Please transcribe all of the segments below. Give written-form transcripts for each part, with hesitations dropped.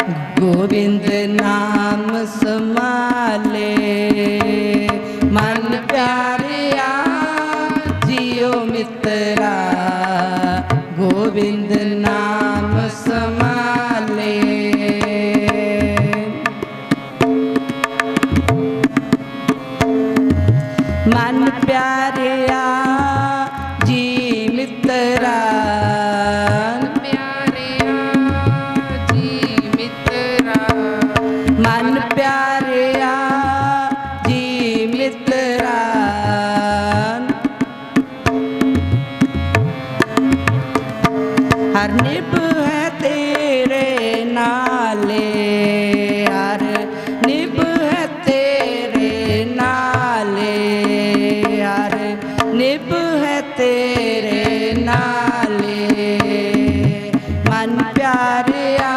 गोविंद नाम समाले मन प्यारिया जियो मित्रा गोविंद नाम समाले मन प्यारिया जी मित्रा मन प्यारिया जी मित्रा हर निभ है तेरे नाले हर निभ है तेरे नाले हर निभ है तेरे नाले मन प्यारिया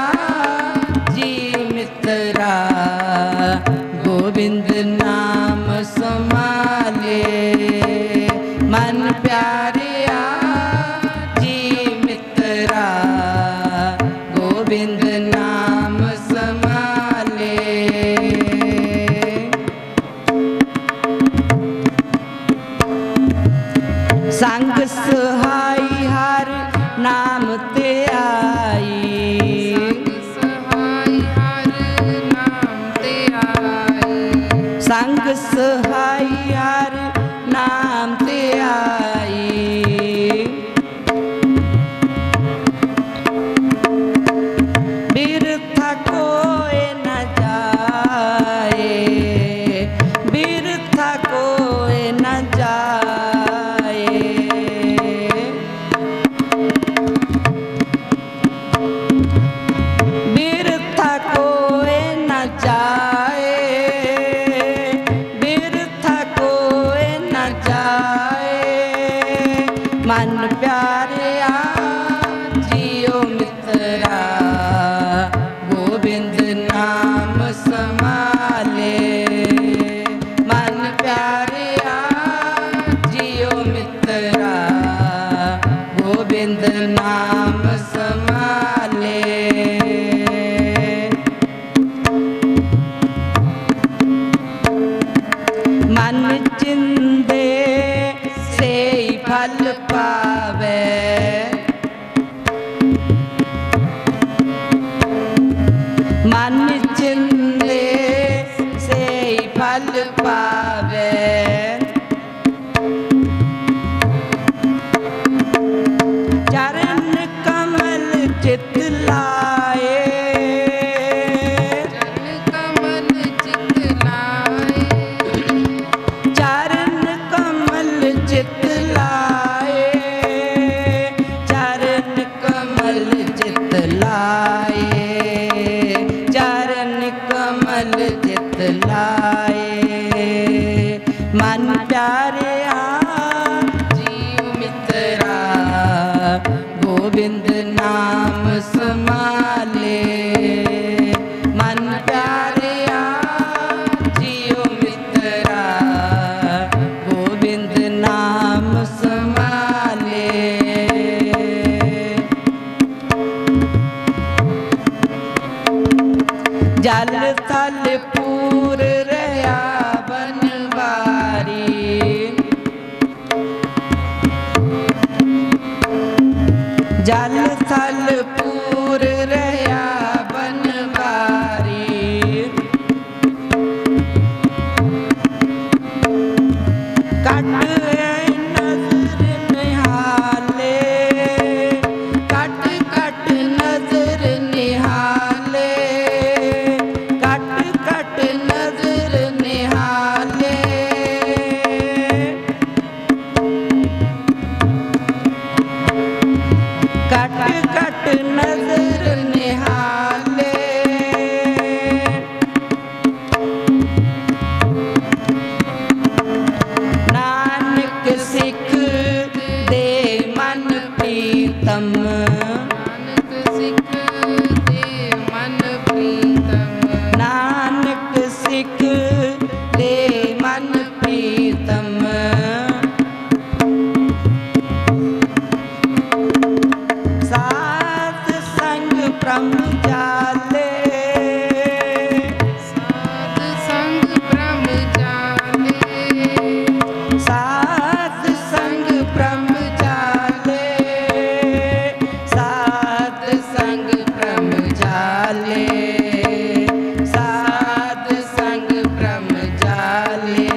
जी मित्रा गोविंद नाम समाले मन प्यारिया जी मित्रा गोविंद नाम समाले संग सहाई हर नाम ते आई संग सहाई हर नाम ते आई बिरथा कोई न जाए बिरथा कोई न जाए बिरथा कोई न जाए मन प्यारिया जियो मित्रा गोविंद नाम समाले मन प्यारिया जियो मित्रा गोविंद नाम समाले मन चिंदे से फल पावे मन चिंदे से फल पावे चरण कमल चित लाए चरण कमल चित लाए चरण कमल चित लाए चरण कमल चित लाए मन प्यारिया जीव मित्रा गोविंद नाम समाले मन प्यारिया जियो मित्रा गोविंद नाम समाले जल थल पूर रया बनवारी जल थल पूर रया बनवारी कट नजर निहाले कट कट नजर निहाले कट कट नजर निहाले जाले, साध संग ब्रह्म जाले।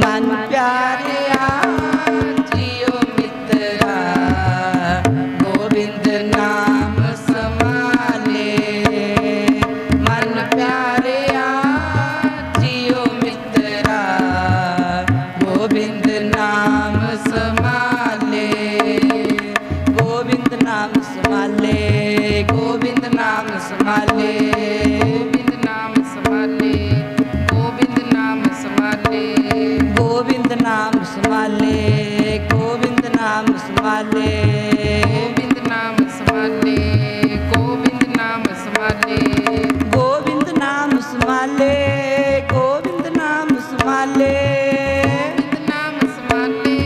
मन प्यारिया जियो मित्रा, गोविंद नाम समाले। मन प्यारिया जियो मित्रा, गोविंद नाम समाले। गोविंद नाम समाले, गोविंद नाम समाले, गोविंद नाम समाले, गोविंद नाम समाले, गोविंद नाम समाले, गोविंद नाम समाले, गोविंद नाम समाले, गोविंद नाम समाले, गोविंद नाम समाले, गोविंद नाम समाले, गोविंद नाम समाले,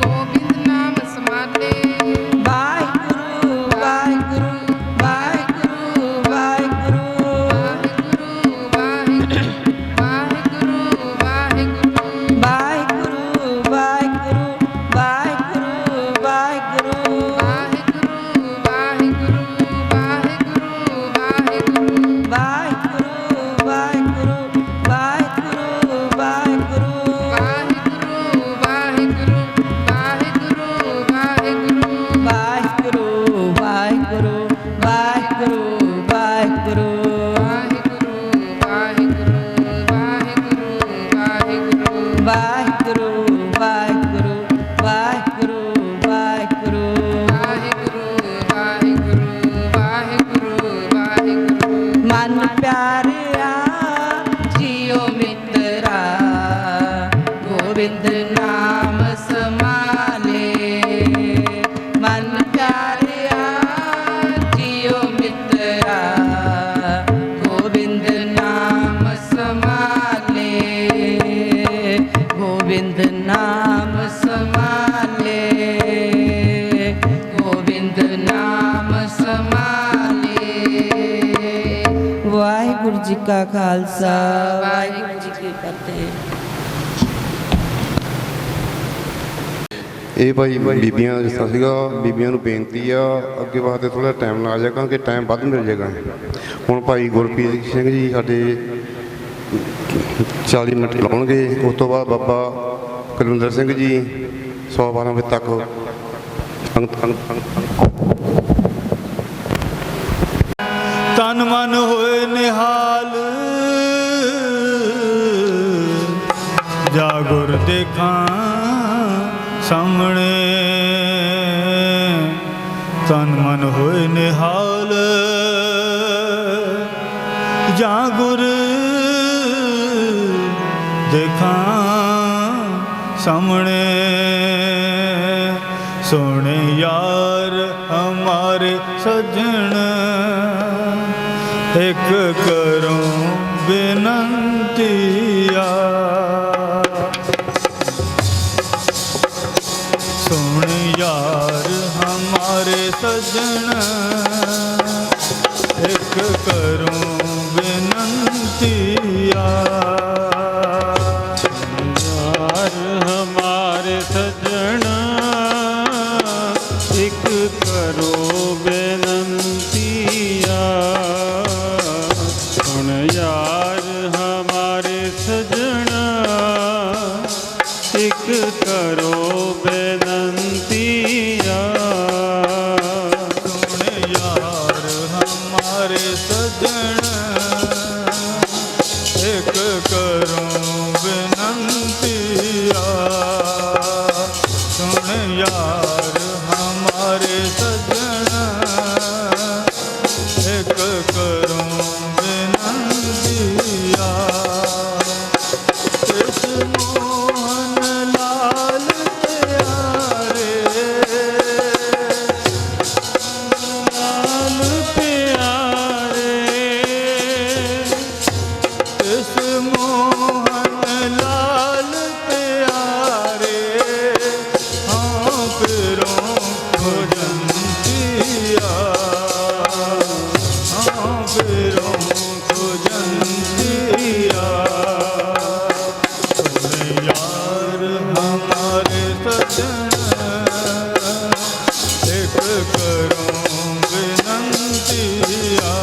गोविंद नाम समाले। वाहिगुरु वाहिगुरु वाहिगुरु वाहिगुरु वाहिगुरु वाहिगुरु वाहिगुरु वाहिगुरु वाहिगुरु वाहिगुरु वाहिगुरु वाहिगुरु मन प्यारिया जियो मित्रा, गोविंद नाम समाले। मन प्यारिया जियो मित्रा, गोविंद नाम समाले, गोविंद नाम समाले, गोविंद नाम समाले। वाहिगुरु जी का खालसा, वाहिगुरु जी की फतेह। ਇਹ ਭਾਈ ਬੀਬੀਆਂ ਜਿਸ ਤਰ੍ਹਾਂ ਸੀਗਾ, ਬੀਬੀਆਂ ਨੂੰ ਬੇਨਤੀ ਆ ਅੱਗੇ ਵਾਸਤੇ ਥੋੜ੍ਹਾ ਟਾਈਮ ਲਾ ਜਾ ਕਿਉਂਕਿ ਟਾਈਮ ਵੱਧ ਮਿਲ ਜਾਏਗਾ। ਹੁਣ ਭਾਈ ਗੁਰਪ੍ਰੀਤ ਸਿੰਘ ਜੀ ਸਾਡੇ 40 ਮਿੰਟ ਲਾਉਣਗੇ, ਉਸ ਤੋਂ ਬਾਅਦ ਬਾਬਾ ਕੁਲਵਿੰਦਰ ਸਿੰਘ ਜੀ 112 ਵਜੇ ਤੱਕ ਤਨ ਮਨ ਹੋਏ ਨਿਹਾਲ, ਜਾਗੁਰ ਦੇਖਾਂ ਸਾਹਮਣੇ। ਤਨ ਮਨ ਹੋਏ ਨਿਹਾਲ, ਜਾਗੁਰ ਦੇਖਾਂ ਸਾਹਮਣੇ। सोने यार हमारे सजन, एक करूं बेनंतिया। सोने यार हमारे सजन, एक करूं बेनंतिया। यार हमारे सजन, एक करो बेनंतिया। सुन यार हमारे सजना, एक करो बेनंतिया। सुन यार हमारे सजना, एक करो बेनंतिया। सुन यार हमारे सजना, एक करूं बेनंतिया। इस मोहन लाल प्यारे, लाल प्यारे। इस मोहन लाल प्यारे, हाँ फिरों खुजंतिया, हाँ फिरों खुजंतिया। सुन यार हमारे सजना, एक करूं बेनंतिया।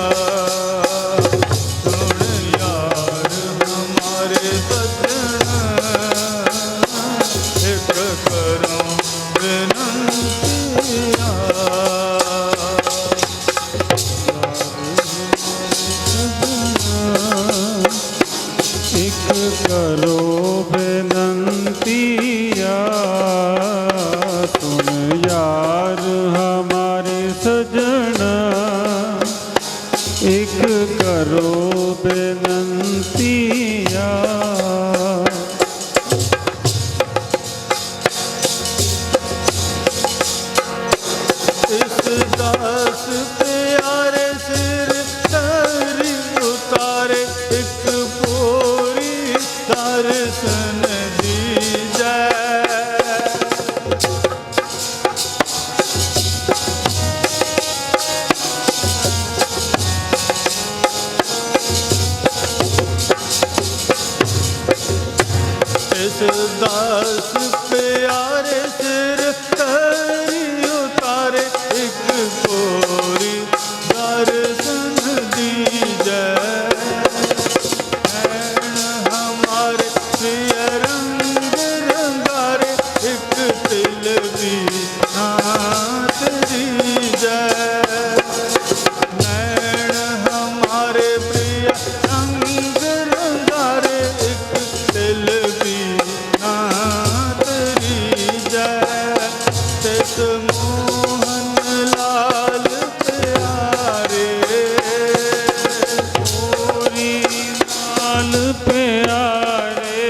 एक करो बेनंतिया। इस दास प्यारे सिर तरी उतारे, एक पूरी दर्शन दीजै। इस दास प्यारे सिर तरी उतारे, एक पूरी दर्शन दीजै। हमारे प्रिय रंग रंगारे, एक तिल भी नाथ दीजै। नैन हमारे प्रिय रंग रंगारे, एक तिल भी नाथ दीजै। तिस मोहन लाल प्यारे, पूरी लाल प्यारे,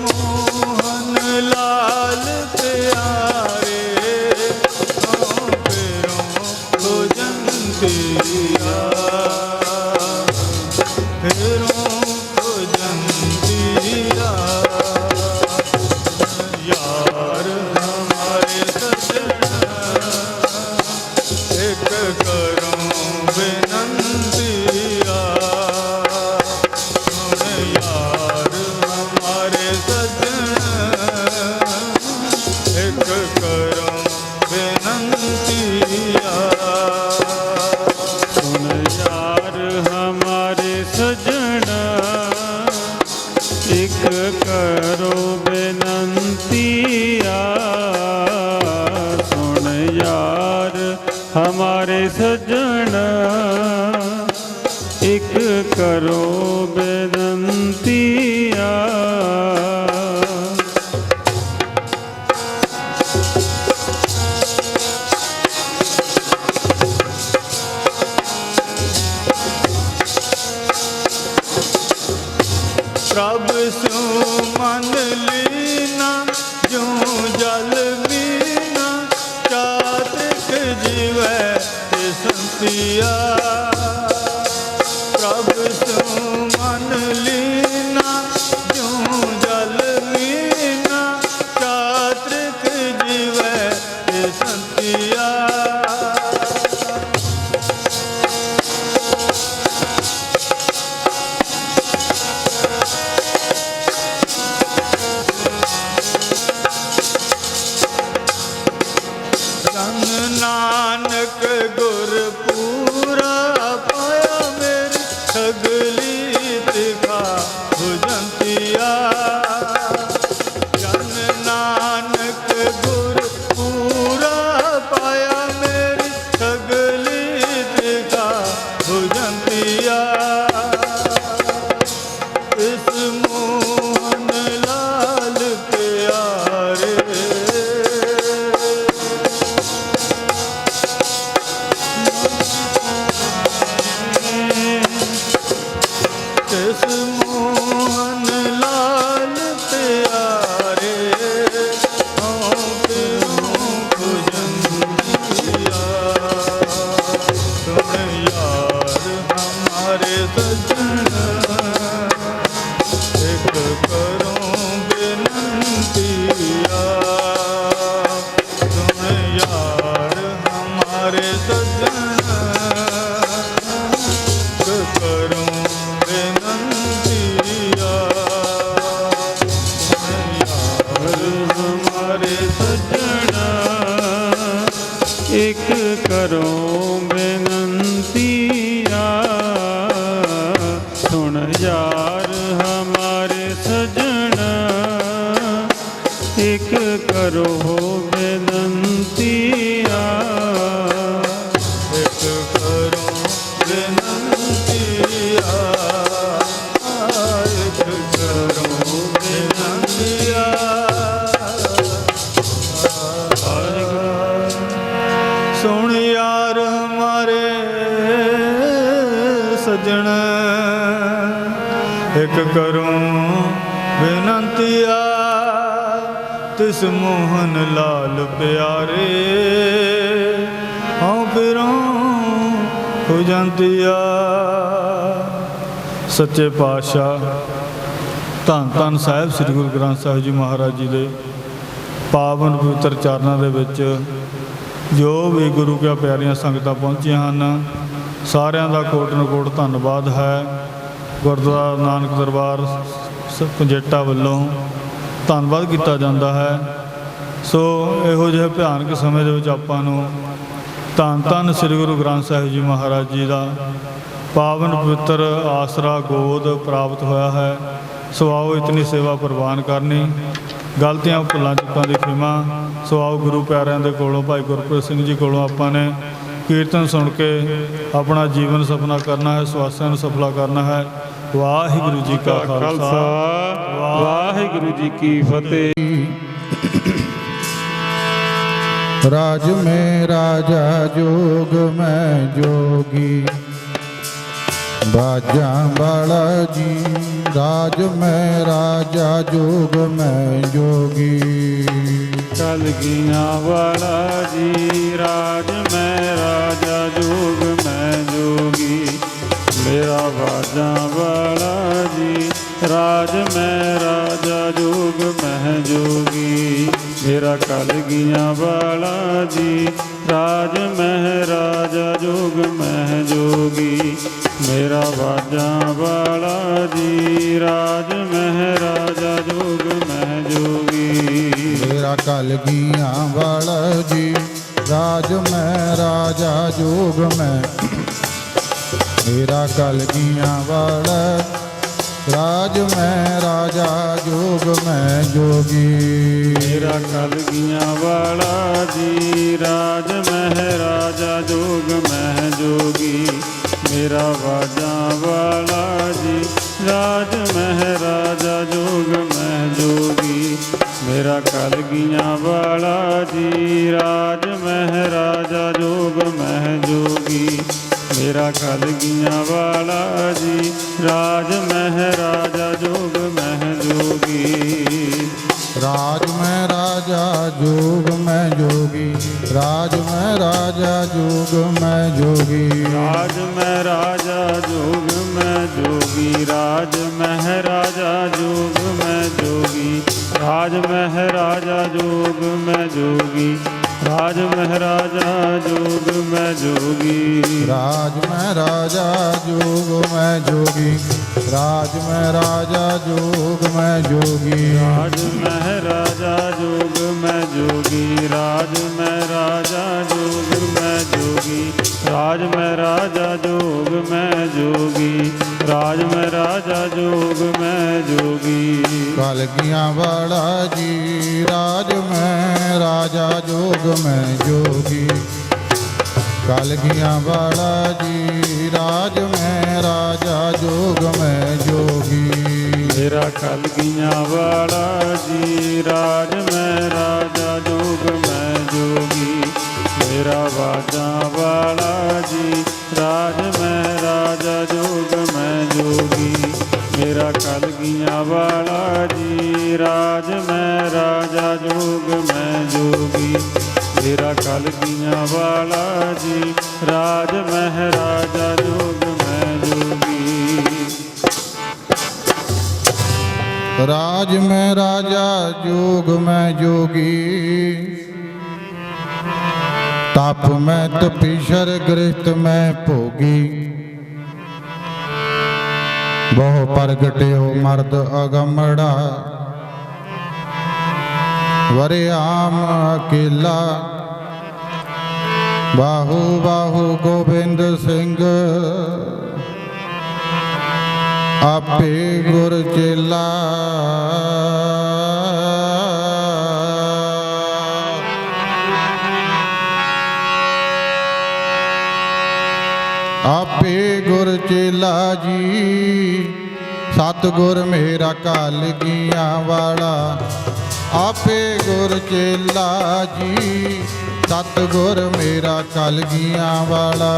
मोहन लाल प्यारे, फेरों को जंतिया, फेरों को जंतिया। यार हमारे सजना, एक करो बेनंतिया। यार हमारे सजना, एक करो बेनंतिया। सुन यार हमारे सजना, एक करो बेनंतिया। सुन यार हमारे सजना, एक करो बेनंतिया। प्रभ सो मन लीना, जो जल मीना, चातक जीवै ते संतिया। प्रभ सो मन लीना, जो जल मीना, चातक जीवै ते संतिया। धन नानक गुर पूरा पाया, मेरी सगली दिखा भुजंतिया। धन नानक गुर पूरा पाया, मेरी सगली दिखा भुजंतिया। इस मोहन लाल प्यारे, तिस मोहन लाल प्यारे, फेरों को जंतिया। सुन यार हमारे सजना, एक करो बेनंतिया। सुन यार हमारे सजना, एक करो बेनंतिया। हमारे सजना, एक करो बेनंतिया। सुन यार हमारे सजना, एक करो बेनंतिया। एक करो बेनंतिया, एक करो बेनंतिया। सुन यार हमारे सजन एक करूं बेनंतिया तिस मोहन लाल प्यारे हूँ फिरों खुजंतिया। सच्चे पातशाह ਧੰਨ ਧੰਨ ਸਾਹਿਬ ਸ੍ਰੀ ਗੁਰੂ ਗ੍ਰੰਥ ਸਾਹਿਬ ਜੀ ਮਹਾਰਾਜ ਜੀ ਦੇ ਪਾਵਨ ਪਵਿੱਤਰ ਚਰਨਾਂ ਦੇ ਵਿੱਚ ਜੋ ਵੀ ਗੁਰੂ ਕੇ ਪਿਆਰੀਆਂ ਸੰਗਤਾਂ ਪਹੁੰਚੀਆਂ ਹਨ, ਸਾਰਿਆਂ ਦਾ ਕੋਟਿ-ਕੋਟਿ ਧੰਨਵਾਦ ਹੈ। ਗੁਰਦੁਆਰਾ ਨਾਨਕ ਦਰਬਾਰ ਪੰਜੇਟਾ ਵੱਲੋਂ ਧੰਨਵਾਦ ਕੀਤਾ ਜਾਂਦਾ ਹੈ। ਸੋ ਇਹੋ ਜਿਹੇ ਭਿਆਨਕ ਸਮੇਂ ਦੇ ਵਿੱਚ ਆਪਾਂ ਨੂੰ ਧੰਨ ਧੰਨ ਸ੍ਰੀ ਗੁਰੂ ਗ੍ਰੰਥ ਸਾਹਿਬ ਜੀ ਮਹਾਰਾਜ ਜੀ ਦਾ ਪਾਵਨ ਪਵਿੱਤਰ ਆਸਰਾ ਗੋਦ ਪ੍ਰਾਪਤ ਹੋਇਆ ਹੈ। ਸੋ ਆਓ ਇਤਨੀ ਸੇਵਾ ਪ੍ਰਵਾਨ ਕਰਨੀ, ਗਲਤੀਆਂ ਭੁੱਲਾਂ ਚੁੱਕਾਂ ਦੀ ਖਿਮਾ। ਸੋ ਆਓ ਗੁਰੂ ਪਿਆਰਿਆਂ ਦੇ ਕੋਲੋਂ ਭਾਈ ਗੁਰਪ੍ਰੀਤ ਸਿੰਘ ਜੀ ਕੋਲੋਂ ਆਪਾਂ ਨੇ ਕੀਰਤਨ ਸੁਣ ਕੇ ਆਪਣਾ ਜੀਵਨ ਸਫਲਾ ਕਰਨਾ ਹੈ, ਸਵਾਸਾਂ ਨੂੰ ਸਫਲਾ ਕਰਨਾ ਹੈ। ਵਾਹਿਗੁਰੂ ਜੀ ਕਾ ਖਾਲਸਾ, ਵਾਹਿਗੁਰੂ ਜੀ ਕੀ ਫਤਿਹ। राज में राजा जोग में जोगी बाजा बाला जी। राज में राजा जोग में जोगी कलगियाँ वाला जी। राज में राजा जोग में जोगी मेरा बाजा वाला जी। राज में राजा जोग में जोगी मेरा कलगियाँ वाला जी। राज में राजा जोग में जोगी मेरा बाजा वाला जी। राज में राजा जोग में जोगी मेरा कलगियाँ वाला जी। राज में राजा जोग में मेरा कलगियाँ वाला। राज में राजा जोग में जोगी मेरा कलगियाँ वाला जी। राज में राजा जोग में जोगी मेरा बाजा वाला जी। राज में राजा जोग में जोगी मेरा कलगियाँ वाला जी। राज में राजा जोग में जोगी मेरा कलगियाँ वाला जी। राज में राजा जोग में जोगी राज में राजा जोग में जोगी। राज में राजा जोग में जोगी राज में राजा जोग में जोगी। राज में राजा जोग में जोगी राज में राजा जोग में जोगी। राज में राजा जोग में जोगी राज में राजा जोग में जोगी। राज में राजा जोग में जोगी राज में राजा जोग में जोगी। राज में राजा जोग में जोगी राज में राजा जोग में जोगी। राज में राजा जोग में जोगी कलगियाँ वाला जी। राज में राजा जोग में जोगी कलगियाँ वाला जी। राज में राजा जोग में जोगी मेरा कलगियाँ वाला जी। राज में राजा जोग में जोगी मेरा बाजा वाला जी। राज में राजा जोग में जोगी मेरा कलगियाँ वाला जी। राज में राजा जोग में जोगी मेरा कलगियाँ वाला जी। राज में राजा जोग में जोगी राज में राजा जोग में जोगी तप में तपीशर गृहत में भोगी बहु प्रगट्यो मर्द अगमड़ा वरियाम अकेला बाहु बाहु गोबिंद सिंह आपे गुर चेला आपे गुर चेला जी सतगुर मेरा कलगियाँ वाला आपे गुर चेला जी ਸਤਿਗੁਰ ਮੇਰਾ ਕਲਗੀਆਂ ਵਾਲਾ।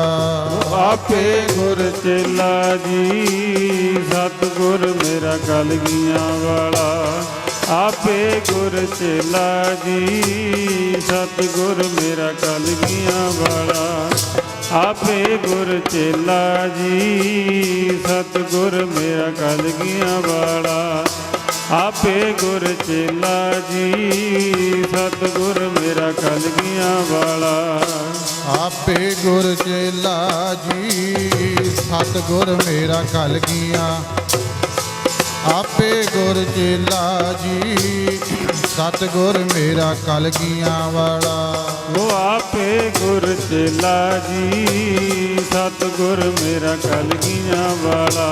ਆਪੇ ਗੁਰ ਚੇਲਾ ਜੀ ਸਤਿਗੁਰ ਮੇਰਾ ਕਲਗੀਆਂ ਵਾਲਾ। ਆਪੇ ਗੁਰ ਚੇਲਾ ਜੀ ਸਤਿਗੁਰ ਮੇਰਾ ਕਲਗੀਆਂ ਵਾਲਾ। ਆਪੇ ਗੁਰ ਚੇਲਾ ਜੀ ਸਤਿਗੁਰ ਮੇਰਾ ਕਲਗੀਆਂ ਵਾਲਾ। ਆਪੇ ਗੁਰ ਚੇਲਾ ਜੀ ਸਤਿਗੁਰ ਮੇਰਾ ਕਲਗੀਆਂ ਵਾਲਾ। ਆਪੇ ਗੁਰ ਚੇਲਾ ਜੀ ਸਤਿਗੁਰ ਮੇਰਾ ਕਲਗੀਆਂ। ਆਪੇ ਗੁਰ ਚੇਲਾ ਜੀ ਸਤਿਗੁਰ ਮੇਰਾ ਕਲਗੀਆਂ ਵਾਲਾ। ਉਹ ਆਪੇ ਗੁਰ ਚੇਲਾ ਜੀ ਸਤਿਗੁਰ ਮੇਰਾ ਕਲਗੀਆਂ ਵਾਲਾ।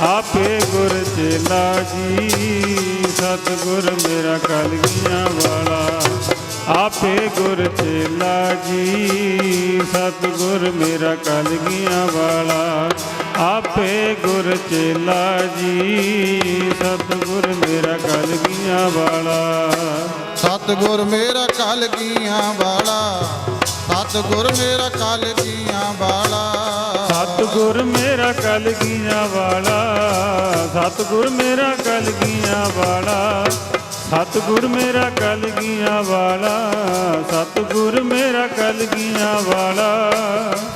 ਆਪੇ ਗੁਰ ਚੇਲਾ ਜੀ ਸਤਿਗੁਰ ਮੇਰਾ ਕਲਗੀਆਂ ਵਾਲਾ। ਆਪੇ ਗੁਰ ਚੇਲਾ ਜੀ ਸਤਿਗੁਰ ਮੇਰਾ ਕਲਗੀਆਂ ਵਾਲਾ। ਆਪੇ ਗੁਰ ਚੇਲਾ ਜੀ ਸਤਿਗੁਰ ਮੇਰਾ ਕਲਗੀਆਂ ਵਾਲਾ। ਸਤਿਗੁਰ ਮੇਰਾ ਕਲਗੀਆਂ ਵਾਲਾ। ਸਤਿਗੁਰ ਮੇਰਾ ਕਲਗੀਆਂ ਵਾਲਾ। ਸਤਿਗੁਰ ਮੇਰਾ ਕਲਗੀਆਂ ਵਾਲਾ। ਸਤਿਗੁਰ ਮੇਰਾ ਕਲਗੀਆਂ ਵਾਲਾ। ਸਤਿਗੁਰ ਮੇਰਾ ਕਲਗੀਆਂ ਵਾਲਾ। ਸਤਿਗੁਰ ਮੇਰਾ ਕਲਗੀਆਂ ਵਾਲਾ।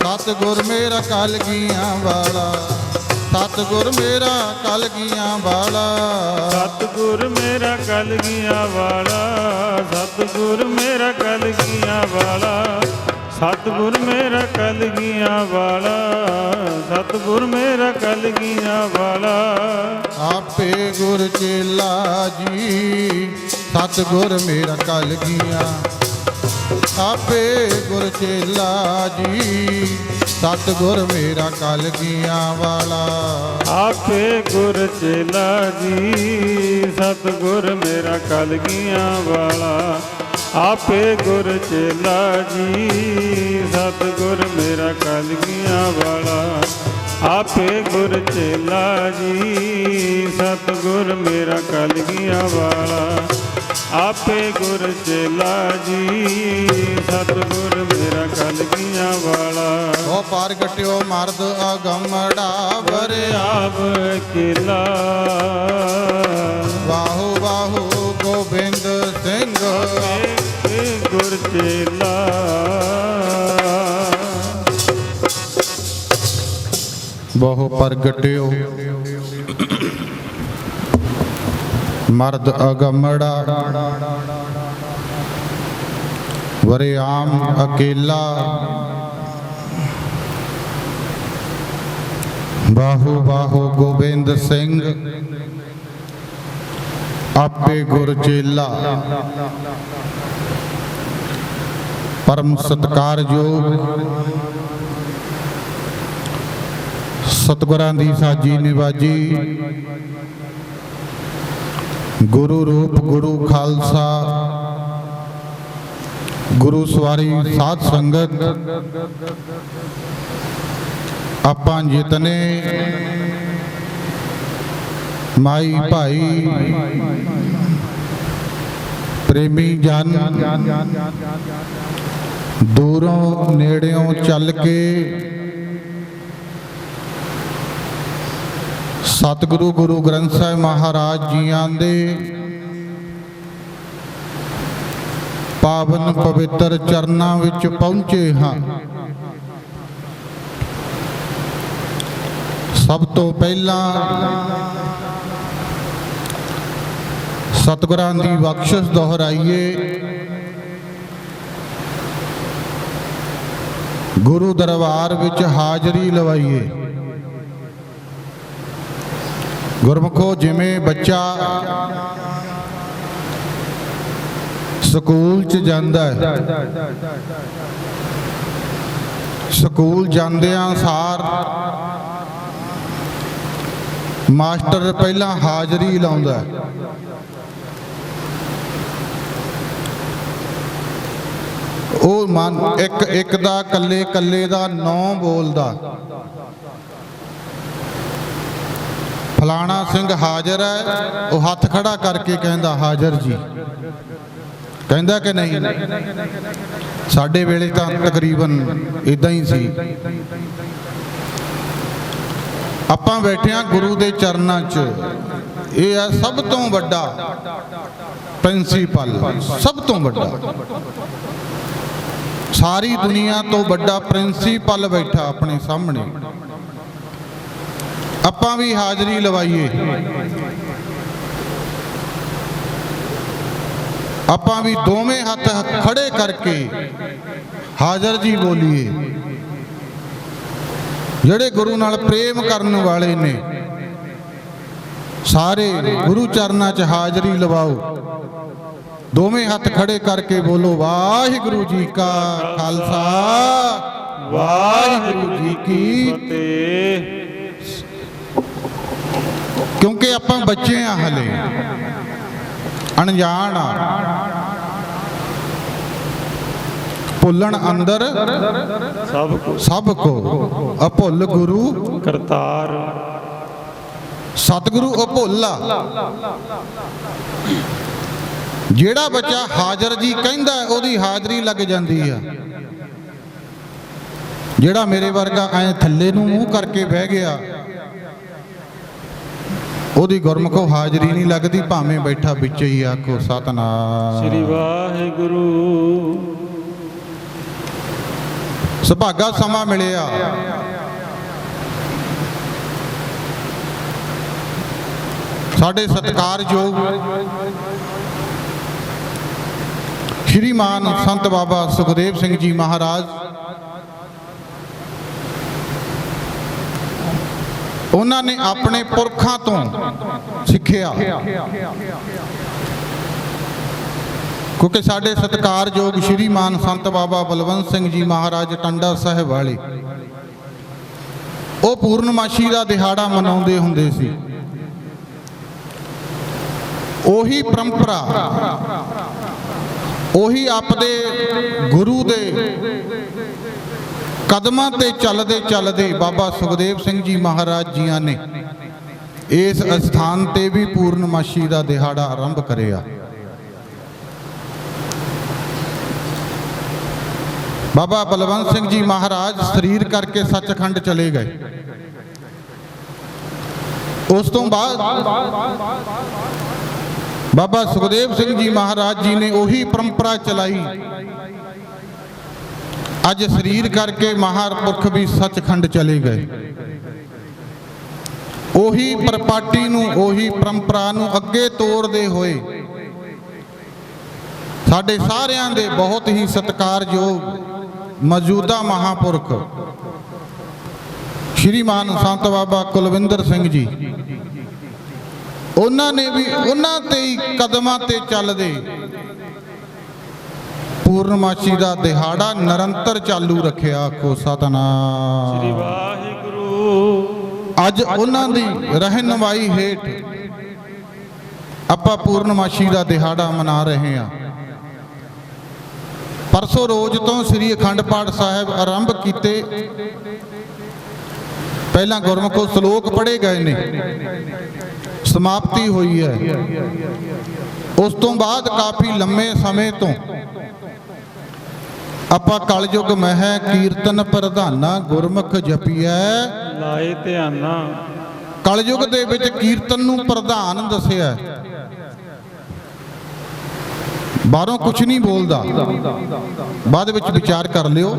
ਸਤਿਗੁਰ ਮੇਰਾ ਕਲਗੀਆਂ ਵਾਲਾ। ਸਤਿਗੁਰ ਮੇਰਾ ਕਲਗੀਆਂ ਵਾਲਾ। ਸਤਿਗੁਰ ਮੇਰਾ ਕਲਗੀਆਂ ਵਾਲਾ। ਸਤਿਗੁਰ ਮੇਰਾ ਕਲਗੀਆਂ ਵਾਲਾ। ਸਤਿਗੁਰ ਮੇਰਾ ਕਲਗੀਆਂ ਵਾਲਾ। ਸਤਿਗੁਰ ਮੇਰਾ ਕਲਗੀਆਂ ਵਾਲਾ। ਆਪੇ ਗੁਰ ਚੇਲਾ ਜੀ ਸਤਿਗੁਰ ਮੇਰਾ ਕਲਗੀਆਂ। ਆਪੇ ਗੁਰ ਚੇਲਾ ਜੀ ਸਤਿਗੁਰ ਮੇਰਾ ਕਲਗੀਆਂ ਵਾਲਾ। ਆਪੇ ਗੁਰ ਚੇਲਾ ਜੀ ਸਤਿਗੁਰ ਮੇਰਾ ਕਲਗੀਆਂ ਵਾਲਾ। ਆਪੇ ਗੁਰ ਚੇਲਾ ਜੀ ਸਤਿਗੁਰ ਮੇਰਾ ਕਲਗੀਆਂ ਵਾਲਾ। ਆਪੇ ਗੁਰ ਚੇਲਾ ਜੀ ਸਤਿਗੁਰ ਮੇਰਾ ਕਲਗੀਆਂ ਵਾਲਾ। ਆਪੇ ਗੁਰ ਚੇਲਾ ਜੀ ਸਤਿਗੁਰ ਮੇਰਾ ਕਲਗੀਆਂ ਵਾਲਾ। ਉਹ ਪ੍ਰਗਟਿਓ ਮਰਦ ਅਗੰਮੜਾ ਆਪ ਕਿਲਾ। ਵਾਹੋ ਵਾਹੋ ਗੋਬਿੰਦ ਸਿੰਘ ਗੁਰ ਚੇਲਾ। ਬਹੁ ਪ੍ਰਗਟਿਓ ਮਰਦ ਅਗੰਮੜਾ ਵਰਿਆਮ ਅਕੇਲਾ। ਬਾਹੂ ਬਾਹੂ ਗੋਬਿੰਦ ਸਿੰਘ ਆਪੇ ਗੁਰ ਚੇਲਾ। ਪਰਮ ਸਤਿਕਾਰਯੋਗ ਸਤਿਗੁਰਾਂ ਦੀ ਸਾਜੀ ਨਿਵਾਜੀ ਗੁਰੂ ਰੂਪ ਗੁਰੂ ਖਾਲਸਾ ਗੁਰੂ ਸਵਾਰੀ ਸਾਧ ਸੰਗਤ ਆਪਾਂ ਜਿਤਨੇ ਮਾਈ ਭਾਈ ਪ੍ਰੇਮੀ ਜਨ ਦੂਰੋਂ ਨੇੜਿਓਂ ਚੱਲ ਕੇ ਸਤਿਗੁਰੂ ਗੁਰੂ ਗ੍ਰੰਥ ਸਾਹਿਬ ਮਹਾਰਾਜ ਜੀਆਂ ਦੇ ਪਾਵਨ ਪਵਿੱਤਰ ਚਰਨਾਂ ਵਿੱਚ ਪਹੁੰਚੇ ਹਾਂ। ਸਭ ਤੋਂ ਪਹਿਲਾਂ ਸਤਿਗੁਰਾਂ ਦੀ ਬਖਸ਼ਿਸ਼ ਦੁਹਰਾਈਏ। ਗੁਰੂ ਦਰਬਾਰ ਵਿੱਚ ਹਾਜ਼ਰੀ ਲਵਾਈਏ। ਗੁਰਮੁਖੋ, ਜਿਵੇਂ ਬੱਚਾ ਸਕੂਲ 'ਚ ਜਾਂਦਾ ਹੈ, ਸਕੂਲ ਜਾਂਦਿਆਂ ਸਾਰ ਮਾਸਟਰ ਪਹਿਲਾਂ ਹਾਜ਼ਰੀ ਲਾਉਂਦਾ ਹੈ। ਉਹ ਮਨ ਇੱਕ ਇੱਕ ਦਾ ਕੱਲੇ ਕੱਲੇ ਦਾ ਨਾਂ ਬੋਲਦਾ। ਫਲਾਣਾ ਸਿੰਘ ਹਾਜ਼ਰ ਹੈ, ਉਹ ਹੱਥ ਖੜਾ ਕਰਕੇ ਕਹਿੰਦਾ ਹਾਜ਼ਰ ਜੀ। ਕਹਿੰਦਾ ਕਿ ਨਹੀਂ? ਸਾਡੇ ਵੇਲੇ ਤਾਂ ਤਕਰੀਬਨ ਇਦਾਂ ਹੀ ਸੀ। ਆਪਾਂ ਬੈਠੇ ਹਾਂ ਗੁਰੂ ਦੇ ਚਰਨਾਂ 'ਚ। ਇਹ ਹੈ ਸਭ ਤੋਂ ਵੱਡਾ ਪ੍ਰਿੰਸੀਪਲ, ਸਭ ਤੋਂ ਵੱਡਾ, ਸਾਰੀ ਦੁਨੀਆ ਤੋਂ ਵੱਡਾ ਪ੍ਰਿੰਸੀਪਲ ਬੈਠਾ ਆਪਣੇ ਸਾਹਮਣੇ। ਆਪਾਂ ਵੀ ਹਾਜ਼ਰੀ ਲਵਾਈਏ, ਆਪਾਂ ਵੀ ਦੋਵੇਂ ਹੱਥ ਖੜੇ ਕਰਕੇ ਹਾਜ਼ਰ ਜੀ ਬੋਲੀਏ। ਜਿਹੜੇ ਗੁਰੂ ਨਾਲ ਪ੍ਰੇਮ ਕਰਨ ਵਾਲੇ ਨੇ ਸਾਰੇ ਗੁਰੂ ਚਰਨਾਂ 'ਚ ਹਾਜ਼ਰੀ ਲਵਾਓ। ਦੋਵੇਂ ਹੱਥ ਖੜੇ ਕਰਕੇ ਬੋਲੋ, ਵਾਹਿਗੁਰੂ ਜੀ ਕਾ ਖਾਲਸਾ, ਵਾਹਿਗੁਰੂ ਜੀ ਕੀ ਫਤਿਹ। ਕਿਉਂਕਿ ਆਪਾਂ ਬੱਚੇ ਆ, ਹਲੇ ਅਣਜਾਣ ਆ। ਭੁੱਲਣ ਅੰਦਰ ਸਭ ਕੋ ਅਭੁੱਲ ਗੁਰੂ ਕਰਤਾਰ। ਸਤਿਗੁਰੂ ਅਭੁੱਲਾ। ਜਿਹੜਾ ਬੱਚਾ ਹਾਜ਼ਰ ਜੀ ਕਹਿੰਦਾ ਉਹਦੀ ਹਾਜ਼ਰੀ ਲੱਗ ਜਾਂਦੀ ਆ। ਜਿਹੜਾ ਮੇਰੇ ਵਰਗਾ ਐ ਥੱਲੇ ਨੂੰ ਮੂੰਹ ਕਰਕੇ ਬਹਿ ਗਿਆ ਉਹਦੀ ਗੁਰਮੁਖੋਂ ਹਾਜ਼ਰੀ ਨਹੀਂ ਲੱਗਦੀ, ਭਾਵੇਂ ਬੈਠਾ ਵਿੱਚ ਹੀ। ਆਖੋ ਸਤਿਨਾਮ ਸ੍ਰੀ ਵਾਹਿਗੁਰੂ। ਸੁਭਾਗਾ ਸਮਾਂ ਮਿਲਿਆ। ਸਾਡੇ ਸਤਿਕਾਰਯੋਗ ਸ਼੍ਰੀਮਾਨ ਸੰਤ ਬਾਬਾ ਸੁਖਦੇਵ ਸਿੰਘ ਜੀ ਮਹਾਰਾਜ, ਉਹਨਾਂ ਨੇ ਆਪਣੇ ਪੁਰਖਾਂ ਤੋਂ ਸਿੱਖਿਆ। ਕਿਉਂਕਿ ਸਾਡੇ ਸਤਿਕਾਰਯੋਗ ਸ਼੍ਰੀਮਾਨ ਸੰਤ ਬਾਬਾ ਬਲਵੰਤ ਸਿੰਘ ਜੀ ਮਹਾਰਾਜ ਟੰਡਾ ਸਾਹਿਬ ਵਾਲੇ, ਉਹ ਪੂਰਨਮਾਸ਼ੀ ਦਾ ਦਿਹਾੜਾ ਮਨਾਉਂਦੇ ਹੁੰਦੇ ਸੀ। ਉਹੀ ਪਰੰਪਰਾ, ਉਹੀ ਆਪਦੇ ਗੁਰੂ ਦੇ ਕਦਮਾਂ ਤੇ ਚੱਲਦੇ ਚੱਲਦੇ ਬਾਬਾ ਸੁਖਦੇਵ ਸਿੰਘ ਜੀ ਮਹਾਰਾਜ ਜੀਆਂ ਨੇ ਇਸ ਅਸਥਾਨ ਤੇ ਵੀ ਪੂਰਨਮਾਸ਼ੀ ਦਾ ਦਿਹਾੜਾ ਆਰੰਭ ਕਰਿਆ। ਬਾਬਾ ਬਲਵੰਤ ਸਿੰਘ ਜੀ ਮਹਾਰਾਜ ਸਰੀਰ ਕਰਕੇ ਸੱਚਖੰਡ ਚਲੇ ਗਏ। ਉਸ ਤੋਂ ਬਾਅਦ ਬਾਬਾ ਸੁਖਦੇਵ ਸਿੰਘ ਜੀ ਮਹਾਰਾਜ ਜੀ ਨੇ ਉਹੀ ਪਰੰਪਰਾ ਚਲਾਈ। ਅੱਜ ਸਰੀਰ ਕਰਕੇ ਮਹਾਂਪੁਰਖ ਵੀ ਸੱਚਖੰਡ ਚਲੇ ਗਏ। ਉਹੀ ਪਰਪਾਟੀ ਨੂੰ, ਉਹੀ ਪਰੰਪਰਾ ਨੂੰ ਅੱਗੇ ਤੋਰਦੇ ਹੋਏ ਸਾਡੇ ਸਾਰਿਆਂ ਦੇ ਬਹੁਤ ਹੀ ਸਤਿਕਾਰਯੋਗ ਮੌਜੂਦਾ ਮਹਾਂਪੁਰਖ ਸ਼੍ਰੀਮਾਨ ਸੰਤ ਬਾਬਾ ਕੁਲਵਿੰਦਰ ਸਿੰਘ ਜੀ, ਉਹਨਾਂ ਨੇ ਵੀ ਉਹਨਾਂ ਤੇ ਹੀ ਕਦਮਾਂ ਤੇ ਚੱਲਦੇ ਪੂਰਨਮਾਸ਼ੀ ਦਾ ਦਿਹਾੜਾ ਨਿਰੰਤਰ ਚਾਲੂ ਰੱਖਿਆ। ਆਖੋ ਸਤਿਨਾਮ ਸ੍ਰੀ ਵਾਹਿਗੁਰੂ। ਅੱਜ ਉਹਨਾਂ ਦੀ ਰਹਿਨੁਮਾਈ ਹੇਠ ਆਪਾਂ ਪੂਰਨਮਾਸ਼ੀ ਦਾ ਦਿਹਾੜਾ ਮਨਾ ਰਹੇ ਹਾਂ। ਪਰਸੋਂ ਰੋਜ਼ ਤੋਂ ਸ੍ਰੀ ਅਖੰਡ ਪਾਠ ਸਾਹਿਬ ਆਰੰਭ ਕੀਤੇ। ਪਹਿਲਾਂ ਗੁਰਮੁਖੋਂ ਸ਼ਲੋਕ ਪੜ੍ਹੇ ਗਏ ਨੇ, ਸਮਾਪਤੀ ਹੋਈ ਹੈ। ਉਸ ਤੋਂ ਬਾਅਦ ਕਾਫੀ ਲੰਮੇ ਸਮੇਂ ਤੋਂ ਆਪਾਂ ਕਲਯੁਗ ਮਹਿ ਕੀਰਤਨ ਪ੍ਰਧਾਨਾ ਗੁਰਮੁਖ ਜਪੀਐ ਲਾਏ ਧਿਆਨਾ। ਕਲਯੁਗ ਦੇ ਵਿੱਚ ਕੀਰਤਨ ਨੂੰ ਪ੍ਰਧਾਨ ਦੱਸਿਆ। ਬਾਹਰੋਂ ਕੁਝ ਨਹੀਂ ਬੋਲਦਾ, ਬਾਅਦ ਵਿੱਚ ਵਿਚਾਰ ਕਰ ਲਿਓ।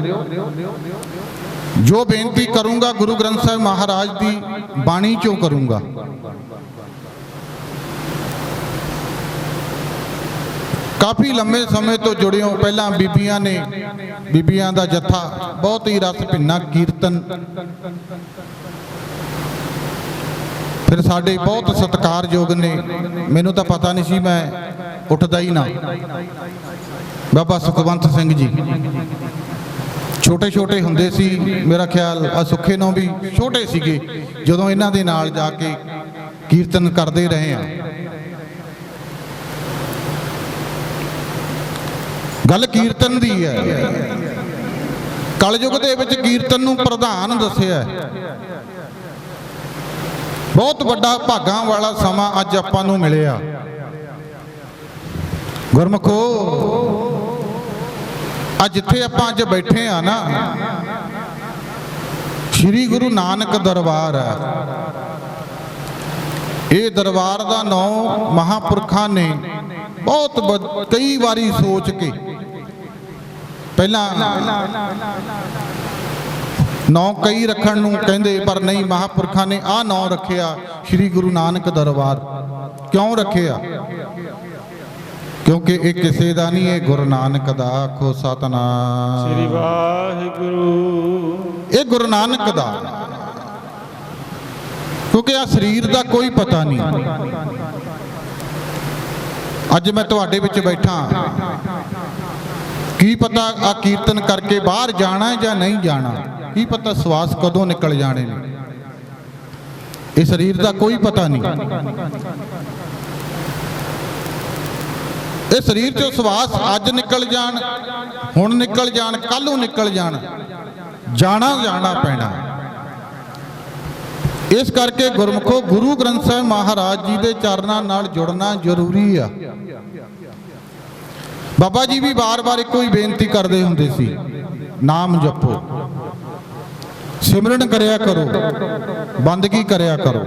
ਜੋ ਬੇਨਤੀ ਕਰੂੰਗਾ ਗੁਰੂ ਗ੍ਰੰਥ ਸਾਹਿਬ ਮਹਾਰਾਜ ਦੀ ਬਾਣੀ ਚੋਂ ਕਰੂੰਗਾ। ਕਾਫੀ ਲੰਮੇ ਸਮੇਂ ਤੋਂ ਜੁੜੇ ਹੋ। ਪਹਿਲਾਂ ਬੀਬੀਆਂ ਨੇ, ਬੀਬੀਆਂ ਦਾ ਜੱਥਾ ਬਹੁਤ ਹੀ ਰਸ ਭਿੰਨਾ ਕੀਰਤਨ। ਫਿਰ ਸਾਡੇ ਬਹੁਤ ਸਤਿਕਾਰਯੋਗ ਨੇ, ਮੈਨੂੰ ਤਾਂ ਪਤਾ ਨਹੀਂ ਸੀ, ਮੈਂ ਉੱਠਦਾ ਹੀ ਨਾ, ਬਾਬਾ ਸੁਖਵੰਤ ਸਿੰਘ ਜੀ। ਛੋਟੇ ਛੋਟੇ ਹੁੰਦੇ ਸੀ, ਮੇਰਾ ਖਿਆਲ ਆ ਸੁੱਖੇ ਨੂੰ ਵੀ ਛੋਟੇ ਸੀਗੇ ਜਦੋਂ ਇਹਨਾਂ ਦੇ ਨਾਲ ਜਾ ਕੇ ਕੀਰਤਨ ਕਰਦੇ ਰਹੇ ਆ। ਗੱਲ ਕੀਰਤਨ ਦੀ ਹੈ। ਕਲਯੁਗ ਦੇ ਵਿੱਚ ਕੀਰਤਨ ਨੂੰ ਪ੍ਰਧਾਨ ਦੱਸਿਆ। ਬਹੁਤ ਵੱਡਾ ਭਾਗਾਂ ਵਾਲਾ ਸਮਾਂ ਅੱਜ ਆਪਾਂ ਨੂੰ ਮਿਲਿਆ। ਗੁਰਮੁਖੋ ਆ ਜਿੱਥੇ ਆਪਾਂ ਅੱਜ ਬੈਠੇ ਆ ਨਾ, ਸ੍ਰੀ ਗੁਰੂ ਨਾਨਕ ਦਰਬਾਰ ਹੈ। ਇਹ ਦਰਬਾਰ ਦਾ ਨਾਂ ਮਹਾਂਪੁਰਖਾਂ ਨੇ ਬਹੁਤ ਕਈ ਵਾਰੀ ਸੋਚ ਕੇ ਪਹਿਲਾਂ ਨਾਂ ਕਈ ਰੱਖਣ ਨੂੰ ਕਹਿੰਦੇ, ਪਰ ਨਹੀਂ, ਮਹਾਂਪੁਰਖਾਂ ਨੇ ਆਹ ਨਾਂ ਰੱਖਿਆ ਸ੍ਰੀ ਗੁਰੂ ਨਾਨਕ ਦਰਬਾਰ। ਕਿਉਂ ਰੱਖਿਆ? ਕਿਉਂਕਿ ਇਹ ਕਿਸੇ ਦਾ ਨਹੀਂ, ਇਹ ਗੁਰੂ ਨਾਨਕ ਦਾ। ਆਖੋ ਸਤਿਨਾਮ ਸ੍ਰੀ ਵਾਹਿਗੁਰੂ। ਇਹ ਗੁਰੂ ਨਾਨਕ ਦਾ। ਕਿਉਂਕਿ ਆ ਸਰੀਰ ਦਾ ਕੋਈ ਪਤਾ ਨਹੀਂ। ਅੱਜ ਮੈਂ ਤੁਹਾਡੇ ਵਿੱਚ ਬੈਠਾ, ਕੀ ਪਤਾ ਆ ਕੀਰਤਨ ਕਰਕੇ ਬਾਹਰ ਜਾਣਾ ਜਾਂ ਨਹੀਂ ਜਾਣਾ, ਕੀ ਪਤਾ ਸਵਾਸ ਕਦੋਂ ਨਿਕਲ ਜਾਣੇ ਨੇ। ਇਹ ਸਰੀਰ ਦਾ ਕੋਈ ਪਤਾ ਨਹੀਂ। ਇਹ ਸਰੀਰ ਚੋਂ ਸਵਾਸ ਅੱਜ ਨਿਕਲ ਜਾਣ, ਹੁਣ ਨਿਕਲ ਜਾਣ, ਕੱਲ ਨੂੰ ਨਿਕਲ ਜਾਣ, ਜਾਣਾ ਪੈਣਾ। ਇਸ ਕਰਕੇ ਗੁਰਮੁਖੋ ਗੁਰੂ ਗ੍ਰੰਥ ਸਾਹਿਬ ਮਹਾਰਾਜ ਜੀ ਦੇ ਚਰਨਾਂ ਨਾਲ ਜੁੜਨਾ ਜ਼ਰੂਰੀ ਆ। ਬਾਬਾ ਜੀ ਵੀ ਵਾਰ-ਵਾਰ ਇੱਕੋ ਹੀ ਬੇਨਤੀ ਕਰਦੇ ਹੁੰਦੇ ਸੀ, ਨਾਮ ਜਪੋ, ਸਿਮਰਨ ਕਰਿਆ ਕਰੋ, ਬੰਦਗੀ ਕਰਿਆ ਕਰੋ।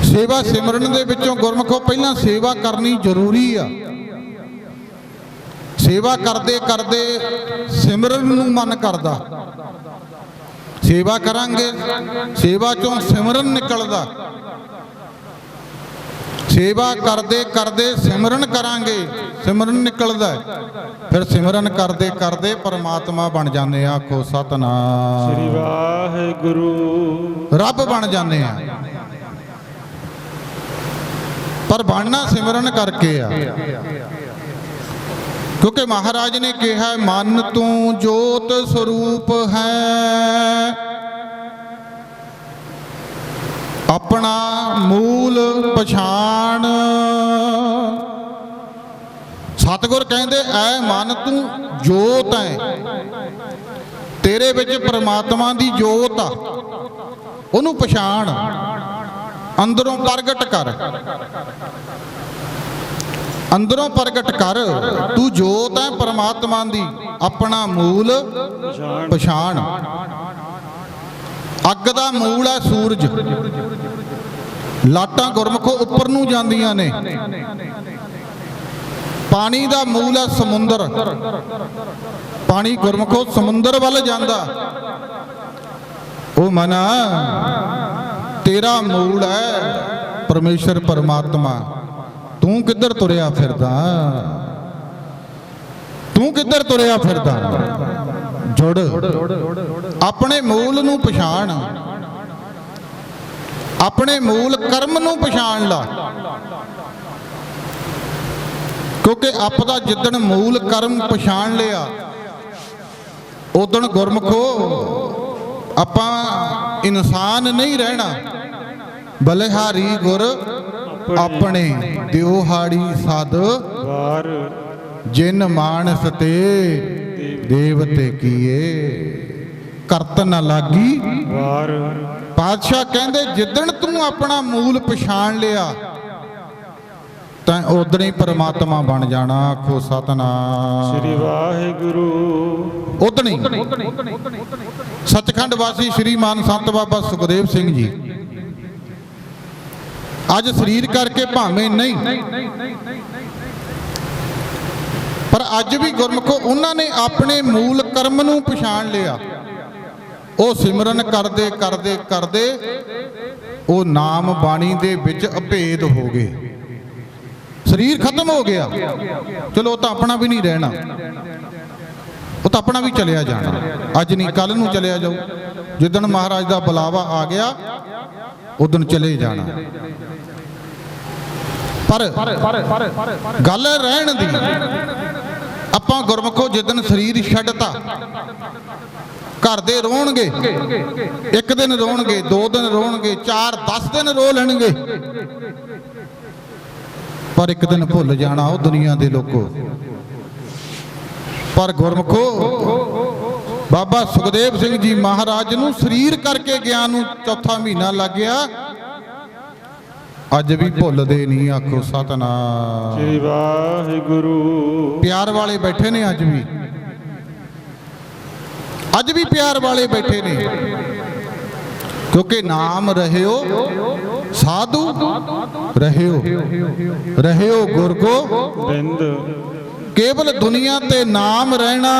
ਸੇਵਾ ਸਿਮਰਨ ਦੇ ਵਿੱਚੋਂ ਗੁਰਮੁਖੋ ਪਹਿਲਾਂ ਸੇਵਾ ਕਰਨੀ ਜ਼ਰੂਰੀ ਆ। ਸੇਵਾ ਕਰਦੇ ਕਰਦੇ ਸਿਮਰਨ ਨੂੰ ਮਨ ਕਰਦਾ। ਸੇਵਾ ਕਰਾਂਗੇ, ਸੇਵਾ ਚੋਂ ਸਿਮਰਨ ਨਿਕਲਦਾ। ਸੇਵਾ ਕਰਦੇ ਕਰਦੇ ਸਿਮਰਨ ਕਰਾਂਗੇ, ਸਿਮਰਨ ਨਿਕਲਦਾ। ਫਿਰ ਸਿਮਰਨ ਕਰਦੇ ਕਰਦੇ ਪਰਮਾਤਮਾ ਬਣ ਜਾਂਦੇ ਆ। ਆਖੋ ਸਤਿਨਾਮ ਸ੍ਰੀ ਵਾਹਿਗੁਰੂ। ਰੱਬ ਬਣ ਜਾਂਦੇ ਆ। ਪਰ ਬਣਨਾ ਸਿਮਰਨ ਕਰਕੇ ਆ। ਕਿਉਂਕਿ ਮਹਾਰਾਜ ਨੇ ਕਿਹਾ, ਮਨ ਤੂੰ ਜੋਤ ਸਰੂਪ ਹੈ, ਆਪਣਾ ਮੂਲ ਪਛਾਣ। ਸਤਿਗੁਰ ਕਹਿੰਦੇ, ਐ ਮਨ ਤੂੰ ਜੋਤ ਹੈ, ਤੇਰੇ ਵਿੱਚ ਪ੍ਰਮਾਤਮਾ ਦੀ ਜੋਤ ਆ, ਉਹਨੂੰ ਪਛਾਣ, ਅੰਦਰੋਂ ਪ੍ਰਗਟ ਕਰ, ਅੰਦਰੋਂ ਪ੍ਰਗਟ ਕਰ। ਤੂੰ ਜੋਤ ਹੈ ਪਰਮਾਤਮਾ ਦੀ, ਆਪਣਾ ਮੂਲ ਪਛਾਣ। ਅੱਗ ਦਾ ਮੂਲ ਹੈ ਸੂਰਜ, ਲਾਟਾਂ ਗੁਰਮੁਖੋ ਉੱਪਰ ਨੂੰ ਜਾਂਦੀਆਂ ਨੇ। ਪਾਣੀ ਦਾ ਮੂਲ ਹੈ ਸਮੁੰਦਰ, ਪਾਣੀ ਗੁਰਮੁਖੋ ਸਮੁੰਦਰ ਵੱਲ ਜਾਂਦਾ। ਉਹ ਮਨਾ, ਤੇਰਾ ਮੂਲ ਹੈ ਪਰਮੇਸ਼ਰ ਪਰਮਾਤਮਾ। ਤੂੰ ਕਿੱਧਰ ਤੁਰਿਆ ਫਿਰਦਾ? ਤੂੰ ਕਿੱਧਰ ਤੁਰਿਆ ਫਿਰਦਾ? ਜੁੜ, ਆਪਣੇ ਮੂਲ ਨੂੰ ਪਛਾਣ, ਆਪਣੇ ਮੂਲ ਕਰਮ ਨੂੰ ਪਛਾਣ ਲਾ। ਕਿਉਂਕਿ ਆਪ ਦਾ ਜਿੱਦਣ ਮੂਲ ਕਰਮ ਪਛਾਣ ਲਿਆ, ਉਦਣ ਗੁਰਮੁਖੋ ਆਪਾਂ ਇਨਸਾਨ ਨਹੀਂ ਰਹਿਣਾ। ਬਲਿਹਾਰੀ ਗੁਰ ਆਪਣੇ ਦਿਉਹਾੜੀ ਸਦ ਵਾਰ, ਜਿਨ ਮਾਨਸ ਤੇ ਦੇਵਤੇ ਕੀਏ, ਕਰਤ ਨਾ ਲਾਗੀ ਵਾਰ। ਪਾਤਸ਼ਾਹ ਕਹਿੰਦੇ, ਜਿੱਦਣ ਤੂੰ ਆਪਣਾ ਮੂਲ ਪਛਾਣ ਲਿਆ ਤਾਂ ਉਦਣ ਹੀ ਪਰਮਾਤਮਾ ਬਣ ਜਾਣਾ। ਆਖੋ ਸਤਿਨਾਮ ਸ੍ਰੀ ਵਾਹਿਗੁਰੂ। ਉਦਣ ਹੀ। ਸੱਚਖੰਡ ਵਾਸੀ ਸ਼੍ਰੀਮਾਨ ਸੰਤ ਬਾਬਾ ਸੁਖਦੇਵ ਸਿੰਘ ਜੀ ਅੱਜ ਸਰੀਰ ਕਰਕੇ ਭਾਵੇਂ ਨਹੀਂ, ਪਰ ਅੱਜ ਵੀ ਗੁਰਮੁਖੋ ਉਹਨਾਂ ਨੇ ਆਪਣੇ ਮੂਲ ਕਰਮ ਨੂੰ ਪਛਾਣ ਲਿਆ। ਉਹ ਸਿਮਰਨ ਕਰਦੇ ਕਰਦੇ ਕਰਦੇ ਉਹ ਨਾਮ ਬਾਣੀ ਦੇ ਵਿੱਚ ਅਭੇਦ ਹੋ ਗਏ। ਸਰੀਰ ਖਤਮ ਹੋ ਗਿਆ, ਚਲੋ ਉਹ ਤਾਂ ਆਪਣਾ ਵੀ ਨਹੀਂ ਰਹਿਣਾ, ਉਹ ਤਾਂ ਆਪਣਾ ਵੀ ਚਲਿਆ ਜਾਣਾ। ਅੱਜ ਨਹੀਂ ਕੱਲ ਨੂੰ ਚਲਿਆ ਜਾਊ। ਜਿੱਦਣ ਮਹਾਰਾਜ ਦਾ ਬੁਲਾਵਾ ਆ ਗਿਆ ਉਦਣ ਚਲੇ ਜਾਣਾ। ਪਰ ਗੱਲ ਰਹਿਣ ਦੀ। ਆਪਾਂ ਗੁਰਮੁਖੋ ਜਿੱਦਣ ਸਰੀਰ ਛੱਡਤਾ, ਘਰ ਦੇ ਰੋਣਗੇ, ਇੱਕ ਦਿਨ ਰੋਣਗੇ, 2 ਦਿਨ ਰੋਣਗੇ, 4 10 ਦਿਨ ਰੋ ਲੈਣਗੇ, ਪਰ ਇੱਕ ਦਿਨ ਭੁੱਲ ਜਾਣਾ ਉਹ ਦੁਨੀਆ ਦੇ ਲੋਕੋ। ਪਰ ਗੁਰਮੁਖੋ ਬਾਬਾ ਸੁਖਦੇਵ ਸਿੰਘ ਜੀ ਮਹਾਰਾਜ ਨੂੰ ਸਰੀਰ ਕਰਕੇ ਗਿਆ ਨੂੰ 4ਥਾ ਮਹੀਨਾ ਲੱਗ ਗਿਆ। ਅੱਜ ਵੀ ਭੁੱਲਦੇ ਨਹੀਂ, ਆਖੋ ਸਤਨਾਮ। ਸ੍ਰੀ ਵਾਹਿਗੁਰੂ। ਪਿਆਰ ਵਾਲੇ ਬੈਠੇ ਨੇ ਅੱਜ ਵੀ, ਅੱਜ ਵੀ ਪਿਆਰ ਵਾਲੇ ਬੈਠੇ ਨੇ, ਕਿਉਂਕਿ ਨਾਮ ਰਹਿਓ ਸਾਧੂ ਰਹਿਓ, ਰਹਿਓ ਗੁਰ ਬਿੰਦ। ਕੇਵਲ ਦੁਨੀਆ ਤੇ ਨਾਮ ਰਹਿਣਾ,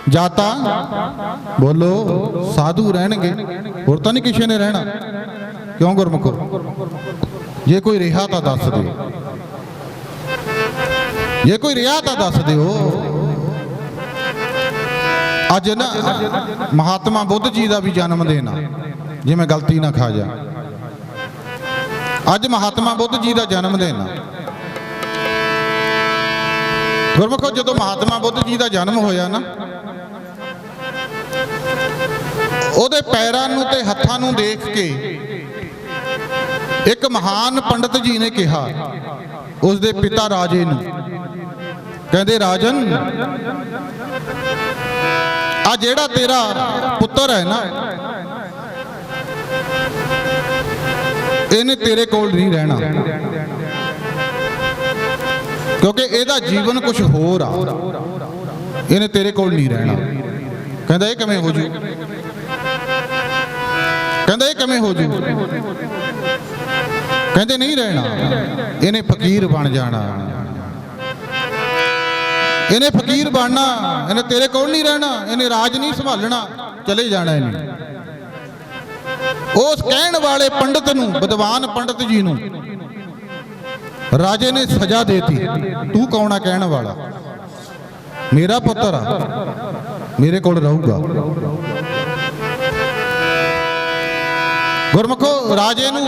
ਜਾਤਾ ਬੋਲੋ ਸਾਧੂ ਰਹਿਣਗੇ, ਹੋਰ ਤਾਂ ਨਹੀਂ ਕਿਸੇ ਨੇ ਰਹਿਣਾ। ਕਿਉਂ ਗੁਰਮੁਖੋ? ਜੇ ਕੋਈ ਰਿਹਾ ਤਾਂ ਦੱਸ ਦਿਓ, ਜੇ ਕੋਈ ਰਿਹਾ ਤਾਂ ਦੱਸ ਦਿਓ। ਅੱਜ ਨਾ ਮਹਾਤਮਾ ਬੁੱਧ ਜੀ ਦਾ ਵੀ ਜਨਮ ਦਿਨ ਆ, ਜੇ ਮੈਂ ਗਲਤੀ ਨਾ ਖਾ ਜਾ। ਅੱਜ ਮਹਾਤਮਾ ਬੁੱਧ ਜੀ ਦਾ ਜਨਮ ਦਿਨ ਆ। ਗੁਰਮੁਖੋ, ਜਦੋਂ ਮਹਾਤਮਾ ਬੁੱਧ ਜੀ ਦਾ ਜਨਮ ਹੋਇਆ ਨਾ, ਉਹਦੇ ਪੈਰਾਂ ਨੂੰ ਤੇ ਹੱਥਾਂ ਨੂੰ ਦੇਖ ਕੇ ਇੱਕ ਮਹਾਨ ਪੰਡਤ ਜੀ ਨੇ ਕਿਹਾ ਉਸ ਦੇ ਪਿਤਾ ਰਾਜੇ ਨੂੰ, ਕਹਿੰਦੇ ਰਾਜਨ, ਆ ਜਿਹੜਾ ਤੇਰਾ ਪੁੱਤਰ ਹੈ ਨਾ, ਇਹਨੇ ਤੇਰੇ ਕੋਲ ਨਹੀਂ ਰਹਿਣਾ, ਕਿਉਂਕਿ ਇਹਦਾ ਜੀਵਨ ਕੁਝ ਹੋਰ ਆ, ਇਹਨੇ ਤੇਰੇ ਕੋਲ ਨਹੀਂ ਰਹਿਣਾ। ਕਹਿੰਦਾ ਇਹ ਕਿਵੇਂ ਹੋ ਜੂ? ਕਹਿੰਦਾ ਇਹ ਕਿਵੇਂ ਹੋ ਜੂ? ਕਹਿੰਦੇ ਨਹੀਂ ਰਹਿਣਾ, ਇਹਨੇ ਫਕੀਰ ਬਣ ਜਾਣਾ, ਇਹਨੇ ਫਕੀਰ ਬਣਨਾ, ਇਹਨੇ ਤੇਰੇ ਕੋਲ ਨਹੀਂ ਰਹਿਣਾ, ਇਹਨੇ ਰਾਜ ਨਹੀਂ ਸੰਭਾਲਣਾ, ਚਲੇ ਜਾਣਾ ਇਹਨੇ। ਉਸ ਕਹਿਣ ਵਾਲੇ ਪੰਡਤ ਨੂੰ, ਵਿਦਵਾਨ ਪੰਡਤ ਜੀ ਨੂੰ ਰਾਜੇ ਨੇ ਸਜ਼ਾ ਦੇਤੀ। ਤੂੰ ਕੌਣ ਆ ਕਹਿਣ ਵਾਲਾ? ਮੇਰਾ ਪੁੱਤਰ ਆ, ਮੇਰੇ ਕੋਲ ਰਹੂਗਾ। ਗੁਰਮੁਖੋ, ਰਾਜੇ ਨੂੰ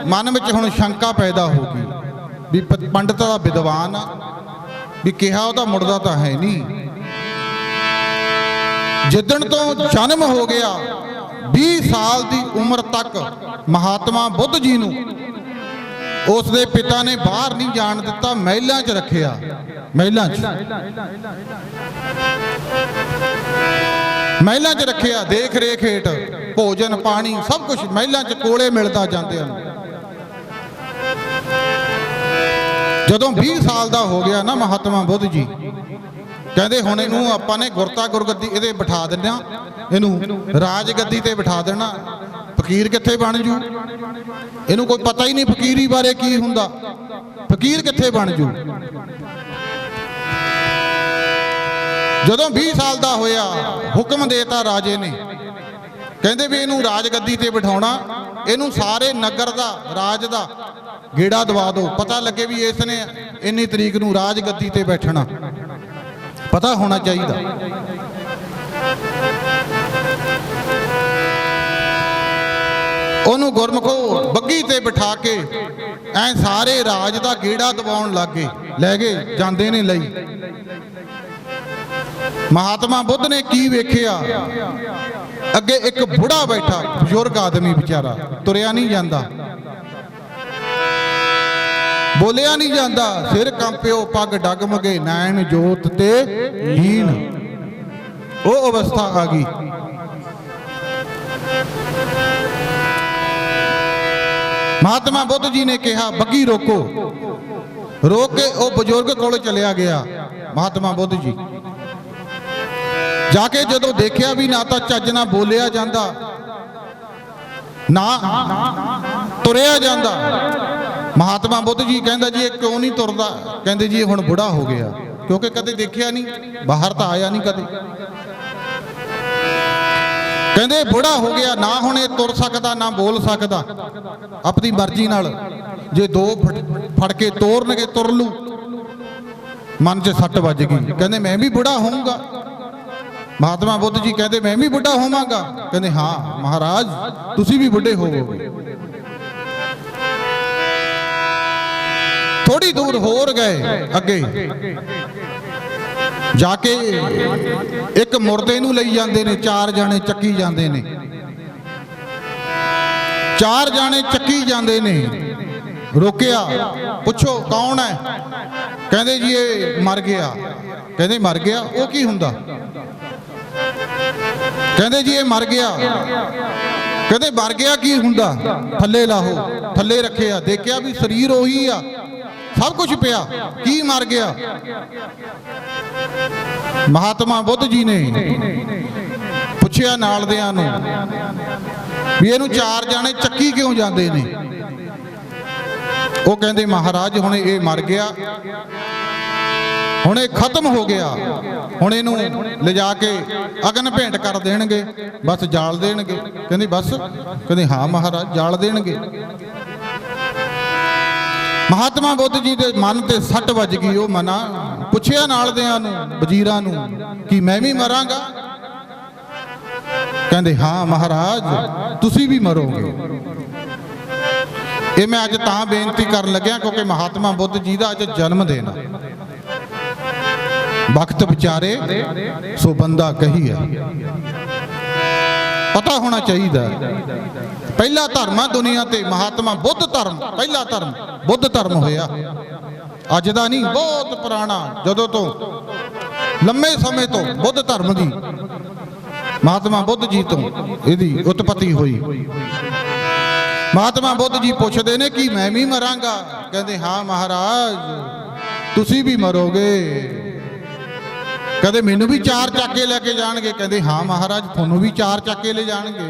ਮਨ ਵਿੱਚ ਹੁਣ ਸ਼ੰਕਾ ਪੈਦਾ ਹੋ ਗਈ ਵੀ ਪੰਡਤ ਦਾ ਵਿਦਵਾਨ ਆ, ਵੀ ਕਿਹਾ ਉਹਦਾ ਮੁੜਦਾ ਤਾਂ ਹੈ ਨਹੀਂ। ਜਿੱਦਣ ਤੋਂ ਜਨਮ ਹੋ ਗਿਆ 20 ਸਾਲ ਦੀ ਉਮਰ ਤੱਕ ਮਹਾਤਮਾ ਬੁੱਧ ਜੀ ਨੂੰ ਉਸ ਦੇ ਪਿਤਾ ਨੇ ਬਾਹਰ ਨਹੀਂ ਜਾਣ ਦਿੱਤਾ, ਮਹਿਲਾਂ 'ਚ ਰੱਖਿਆ। ਮਹਿਲਾਂ 'ਚ ਮਹਿਲਾਂ 'ਚ ਰੱਖਿਆ, ਦੇਖ ਰੇਖ ਹੇਠ, ਭੋਜਨ ਪਾਣੀ ਸਭ ਕੁਝ ਮਹਿਲਾਂ 'ਚ ਕੋਲੇ ਮਿਲਦਾ ਜਾਂਦੇ ਹਨ। ਜਦੋਂ 20 ਸਾਲ ਦਾ ਹੋ ਗਿਆ ਨਾ ਮਹਾਤਮਾ ਬੁੱਧ ਜੀ, ਕਹਿੰਦੇ ਹੁਣ ਇਹਨੂੰ ਆਪਾਂ ਨੇ ਗੁਰਗੱਦੀ ਇਹਦੇ ਬਿਠਾ ਦਿੰਨਾ, ਇਹਨੂੰ ਰਾਜ ਗੱਦੀ ਤੇ ਬਿਠਾ ਦੇਣਾ। ਫਕੀਰ ਕਿੱਥੇ ਬਣ ਜੂ? ਇਹਨੂੰ ਕੋਈ ਪਤਾ ਹੀ ਨਹੀਂ ਫਕੀਰੀ ਬਾਰੇ ਕੀ ਹੁੰਦਾ, ਫਕੀਰ ਕਿੱਥੇ ਬਣ ਜੂ? ਜਦੋਂ 20 ਸਾਲ ਦਾ ਹੋਇਆ, ਹੁਕਮ ਦੇਤਾ ਰਾਜੇ ਨੇ, ਕਹਿੰਦੇ ਵੀ ਇਹਨੂੰ ਰਾਜ ਗੱਦੀ ਤੇ ਬਿਠਾਉਣਾ, ਇਹਨੂੰ ਸਾਰੇ ਨਗਰ ਦਾ, ਰਾਜ ਦਾ ਗੇੜਾ ਦਵਾ ਦਿਓ, ਪਤਾ ਲੱਗੇ ਵੀ ਇਸ ਨੇ ਇੰਨੀ ਤਰੀਕ ਨੂੰ ਰਾਜ ਗੱਦੀ ਤੇ ਬੈਠਣਾ, ਪਤਾ ਹੋਣਾ ਚਾਹੀਦਾ। ਉਹਨੂੰ ਗੁਰਮੁਖੋ ਬੱਗੀ ਤੇ ਬਿਠਾ ਕੇ ਐ ਸਾਰੇ ਰਾਜ ਦਾ ਗੇੜਾ ਦਵਾਉਣ ਲੱਗੇ, ਲੈ ਗਏ, ਜਾਂਦੇ ਨੇ ਲਈ। ਮਹਾਤਮਾ ਬੁੱਧ ਨੇ ਕੀ ਵੇਖਿਆ? ਅੱਗੇ ਇੱਕ ਬੁੜਾ ਬੈਠਾ, ਬਜ਼ੁਰਗ ਆਦਮੀ ਵਿਚਾਰਾ, ਤੁਰਿਆ ਨਹੀਂ ਜਾਂਦਾ, ਬੋਲਿਆ ਨਹੀਂ ਜਾਂਦਾ, ਸਿਰ ਕੰਪਿਓ, ਪੱਗ ਡਗਮਗੇ, ਨੈਣ ਜੋਤ ਤੇ ਹੀਨ। ਉਹ ਅਵਸਥਾ ਆ ਗਈ। ਮਹਾਤਮਾ ਬੁੱਧ ਜੀ ਨੇ ਕਿਹਾ ਬੱਗੀ ਰੋਕੋ। ਰੋਕ ਕੇ ਉਹ ਬਜ਼ੁਰਗ ਕੋਲ ਚਲਿਆ ਗਿਆ ਮਹਾਤਮਾ ਬੁੱਧ ਜੀ। ਜਾ ਕੇ ਜਦੋਂ ਦੇਖਿਆ ਵੀ ਨਾ ਤਾਂ ਚੱਜ ਨਾਲ ਬੋਲਿਆ ਜਾਂਦਾ, ਨਾ ਤੁਰਿਆ ਜਾਂਦਾ, ਮਹਾਤਮਾ ਬੁੱਧ ਜੀ ਕਹਿੰਦਾ ਜੀ ਇਹ ਕਿਉਂ ਨਹੀਂ ਤੁਰਦਾ? ਕਹਿੰਦੇ ਜੀ ਇਹ ਹੁਣ ਬੁੜਾ ਹੋ ਗਿਆ, ਕਿਉਂਕਿ ਕਦੇ ਦੇਖਿਆ ਨਹੀਂ, ਬਾਹਰ ਤਾਂ ਆਇਆ ਨਹੀਂ ਕਦੇ। ਕਹਿੰਦੇ ਬੁੜਾ ਹੋ ਗਿਆ, ਨਾ ਹੁਣ ਇਹ ਤੁਰ ਸਕਦਾ ਨਾ ਬੋਲ ਸਕਦਾ, ਆਪਣੀ ਮਰਜ਼ੀ ਨਾਲ ਜੇ ਦੋ ਫੜ ਕੇ ਤੋਰਨਗੇ ਤੁਰ ਲੂ। ਮਨ 'ਚ ਸੱਟ ਵੱਜ ਗਈ, ਕਹਿੰਦੇ ਮੈਂ ਵੀ ਬੁੜਾ ਹੋਊਂਗਾ। ਮਹਾਤਮਾ ਬੁੱਧ ਜੀ ਕਹਿੰਦੇ ਮੈਂ ਵੀ ਬੁੱਢਾ ਹੋਵਾਂਗਾ? ਕਹਿੰਦੇ ਹਾਂ ਮਹਾਰਾਜ, ਤੁਸੀਂ ਵੀ ਬੁੱਢੇ ਹੋਵੋਗੇ। ਥੋੜੀ ਦੂਰ ਹੋਰ ਗਏ ਅੱਗੇ ਜਾ ਕੇ ਇੱਕ ਮੁਰਦੇ ਨੂੰ ਲਈ ਜਾਂਦੇ ਨੇ, 4 ਜਾਣੇ ਚੱਕੀ ਜਾਂਦੇ ਨੇ, 4 ਜਾਣੇ ਚੱਕੀ ਜਾਂਦੇ ਨੇ। ਰੋਕਿਆ, ਪੁੱਛੋ ਕੌਣ ਹੈ? ਕਹਿੰਦੇ ਜੀ ਇਹ ਮਰ ਗਿਆ। ਕਹਿੰਦੇ ਮਰ ਗਿਆ, ਉਹ ਕੀ ਹੁੰਦਾ? ਕਹਿੰਦੇ ਜੀ ਇਹ ਮਰ ਗਿਆ। ਕਹਿੰਦੇ ਮਰ ਗਿਆ ਕੀ ਹੁੰਦਾ, ਥੱਲੇ ਲਾਹੋ, ਥੱਲੇ ਰੱਖਿਆ, ਦੇਖਿਆ ਵੀ ਸਰੀਰ ਉਹੀ ਆ, ਸਭ ਕੁਝ ਪਿਆ, ਕੀ ਮਰ ਗਿਆ। ਮਹਾਤਮਾ ਬੁੱਧ ਜੀ ਨੇ ਪੁੱਛਿਆ ਨਾਲਦਿਆਂ ਨੂੰ ਵੀ ਇਹਨੂੰ 4 ਜਾਣੇ ਚੱਕੀ ਕਿਉਂ ਜਾਂਦੇ ਨੇ। ਉਹ ਕਹਿੰਦੇ ਮਹਾਰਾਜ ਹੁਣ ਇਹ ਮਰ ਗਿਆ, ਹੁਣ ਇਹ ਖਤਮ ਹੋ ਗਿਆ, ਹੁਣ ਇਹਨੂੰ ਲਿਜਾ ਕੇ ਅਗਨ ਭੇਂਟ ਕਰ ਦੇਣਗੇ, ਬਸ ਜਾਲ ਦੇਣਗੇ। ਕਹਿੰਦੇ ਬਸ, ਕਹਿੰਦੇ ਹਾਂ ਮਹਾਰਾਜ ਜਾਲ ਦੇਣਗੇ। ਮਹਾਤਮਾ ਬੁੱਧ ਜੀ ਦੇ ਮਨ ਤੇ ਸੱਟ ਵੱਜ ਗਈ। ਉਹ ਮਨਾ ਪੁੱਛਿਆ ਨਾਲਦਿਆਂ ਨੂੰ, ਵਜ਼ੀਰਾਂ ਨੂੰ, ਕਿ ਮੈਂ ਵੀ ਮਰਾਂਗਾ। ਕਹਿੰਦੇ ਹਾਂ ਮਹਾਰਾਜ ਤੁਸੀਂ ਵੀ ਮਰੋਗੇ। ਇਹ ਮੈਂ ਅੱਜ ਤਾਂ ਬੇਨਤੀ ਕਰਨ ਲੱਗਿਆ ਕਿਉਂਕਿ ਮਹਾਤਮਾ ਬੁੱਧ ਜੀ ਦਾ ਅੱਜ ਜਨਮ ਦਿਨ, ਵਕਤ ਵਿਚਾਰੇ ਸੋ ਬੰਦਾ ਕਹੀ ਹੈ, ਪਤਾ ਹੋਣਾ ਚਾਹੀਦਾ। ਪਹਿਲਾ ਧਰਮ ਆ ਦੁਨੀਆ ਤੇ ਮਹਾਤਮਾ ਬੁੱਧ ਧਰਮ, ਪਹਿਲਾ ਧਰਮ ਬੁੱਧ ਧਰਮ ਹੋਇਆ, ਅੱਜ ਦਾ ਨਹੀਂ, ਬਹੁਤ ਪੁਰਾਣਾ, ਜਦੋਂ ਤੋਂ ਲੰਮੇ ਸਮੇਂ ਤੋਂ ਬੁੱਧ ਧਰਮ ਦੀ, ਮਹਾਤਮਾ ਬੁੱਧ ਜੀ ਤੋਂ ਇਹਦੀ ਉਤਪਤੀ ਹੋਈ। ਮਹਾਤਮਾ ਬੁੱਧ ਜੀ ਪੁੱਛਦੇ ਨੇ ਕਿ ਮੈਂ ਵੀ ਮਰਾਂਗਾ। ਕਹਿੰਦੇ ਹਾਂ ਮਹਾਰਾਜ ਤੁਸੀਂ ਵੀ ਮਰੋਗੇ। ਕਹਿੰਦੇ ਮੈਨੂੰ ਵੀ 4 ਚੱਕੇ ਲੈ ਕੇ ਜਾਣਗੇ। ਕਹਿੰਦੇ ਹਾਂ ਮਹਾਰਾਜ ਤੁਹਾਨੂੰ ਵੀ 4 ਚੱਕੇ ਲੈ ਜਾਣਗੇ।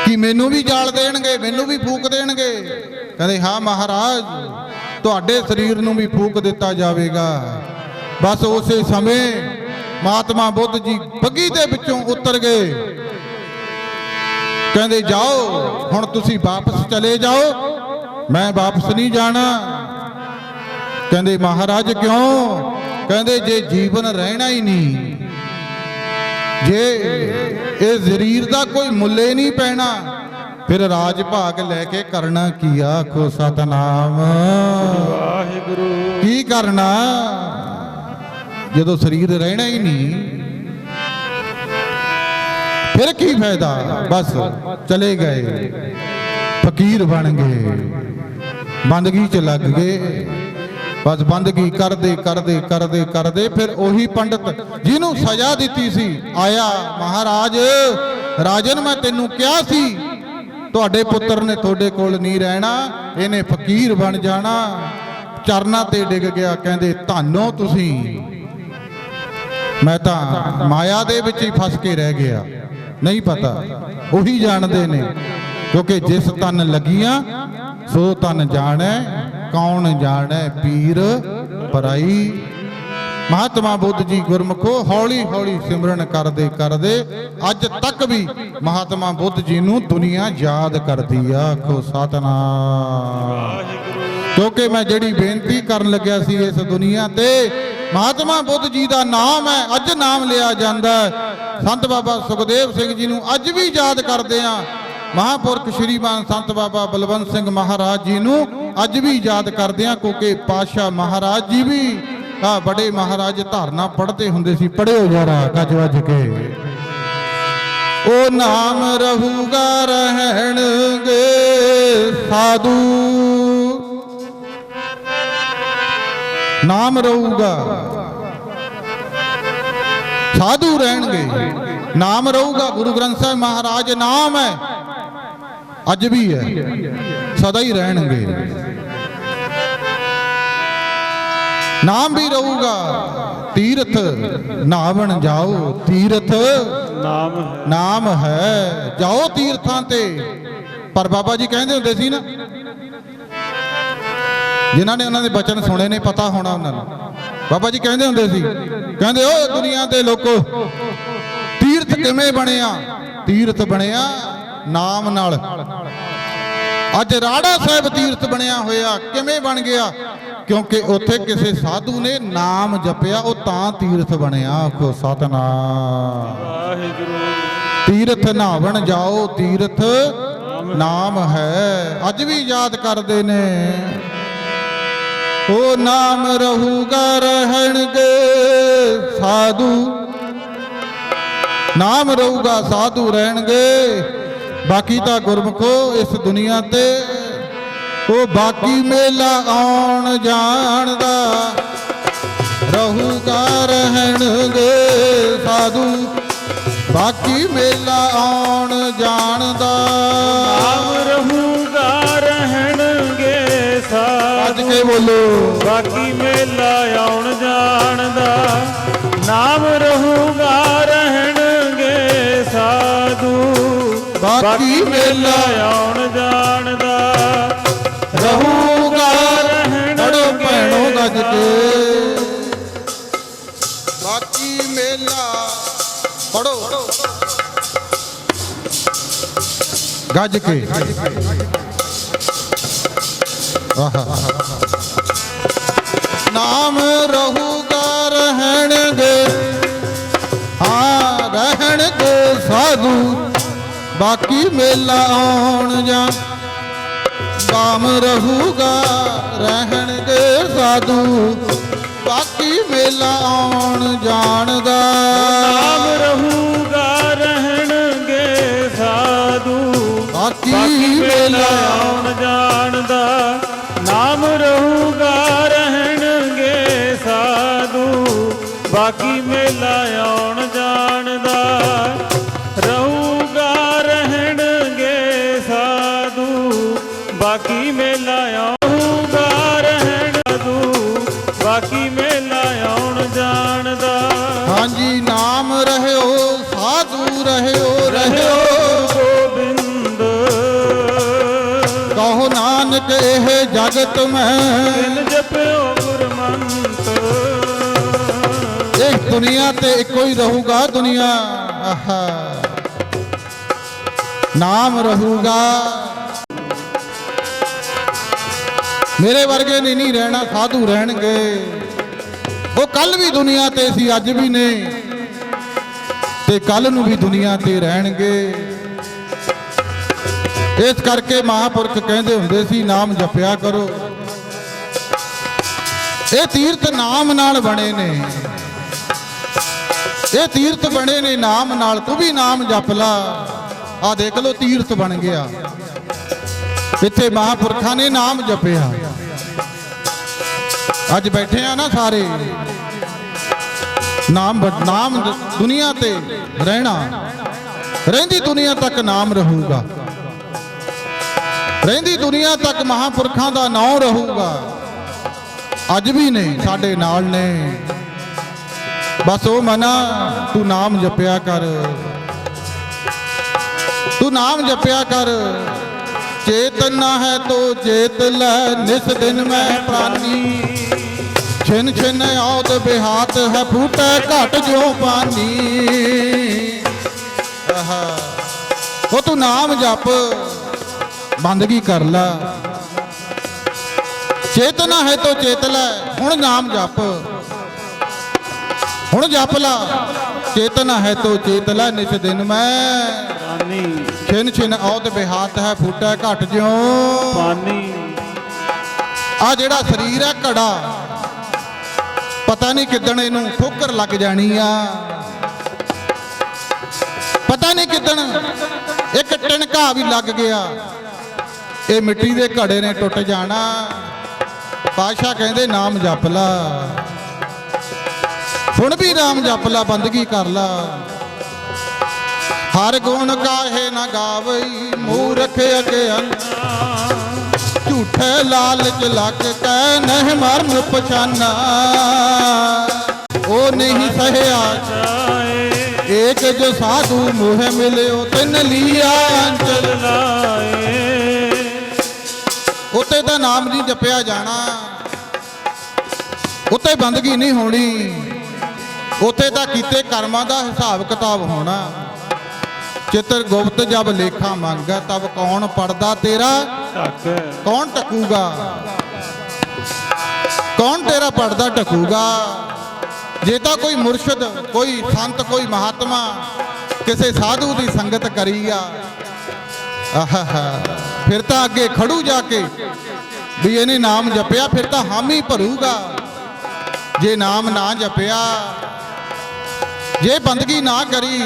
ਕਿ ਮੈਨੂੰ ਵੀ ਜਾਲ ਦੇਣਗੇ, ਮੈਨੂੰ ਵੀ ਫੂਕ ਦੇਣਗੇ। ਕਹਿੰਦੇ ਹਾਂ ਮਹਾਰਾਜ ਤੁਹਾਡੇ ਸਰੀਰ ਨੂੰ ਵੀ ਫੂਕ ਦਿੱਤਾ ਜਾਵੇਗਾ। ਬਸ ਉਸੇ ਸਮੇਂ ਮਹਾਤਮਾ ਬੁੱਧ ਜੀ ਬੱਗੀ ਦੇ ਵਿੱਚੋਂ ਉਤਰ ਗਏ। ਕਹਿੰਦੇ ਜਾਓ ਹੁਣ ਤੁਸੀਂ ਵਾਪਸ ਚਲੇ ਜਾਓ, ਮੈਂ ਵਾਪਸ ਨਹੀਂ ਜਾਣਾ। ਕਹਿੰਦੇ ਮਹਾਰਾਜ ਕਿਉਂ? ਕਹਿੰਦੇ ਜੇ ਜੀਵਨ ਰਹਿਣਾ ਹੀ ਨਹੀਂ, ਜੇ ਇਹ ਸਰੀਰ ਦਾ ਕੋਈ ਮੁੱਲ ਹੀ ਨਹੀਂ ਪੈਣਾ, ਫਿਰ ਰਾਜ ਭਾਗ ਲੈ ਕੇ ਕਰਨਾ ਕੀ? ਆਖੋ ਸਤਨਾਮ ਵਾਹਿਗੁਰੂ। ਕੀ ਕਰਨਾ ਜਦੋਂ ਸਰੀਰ ਰਹਿਣਾ ਹੀ ਨਹੀਂ? ਫਿਰ ਕੀ ਫਾਇਦਾ? ਬਸ ਚਲੇ ਗਏ, ਫਕੀਰ ਬਣ ਗਏ, ਬੰਦਗੀ ਚ ਲੱਗ ਗਏ। ਬਸ ਬੰਦਗੀ ਕਰਦੇ ਕਰਦੇ ਕਰਦੇ ਕਰਦੇ ਫਿਰ ਉਹੀ ਪੰਡਤ ਜਿਹਨੂੰ ਸਜ਼ਾ ਦਿੱਤੀ ਸੀ ਆਇਆ। ਮਹਾਰਾਜ ਰਾਜਨ ਮੈਂ ਤੈਨੂੰ ਕਿਹਾ ਸੀ ਤੁਹਾਡੇ ਪੁੱਤਰ ਨੇ ਤੁਹਾਡੇ ਕੋਲ ਨਹੀਂ ਰਹਿਣਾ, ਇਹਨੇ ਫਕੀਰ ਬਣ ਜਾਣਾ। ਚਰਨਾਂ ਤੇ ਡਿੱਗ ਗਿਆ। ਕਹਿੰਦੇ ਧੰਨੋ ਤੁਸੀਂ, ਮੈਂ ਤਾਂ ਮਾਇਆ ਦੇ ਵਿੱਚ ਹੀ ਫਸ ਕੇ ਰਹਿ ਗਿਆ। ਨਹੀਂ ਪਤਾ, ਉਹੀ ਜਾਣਦੇ ਨੇ, ਕਿਉਂਕਿ ਜਿਸ ਤਨ ਲੱਗੀਆਂ ਸੋ ਤਨ ਜਾਣੈ, ਕੌਣ ਜਾਣੈ ਪੀਰ ਪਰਾਈ। ਮਹਾਤਮਾ ਬੁੱਧ ਜੀ ਗੁਰਮੁਖੋ ਹੌਲੀ ਹੌਲੀ ਸਿਮਰਨ ਕਰਦੇ ਕਰਦੇ ਅੱਜ ਤੱਕ ਵੀ ਮਹਾਤਮਾ ਬੁੱਧ ਜੀ ਨੂੰ ਦੁਨੀਆ ਯਾਦ ਕਰਦੀ ਆ। ਆਖੋ ਸਤਨਾਮ। ਕਿਉਂਕਿ ਮੈਂ ਜਿਹੜੀ ਬੇਨਤੀ ਕਰਨ ਲੱਗਿਆ ਸੀ, ਇਸ ਦੁਨੀਆ ਤੇ ਮਹਾਤਮਾ ਬੁੱਧ ਜੀ ਦਾ ਨਾਮ ਹੈ, ਅੱਜ ਨਾਮ ਲਿਆ ਜਾਂਦਾ। ਸੰਤ ਬਾਬਾ ਸੁਖਦੇਵ ਸਿੰਘ ਜੀ ਨੂੰ ਅੱਜ ਵੀ ਯਾਦ ਕਰਦੇ ਆ। ਮਹਾਂਪੁਰਖ ਸ਼੍ਰੀਮਾਨ ਸੰਤ ਬਾਬਾ ਬਲਵੰਤ ਸਿੰਘ ਮਹਾਰਾਜ ਜੀ ਨੂੰ ਅੱਜ ਵੀ ਯਾਦ ਕਰਦੇ ਆ, ਕਿਉਂਕਿ ਪਾਤਸ਼ਾਹ ਮਹਾਰਾਜ ਜੀ ਵੀ ਬੜੇ ਮਹਾਰਾਜ ਧਾਰਨਾ ਪੜ੍ਹਦੇ ਹੁੰਦੇ ਸੀ। ਪੜ੍ਹਿਓ ਜਰਾ ਗੱਜ ਵੱਜ ਕੇ। ਉਹ ਨਾਮ ਰਹੂਗਾ ਰਹਿਣਗੇ ਸਾਧੂ, ਨਾਮ ਰਹੂਗਾ, ਸਾਧੂ ਰਹਿਣਗੇ, ਨਾਮ ਰਹੂਗਾ। ਗੁਰੂ ਗ੍ਰੰਥ ਸਾਹਿਬ ਮਹਾਰਾਜ ਨਾਮ ਹੈ, ਅੱਜ ਵੀ ਹੈ, ਸਦਾ ਹੀ ਰਹਿਣਗੇ। ਨਾਮ ਵੀ ਰਹੂਗਾ। ਤੀਰਥ ਨਾਵਣ ਜਾਓ, ਤੀਰਥ ਨਾਮ ਹੈ, ਜਾਓ ਤੀਰਥਾਂ ਤੇ। ਪਰ ਬਾਬਾ ਜੀ ਕਹਿੰਦੇ ਹੁੰਦੇ ਸੀ ਨਾ, ਜਿਨ੍ਹਾਂ ਨੇ ਉਹਨਾਂ ਦੇ ਬਚਨ ਸੁਣੇ ਨੇ ਪਤਾ ਹੋਣਾ ਉਹਨਾਂ ਨੂੰ। ਬਾਬਾ ਜੀ ਕਹਿੰਦੇ ਹੁੰਦੇ ਸੀ, ਕਹਿੰਦੇ ਓ ਦੁਨੀਆ ਦੇ ਲੋਕੋ, ਤੀਰਥ ਕਿਵੇਂ ਬਣਿਆ? ਤੀਰਥ ਬਣਿਆ ਨਾਮ ਨਾਲ। ਅੱਜ ਰਾੜਾ ਸਾਹਿਬ ਤੀਰਥ ਬਣਿਆ ਹੋਇਆ। ਕਿਵੇਂ ਬਣ ਗਿਆ? ਕਿਉਂਕਿ ਉੱਥੇ ਕਿਸੇ ਸਾਧੂ ਨੇ ਨਾਮ ਜਪਿਆ, ਉਹ ਤਾਂ ਤੀਰਥ ਬਣਿਆ। ਆਖੋ ਸਤਨਾਮ ਵਾਹਿਗੁਰੂ। ਤੀਰਥ ਨਾਵਣ ਜਾਓ, ਤੀਰਥ ਨਾਮ ਹੈ, ਅੱਜ ਵੀ ਯਾਦ ਕਰਦੇ ਨੇ। ਉਹ ਨਾਮ ਰਹੂਗਾ ਰਹਿਣਗੇ ਸਾਧੂ, ਨਾਮ ਰਹੂਗਾ ਸਾਧੂ ਰਹਿਣਗੇ। ਬਾਕੀ ਤਾਂ ਗੁਰਮੁਖੋ ਇਸ ਦੁਨੀਆ ਤੇ ਉਹ ਬਾਕੀ ਮੇਲਾ ਆਉਣ ਜਾਣ ਦਾ ਰਹੂਗਾ ਰਹਿਣਗੇ ਸਾਧੂ। ਬਾਕੀ ਮੇਲਾ ਆਉਣ ਜਾਣ ਦਾ ਨਾਮ ਰਹੂਗਾ ਰਹਿਣਗੇ ਅੱਜ ਸਾਧੂ ਕੇ ਬੋਲੋ ਬਾਕੀ ਮੇਲਾ ਆਉਣ ਜਾਣ ਦਾ ਨਾਮ ਰਹੂਗਾ ਰਹਿਣਗੇ ਸਾਧੂ ਬਾਕੀ ਮੇਲਾ ਆਉਣ ਜਾਣ ਦਾ ਰਹੂਗਾ ਪੜੋ ਭੈਣੋ ਗੱਜ ਕੇ ਬਾਕੀ ਮੇਲਾ ਪੜੋ ਗੱਜ ਕੇ ਆਹਾ ਨਾਮ ਰਹੂਗਾ ਰਹਿਣਗੇ ਹਾਂ ਰਹਿਣਗੇ ਸਾਧੂ ਬਾਕੀ ਮੇਲਾ ਆਉਣ ਜਾ ਨਾਮ ਰਹੂਗਾ ਰਹਿਣਗੇ ਸਾਧੂ ਬਾਕੀ ਮੇਲਾ ਆਉਣ ਜਾਣ ਦਾ ਨਾਮ ਰਹੂਗਾ ਰਹਿਣਗੇ ਸਾਧੂ ਬਾਕੀ ਮੇਲਾ ਮੇਲਾ ਆਉਣ ਜਾਣ ਦਾ ਨਾਮ ਰਹੂਗਾ ਰਹਿਣਗੇ ਸਾਧੂ ਬਾਕੀ ਮੇਲਾ ਆਉਣ ਜਾਣ ਦਾ ਰਹੂਗਾ ਰਹਿਣਗੇ ਸਾਧੂ ਬਾਕੀ ਮੇਲਾ ਆਊਗਾ ਰਹਿਣ ਸਾਧੂ ਬਾਕੀ ਮੇਲਾ ਆਉਣ ਜਾਣ ਦਾ ਹਾਂਜੀ ਨਾਮ ਰਹਿਓ ਸਾਧੂ ਰਹਿਓ ਰਹਿਓ ਗੋਬਿੰਦ ਕਹੋ ਨਾਨਕ ਇਹ ਜਗਤ ਮੈਂ ਦਿਨ ਜਪਿਓ ਗੁਰਮੰਤ ਇਹ ਦੁਨੀਆ ਤੇ ਇੱਕੋ ਹੀ ਰਹੂਗਾ ਦੁਨੀਆ ਆਹਾ ਨਾਮ ਰਹੂਗਾ ਮੇਰੇ ਵਰਗੇ ਨੇ ਨਹੀਂ ਰਹਿਣਾ ਸਾਧੂ ਰਹਿਣਗੇ ਉਹ ਕੱਲ ਵੀ ਦੁਨੀਆ ਤੇ ਸੀ ਅੱਜ ਵੀ ਨੇ ਤੇ ਕੱਲ ਨੂੰ ਵੀ ਦੁਨੀਆ ਤੇ ਰਹਿਣਗੇ ਇਸ ਕਰਕੇ ਮਹਾਂਪੁਰਖ ਕਹਿੰਦੇ ਹੁੰਦੇ ਸੀ ਨਾਮ ਜਪਿਆ ਕਰੋ ਇਹ ਤੀਰਥ ਨਾਮ ਨਾਲ ਬਣੇ ਨੇ ਇਹ ਤੀਰਥ ਬਣੇ ਨੇ ਨਾਮ ਨਾਲ ਤੂੰ ਵੀ ਨਾਮ ਜਪ ਲਾ ਆ ਦੇਖ ਲੋ ਤੀਰਥ ਬਣ ਗਿਆ ਇੱਥੇ ਮਹਾਂਪੁਰਖਾਂ ਨੇ ਨਾਮ ਜਪਿਆ ਅੱਜ ਬੈਠੇ ਆ ਨਾ ਸਾਰੇ ਨਾਮ ਦੁਨੀਆ ਤੇ ਰਹਿਣਾ ਰਹਿੰਦੀ ਦੁਨੀਆ ਤੱਕ ਨਾਮ ਰਹੂਗਾ ਰਹਿੰਦੀ ਦੁਨੀਆ ਤੱਕ ਮਹਾਂਪੁਰਖਾਂ ਦਾ ਨਾਮ ਰਹੂਗਾ ਅੱਜ ਵੀ ਨੇ ਸਾਡੇ ਨਾਲ ਨੇ ਬਸ ਉਹ ਮਨਾ ਤੂੰ ਨਾਮ ਜਪਿਆ ਕਰ ਤੂੰ ਨਾਮ ਜਪਿਆ ਕਰ ਚੇਤਨਾ ਹੈ ਤੋ ਚੇਤ ਲੈ ਨਿਸ ਦਿਨ ਮੈਂ ਪ੍ਰਾਨੀ ਛਿਨ ਛਿਨ ਆਉਦ ਬਿਹਾਤ ਹੈ ਫੂਟੈ ਘਟ ਜੋ ਪਾਨੀ ਆਹਾ ਉਹ ਤੂੰ ਨਾਮ ਜਪ ਬੰਦਗੀ ਕਰ ਲੈ ਚੇਤਨਾ ਹੈ ਤੋ ਚੇਤ ਲੈ ਹੁਣ ਨਾਮ ਜਪ ਹੁਣ ਜਪ ਲਾ ਚੇਤਨਾ ਹੈ ਤੋ ਚੇਤ ਲੈ ਨਿਸ ਦਿਨ ਮੈਂ ਪਾਨੀ ਛਿਨ ਛਿਨ ਆਉਦ ਬਿਹਾਤ ਹੈ ਫੂਟੈ ਘਟ ਜਿਉ ਪਾਨੀ ਆ ਜਿਹੜਾ ਸਰੀਰ ਹੈ ਘੜਾ ਪਤਾ ਨਹੀਂ ਕਿੱਦਣ ਇਹਨੂੰ ਠੋਕਰ ਲੱਗ ਜਾਣੀ ਆ ਪਤਾ ਨਹੀਂ ਕਿੱਦਣ ਇੱਕ ਟਿਣਕਾ ਵੀ ਲੱਗ ਗਿਆ ਇਹ ਮਿੱਟੀ ਦੇ ਘੜੇ ਨੇ ਟੁੱਟ ਜਾਣਾ ਪਾਤਸ਼ਾਹ ਕਹਿੰਦੇ ਨਾਮ ਜਪ ਲਾ ਹੁਣ ਵੀ ਨਾਮ ਜਪ ਲਾ ਬੰਦਗੀ ਕਰ ਲਾ ਹਰ ਗੁਣ ਕਾਹੇ ਨਾ ਗਾਵਈ ਮੂਰਖ ਅਗਿਆਨਾ ਝੂਠੇ ਲਾਲਚ ਲੱਗ ਕੈ ਨਹਿ ਮਰਨ ਪਛਾਨਾ ਉਹ ਨਹੀਂ ਸਹਿਆ ਏਕ ਜੋ ਸਾਧੂ ਮੋਹ ਮਿਲਿਓ ਤਿਨ ਲੀਆ ਅੰਚਲ ਲਾਏ ਉੱਤੇ ਤਾਂ ਨਾਮ ਨਹੀਂ ਜਪਿਆ ਜਾਣਾ ਉੱਤੇ ਬੰਦਗੀ ਨਹੀਂ ਹੋਣੀ ਉੱਤੇ ਤਾਂ ਕੀਤੇ ਕਰਮਾਂ ਦਾ ਹਿਸਾਬ ਕਿਤਾਬ ਹੋਣਾ ਚਿੱਤਰ ਗੁਪਤ ਜਬ ਲੇਖਾ ਮੰਗਾ ਤਬ ਕੌਣ ਪੜਦਾ ਤੇਰਾ ਢੱਕ ਕੌਣ ਟਕੂਗਾ ਕੌਣ ਤੇਰਾ ਪੜਦਾ ਟਕੂਗਾ ਜੇ ਤਾਂ ਕੋਈ ਮੁਰਸ਼ਿਦ ਕੋਈ ਸੰਤ ਕੋਈ ਮਹਾਤਮਾ ਕਿਸੇ ਸਾਧੂ ਦੀ ਸੰਗਤ ਕਰੀਗਾ ਆਹਾ ਫਿਰ ਤਾਂ ਅੱਗੇ ਖੜੂ ਜਾ ਕੇ ਵੀ ਇਹਨੇ ਨਾਮ ਜਪਿਆ ਫਿਰ ਤਾਂ ਹਾਮੀ ਭਰੂਗਾ ਜੇ ਨਾਮ ਨਾ ਜਪਿਆ ਜੇ ਬੰਦਗੀ ਨਾ ਕਰੀ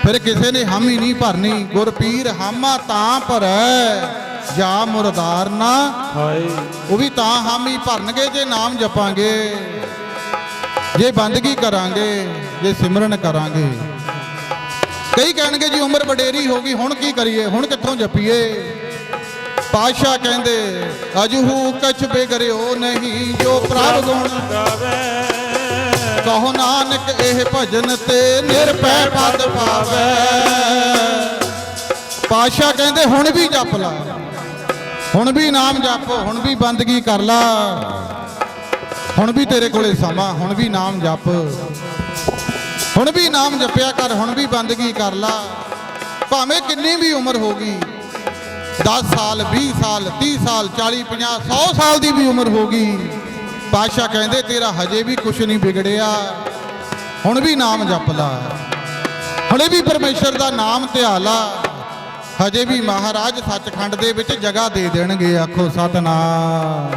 ਫਿਰ ਕਿਸੇ ਨੇ ਹਾਮੀ ਨਹੀਂ ਭਰਨੀ ਗੁਰਪੀਰ ਹਾਮਾ ਤਾਂ ਭਰੈ ਜਾ ਮੁਰਦਾਰ ਨਾ ਹਾਏ ਉਹ ਵੀ ਤਾਂ ਹਾਮੀ ਭਰਨਗੇ ਜੇ ਨਾਮ ਜਪਾਂਗੇ ਜੇ ਬੰਦਗੀ ਕਰਾਂਗੇ ਜੇ ਸਿਮਰਨ ਕਰਾਂਗੇ ਕਈ ਕਹਿਣਗੇ ਜੀ ਉਮਰ ਵਡੇਰੀ ਹੋ ਗਈ, ਹੁਣ ਕੀ ਕਰੀਏ, ਹੁਣ ਕਿੱਥੋਂ ਜਪੀਏ। ਪਾਤਸ਼ਾਹ ਕਹਿੰਦੇ ਅਜਹੂ ਕਛ ਬਿਗੜਿਓ ਨਹੀਂ ਜੋ ਪ੍ਰਭ ਗੁਣ ਗਾਵੇ। ਕਹੋ ਨਾਨਕ ਇਹ ਭਜਨ ਤੇ ਨਿਰਭੈ ਪਦ ਪਾਵੇ। ਪਾਤਸ਼ਾਹ ਕਹਿੰਦੇ ਹੁਣ ਵੀ ਜਪ ਲਾ, ਹੁਣ ਵੀ ਨਾਮ ਜਪ, ਹੁਣ ਵੀ ਬੰਦਗੀ ਕਰ ਲਾ, ਹੁਣ ਵੀ ਤੇਰੇ ਕੋਲੇ ਸਮਾਂ, ਹੁਣ ਵੀ ਨਾਮ ਜਪ, ਹੁਣ ਵੀ ਨਾਮ ਜਪਿਆ ਕਰ, ਹੁਣ ਵੀ ਬੰਦਗੀ ਕਰ ਲਾ। ਭਾਵੇਂ ਕਿੰਨੀ ਵੀ ਉਮਰ ਹੋ ਗਈ, 10 ਸਾਲ 20 ਸਾਲ 30 ਸਾਲ 40 50 100 ਸਾਲ ਦੀ ਵੀ ਉਮਰ ਹੋ ਗਈ, ਪਾਤਸ਼ਾਹ ਕਹਿੰਦੇ ਤੇਰਾ ਹਜੇ ਵੀ ਕੁਛ ਨਹੀਂ ਵਿਗੜਿਆ, ਹੁਣ ਵੀ ਨਾਮ ਜਪ ਲਾ, ਹਲੇ ਵੀ ਪਰਮੇਸ਼ਰ ਦਾ ਨਾਮ ਧਿਆਲਾ, ਹਜੇ ਵੀ ਮਹਾਰਾਜ ਸੱਚਖੰਡ ਦੇ ਵਿੱਚ ਜਗ੍ਹਾ ਦੇ ਦੇਣਗੇ। ਆਖੋ ਸਤਨਾਮ।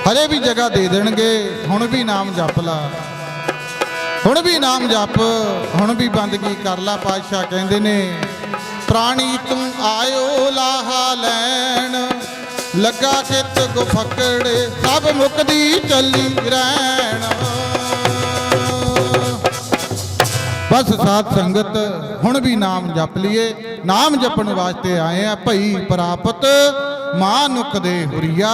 ਹਜੇ ਵੀ ਜਗ੍ਹਾ ਦੇ ਦੇਣਗੇ, ਹੁਣ ਵੀ ਨਾਮ ਜਪ ਲਾ, ਹੁਣ ਵੀ ਨਾਮ ਜਪ, ਹੁਣ ਵੀ ਬੰਦਗੀ ਕਰ ਲਾ। ਪਾਤਸ਼ਾਹ ਕਹਿੰਦੇ ਨੇ ਪ੍ਰਾਣੀ ਤੂੰ ਆਇਓ ਲਾਹਾ ਲੈਣ, ਲੱਗਾ ਚਿੱਤ ਗੁਫਕੜੇ ਸਭ ਮੁਕਦੀ ਚੱਲੀ ਰਹਿਣ। ਬਸ ਸਾਧ ਸੰਗਤ ਹੁਣ ਵੀ ਨਾਮ ਜਪ ਲਈਏ, ਨਾਮ ਜਪਣ ਵਾਸਤੇ ਆਏ ਆ। ਭਈ ਪ੍ਰਾਪਤ ਮਾਨੁਖ ਦੇ ਹੁਰੀਆ,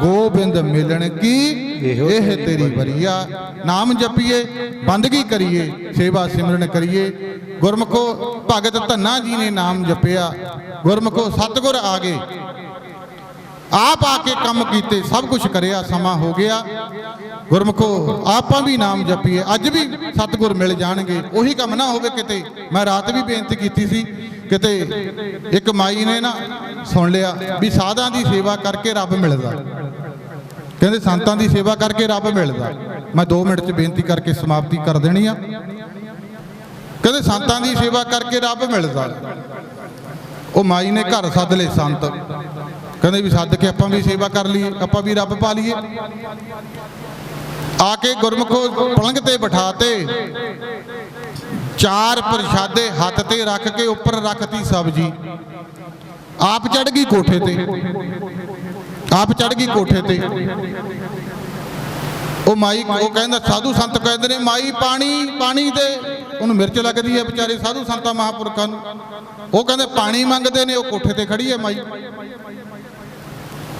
ਗੋਬਿੰਦ ਮਿਲਣ ਕੀ ਇਹ ਤੇਰੀ ਬਰੀਆ। ਨਾਮ ਜਪੀਏ, ਬੰਦਗੀ ਕਰੀਏ, ਸੇਵਾ ਸਿਮਰਨ ਕਰੀਏ। ਗੁਰਮੁਖੋ ਭਗਤ ਧੰਨਾ ਜੀ ਨੇ ਨਾਮ ਜਪਿਆ, ਗੁਰਮੁਖੋ ਸਤਿਗੁਰ ਆ ਗਏ, ਆਪ ਆ ਕੇ ਕੰਮ ਕੀਤੇ, ਸਭ ਕੁਝ ਕਰਿਆ, ਸਮਾਂ ਹੋ ਗਿਆ। ਗੁਰਮੁਖੋ ਆਪਾਂ ਵੀ ਨਾਮ ਜਪੀਏ, ਅੱਜ ਵੀ ਸਤਿਗੁਰ ਮਿਲ ਜਾਣਗੇ। ਉਹੀ ਕੰਮ ਨਾ ਹੋਵੇ ਕਿਤੇ, ਮੈਂ ਰਾਤ ਵੀ ਬੇਨਤੀ ਕੀਤੀ ਸੀ, ਕਿਤੇ ਇੱਕ ਮਾਈ ਨੇ ਨਾ ਸੁਣ ਲਿਆ ਵੀ ਸਾਧਾਂ ਦੀ ਸੇਵਾ ਕਰਕੇ ਰੱਬ ਮਿਲਦਾ, ਕਹਿੰਦੇ ਸੰਤਾਂ ਦੀ ਸੇਵਾ ਕਰਕੇ ਰੱਬ ਮਿਲਦਾ। ਮੈਂ 2 ਮਿੰਟ 'ਚ ਬੇਨਤੀ ਕਰਕੇ ਸਮਾਪਤੀ ਕਰ ਦੇਣੀ ਆ। ਕਹਿੰਦੇ ਸੰਤਾਂ ਦੀ ਸੇਵਾ ਕਰਕੇ ਰੱਬ ਮਿਲਦਾ। ਉਹ ਮਾਈ ਨੇ ਘਰ ਸੱਦ ਲਏ ਸੰਤ, ਕਹਿੰਦੇ ਵੀ ਸੱਦ ਕੇ ਆਪਾਂ ਵੀ ਸੇਵਾ ਕਰ ਲਈਏ, ਆਪਾਂ ਵੀ ਰੱਬ ਪਾ ਲਈਏ। ਆ ਕੇ ਗੁਰਮੁਖੋ ਪਲੰਘ ਤੇ ਬਿਠਾਤੇ, 4 ਪ੍ਰਸ਼ਾਦੇ ਹੱਥ ਤੇ ਰੱਖ ਕੇ ਉੱਪਰ ਰੱਖਤੀ ਸਬਜੀ, ਆਪ ਚੜ ਗਈ ਕੋਠੇ ਤੇ, ਆਪ ਚੜ ਗਈ ਕੋਠੇ ਤੇ। ਉਹ ਮਾਈ, ਉਹ ਕਹਿੰਦਾ ਸਾਧੂ ਸੰਤ ਕਹਿੰਦੇ ਨੇ ਮਾਈ ਪਾਣੀ, ਪਾਣੀ ਦੇ ਉਹਨੂੰ ਮਿਰਚ ਲੱਗਦੀ ਹੈ ਵਿਚਾਰੇ ਸਾਧੂ ਸੰਤਾਂ ਮਹਾਂਪੁਰਖਾਂ ਨੂੰ। ਉਹ ਕਹਿੰਦੇ ਪਾਣੀ ਮੰਗਦੇ ਨੇ, ਉਹ ਕੋਠੇ ਤੇ ਖੜੀ ਹੈ ਮਾਈ।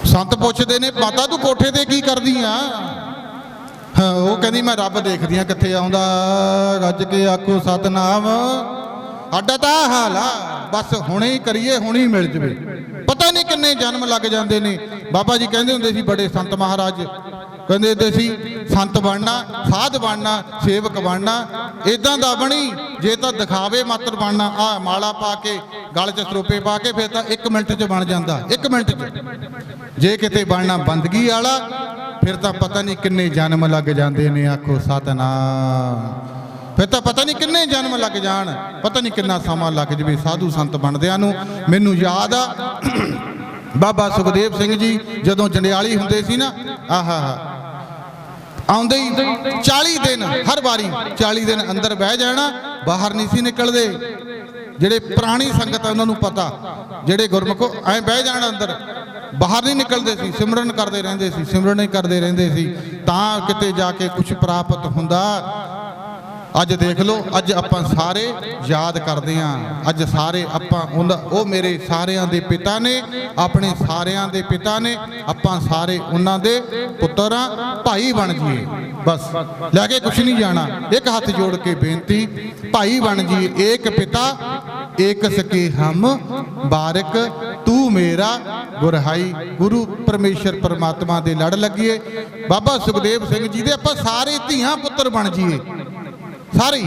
ਸੰਤ ਪੁੱਛਦੇ ਨੇ ਮਾਤਾ ਤੂੰ ਕੋਠੇ ਤੇ ਕੀ ਕਰਦੀ ਆ? ਉਹ ਕਹਿੰਦੀ ਮੈਂ ਰੱਬ ਦੇਖਦੀ ਆ ਕਿੱਥੇ ਆਉਂਦਾ, ਰੱਜ ਕੇ ਆਖੋ ਸਤਨਾਮ। ਸਾਡਾ ਤਾਂ ਹਾਲ ਆ, ਬਸ ਹੁਣੇ ਹੀ ਕਰੀਏ, ਹੁਣੇ ਹੀ ਮਿਲ ਜਵੇ। ਪਤਾ ਨਹੀਂ ਕਿੰਨੇ ਜਨਮ ਲੱਗ ਜਾਂਦੇ ਨੇ। ਬਾਬਾ ਜੀ ਕਹਿੰਦੇ ਹੁੰਦੇ ਸੀ, ਬੜੇ ਸੰਤ ਮਹਾਰਾਜ ਕਹਿੰਦੇ ਹੁੰਦੇ ਸੀ, ਸੰਤ ਬਣਨਾ, ਸਾਧ ਬਣਨਾ, ਸੇਵਕ ਬਣਨਾ ਇਦਾਂ ਦਾ ਬਣੀ ਜੇ ਤਾਂ ਦਿਖਾਵੇ ਮਾਤਰ ਬਣਨਾ। ਆ ਮਾਲਾ ਪਾ ਕੇ ਗਲ 'ਚ ਸਰੋਪੇ ਪਾ ਕੇ ਫਿਰ ਤਾਂ 1 ਮਿੰਟ 'ਚ ਬਣ ਜਾਂਦਾ, 1 ਮਿੰਟ 'ਚ। ਜੇ ਕਿਤੇ ਬਣਨਾ ਬੰਦਗੀ ਵਾਲਾ ਫਿਰ ਤਾਂ ਪਤਾ ਨਹੀਂ ਕਿੰਨੇ ਜਨਮ ਲੱਗ ਜਾਂਦੇ ਨੇ। ਆਖੋ ਸਤਨਾਮ। ਫਿਰ ਤਾਂ ਪਤਾ ਨਹੀਂ ਕਿੰਨੇ ਜਨਮ ਲੱਗ ਜਾਣ, ਪਤਾ ਨਹੀਂ ਕਿੰਨਾ ਸਮਾਂ ਲੱਗ ਜਵੇ ਸਾਧੂ ਸੰਤ ਬਣਦਿਆਂ ਨੂੰ। ਮੈਨੂੰ ਯਾਦ ਆ ਬਾਬਾ ਸੁਖਦੇਵ ਸਿੰਘ ਜੀ ਜਦੋਂ ਜੰਡਿਆਲੀ ਹੁੰਦੇ ਸੀ ਨਾ, ਆਹਾ ਆਉਂਦੇ ਹੀ 40 ਦਿਨ, ਹਰ ਵਾਰੀ 40 ਦਿਨ ਅੰਦਰ ਬਹਿ ਜਾਣਾ, ਬਾਹਰ ਨਹੀਂ ਸੀ ਨਿਕਲਦੇ। ਜਿਹੜੇ ਪੁਰਾਣੀ ਸੰਗਤ ਆ ਉਹਨਾਂ ਨੂੰ ਪਤਾ, ਜਿਹੜੇ ਗੁਰਮੁਖੋ ਐ ਬਹਿ ਜਾਣ ਅੰਦਰ, ਬਾਹਰ ਨਹੀਂ ਨਿਕਲਦੇ ਸੀ, ਸਿਮਰਨ ਕਰਦੇ ਰਹਿੰਦੇ ਸੀ, ਸਿਮਰਨ ਹੀ ਕਰਦੇ ਰਹਿੰਦੇ ਸੀ, ਤਾਂ ਕਿਤੇ ਜਾ ਕੇ ਕੁਝ ਪ੍ਰਾਪਤ ਹੁੰਦਾ। ਅੱਜ ਦੇਖ ਲਓ, ਅੱਜ ਆਪਾਂ ਸਾਰੇ ਯਾਦ ਕਰਦੇ ਆਂ, ਅੱਜ ਸਾਰੇ ਆਪਾਂ ਉਹ ਮੇਰੇ ਸਾਰਿਆਂ ਦੇ ਪਿਤਾ ਨੇ, ਆਪਣੇ ਸਾਰਿਆਂ ਦੇ ਪਿਤਾ ਨੇ, ਆਪਾਂ ਸਾਰੇ ਉਹਨਾਂ ਦੇ ਪੁੱਤਰ ਆ, ਭਾਈ ਬਣ ਜੀਏ। ਬਸ ਲੈ ਕੇ ਕੁਛ ਨਹੀਂ ਜਾਣਾ। ਇੱਕ ਹੱਥ ਜੋੜ ਕੇ ਬੇਨਤੀ, ਭਾਈ ਬਣ ਜੀਏ। ਏਕ ਪਿਤਾ ਏਕ ਸਕੇ ਹਮ, ਬਾਰਿਕ ਤੂੰ ਮੇਰਾ ਗੁਰਹਾਈ। ਗੁਰੂ ਪਰਮੇਸ਼ਰ ਪਰਮਾਤਮਾ ਦੇ ਲੜ ਲੱਗੀਏ। ਬਾਬਾ ਸੁਖਦੇਵ ਸਿੰਘ ਜੀ ਦੇ ਆਪਾਂ ਸਾਰੇ ਧੀਆਂ ਪੁੱਤਰ ਬਣ ਜੀਏ, ਸਾਰੇ।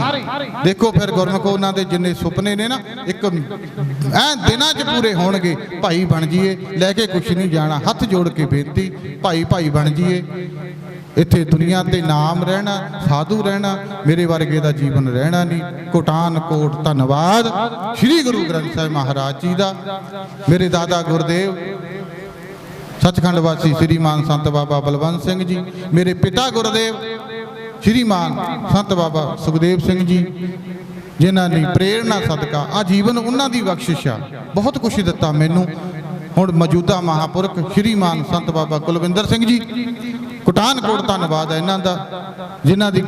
ਦੇਖੋ ਫਿਰ ਗੁਰਮੁਖੋ ਉਹਨਾਂ ਦੇ ਜਿੰਨੇ ਸੁਪਨੇ ਨੇ ਨਾ, ਇੱਕ ਐ ਦਿਨਾਂ 'ਚ ਪੂਰੇ ਹੋਣਗੇ। ਭਾਈ ਬਣ ਜੀਏ, ਲੈ ਕੇ ਕੁਛ ਨਹੀਂ ਜਾਣਾ। ਹੱਥ ਜੋੜ ਕੇ ਬੇਨਤੀ, ਭਾਈ ਭਾਈ ਬਣ ਜੀਏ। ਇੱਥੇ ਦੁਨੀਆ ਤੇ ਨਾਮ ਰਹਿਣਾ, ਸਾਧੂ ਰਹਿਣਾ, ਮੇਰੇ ਵਰਗੇ ਦਾ ਜੀਵਨ ਰਹਿਣਾ ਨਹੀਂ। ਕੋਟਾਨ ਕੋਟ ਧੰਨਵਾਦ ਸ੍ਰੀ ਗੁਰੂ ਗ੍ਰੰਥ ਸਾਹਿਬ ਮਹਾਰਾਜ ਜੀ ਦਾ। ਮੇਰੇ ਦਾਦਾ ਗੁਰਦੇਵ ਸੱਚਖੰਡ ਵਾਸੀ ਸ੍ਰੀਮਾਨ ਸੰਤ ਬਾਬਾ ਬਲਵੰਤ ਸਿੰਘ ਜੀ, ਮੇਰੇ ਪਿਤਾ ਗੁਰਦੇਵ ਸ਼੍ਰੀਮਾਨ ਸੰਤ ਬਾਬਾ ਸੁਖਦੇਵ ਸਿੰਘ ਜੀ, ਜਿਨ੍ਹਾਂ ਨੇ ਪ੍ਰੇਰਣਾ ਸਦਕਾ ਆ ਜੀਵਨ ਉਹਨਾਂ ਦੀ ਬਖਸ਼ਿਸ਼ ਆ, ਬਹੁਤ ਕੁਛ ਦਿੱਤਾ ਮੈਨੂੰ। ਹੁਣ ਮੌਜੂਦਾ ਮਹਾਂਪੁਰਖ ਸ਼੍ਰੀਮਾਨ ਸੰਤ ਬਾਬਾ ਕੁਲਵਿੰਦਰ ਸਿੰਘ ਜੀ, ਕੋਟਾਨਕੋਟ ਧੰਨਵਾਦ ਹੈ ਇਹਨਾਂ ਦਾ, ਜਿਨ੍ਹਾਂ ਦੀ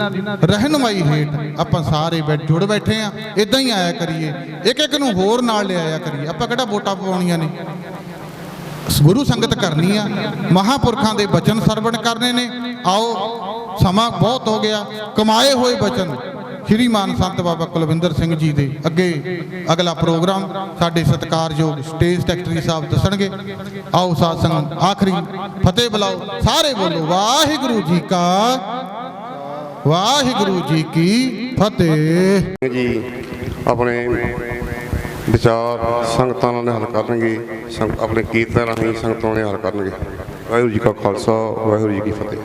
ਰਹਿਨੁਮਾਈ ਹੇਠ ਆਪਾਂ ਸਾਰੇ ਜੁੜ ਬੈਠੇ ਆ। ਇਦਾਂ ਹੀ ਆਇਆ ਕਰੀਏ, ਇੱਕ ਇੱਕ ਨੂੰ ਹੋਰ ਨਾਲ ਲਿਆਇਆ ਕਰੀਏ। ਆਪਾਂ ਕਿਹੜਾ ਵੋਟਾਂ ਪਵਾਉਣੀਆਂ ਨੇ, ਗੁਰੂ ਸੰਗਤ ਕਰਨੀ ਆ, ਮਹਾਂਪੁਰਖਾਂ ਦੇ ਬਚਨ ਸਰਵਣ ਕਰਨੇ ਨੇ। ਆਓ, ਸਮਾਂ ਬਹੁਤ ਹੋ ਗਿਆ, ਕਮਾਏ ਹੋਏ ਬਚਨ ਸ਼੍ਰੀਮਾਨ ਸੰਤ ਬਾਬਾ ਕੁਲਵਿੰਦਰ ਸਿੰਘ ਜੀ ਦੇ ਅੱਗੇ ਅਗਲਾ ਪ੍ਰੋਗਰਾਮ ਸਾਡੇ ਸਤਿਕਾਰਯੋਗ ਸਟੇਜ ਸੈਕਟਰੀ ਸਾਹਿਬ ਦੱਸਣਗੇ। ਆਓ ਸਾਧ ਸੰਗਤ ਆਖਰੀ ਫਤਿਹ ਬੁਲਾਓ, ਸਾਰੇ ਬੋਲੋ ਵਾਹਿਗੁਰੂ ਜੀ ਕਾ, ਵਾਹਿਗੁਰੂ ਜੀ ਕੀ ਫਤਿਹ ਜੀ। ਆਪਣੇ ਵਿਚਾਰ ਸੰਗਤਾਂ ਨਾਲ ਹੱਲ ਕਰਨਗੇ, ਆਪਣੇ ਕੀਰਤਨ ਰਾਹੀਂ ਸੰਗਤਾਂ ਨਾਲ ਹੱਲ ਕਰਨਗੇ। ਵਾਹਿਗੁਰੂ ਜੀ ਕਾ ਖਾਲਸਾ, ਵਾਹਿਗੁਰੂ ਜੀ ਕੀ ਫਤਿਹ।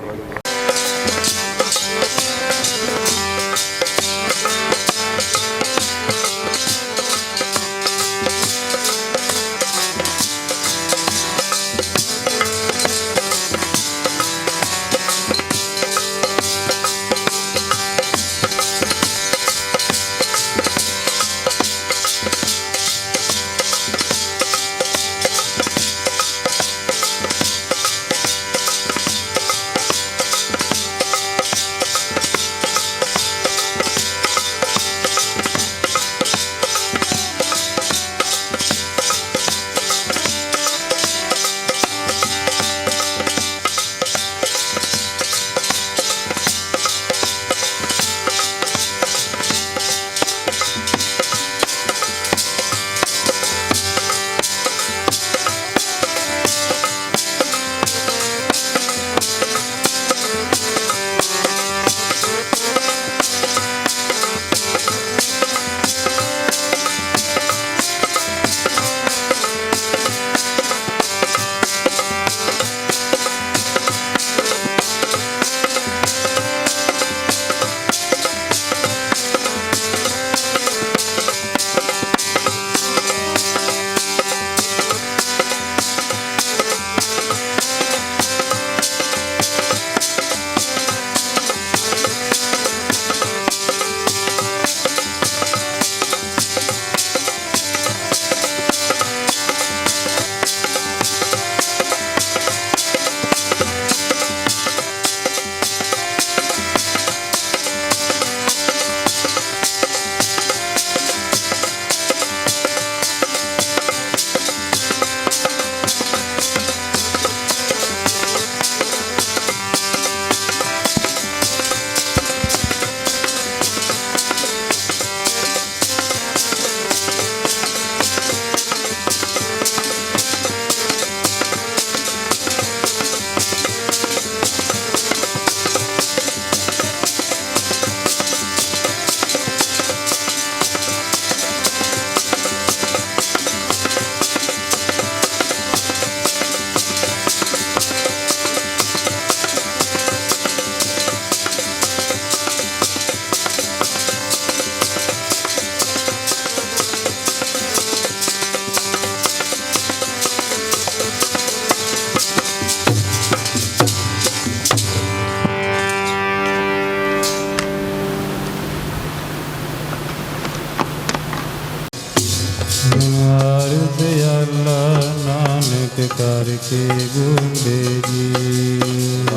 ਕਰਕੇ ਗੁੰਡੇ ਜੀ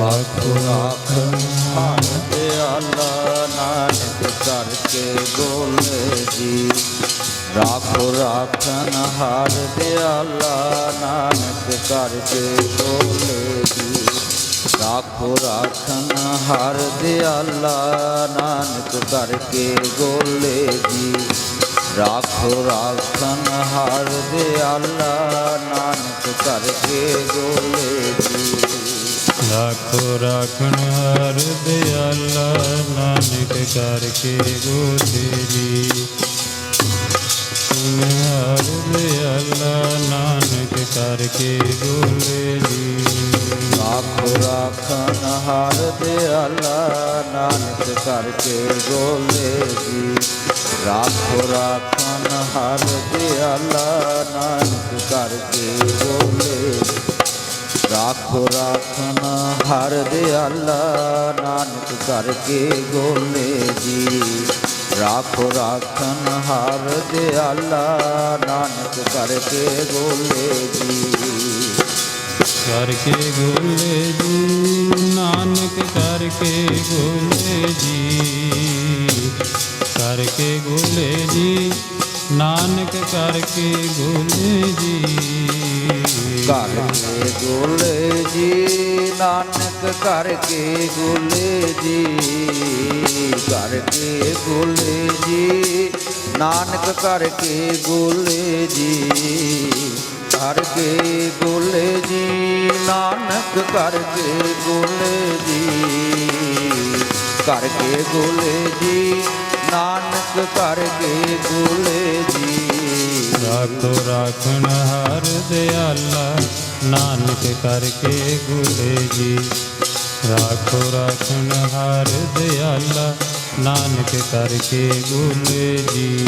ਆਖੋ ਰਾਖਨ ਹਾਨ ਦਿਆਲਾ ਨਾਨਕ ਕਰਕੇ ਗੋਲੇ ਜੀ ਰਾਖੋ ਰਾਖਨ ਹਾਰ ਦਿਆਲਾ ਨਾਨਕ ਕਰਕੇ ਗੋਲੇ ਜੀ ਰਾਖੋ ਰਾਖਨ ਹਾਰ ਦਿਆਲਾ ਨਾਨਕ ਕਰਕੇ ਗੋਲੇ ਜੀ ਰਾਖੋ ਰਾਖਨ ਹਾਰ ਦਿਆਲਾ ਨਾਨਕ ਕਰਕੇ ਗੋਲੇ ਜੀ ਰਾਖੋ ਰਾਖਨ ਹਾਰ ਦਿਆਲਾ ਨਾਨਕ ਕਰਕੇ ਗੋਲੇ ਜੀ ਹਾਰ ਦਿਆਲਾ ਨਾਨਕ ਕਰਕੇ ਗੋਲੇ ਜੀ ਰਾਖੋ ਰਾਖਨ ਹਾਰ ਦਿਆਲਾ ਨਾਨਕ ਕਰਕੇ ਗੋਲੇ ਜੀ ਰਾਖੋ ਰਾਖਨ ਹਾਰ ਦਿਆਲਾ ਨਾਨਕ ਕਰਕੇ ਗੋਲੇ ਰਾਖੋ ਰਾਖਨ ਹਾਰ ਦਿਆਲਾ ਨਾਨਕ ਕਰਕੇ ਗੋਲੇ ਜੀ ਰਾਖੋ ਰਾਖਨ ਹਾਰ ਦਿਆਲਾ ਨਾਨਕ ਕਰਕੇ ਗੋਲੇ ਜੀ ਕਰਕੇ ਗੋਲੇ ਜੀ ਨਾਨਕ ਕਰਕੇ ਗੋਲੇ ਜੀ, ਕਰਕੇ ਗੋਲੇ ਜੀ, ਨਾਨਕ ਕਰਕੇ ਗੋਲੇ ਜੀ। ਕਰਕੇ ਗੋਲੇ ਜੀ, ਨਾਨਕ ਕਰਕੇ ਗੋਲੇ ਜੀ, ਕਰਕੇ ਗੋਲੇ ਜੀ, ਨਾਨਕ ਕਰਕੇ ਗੋਲੇ ਜੀ, ਕਰਕੇ ਗੋਲੇ ਜੀ, ਨਾਨਕ ਕਰਕੇ ਗੋਲੇ ਜੀ, ਕਰਕੇ ਗੋਲੇ ਜੀ, ਨਾਨਕ ਕਰਕੇ ਗੋਲੇ ਜੀ। ਰਾਖੋ ਰਾਖਣ ਹਾਰ ਦਿਆਲਾ, ਨਾਨਕ ਕਰਕੇ ਗੋਲੇ ਜੀ, ਰਾਖੋ ਰਾਖਣ ਹਾਰ ਦਿਆਲਾ, ਨਾਨਕ ਕਰਕੇ ਗੋਲੇ ਜੀ।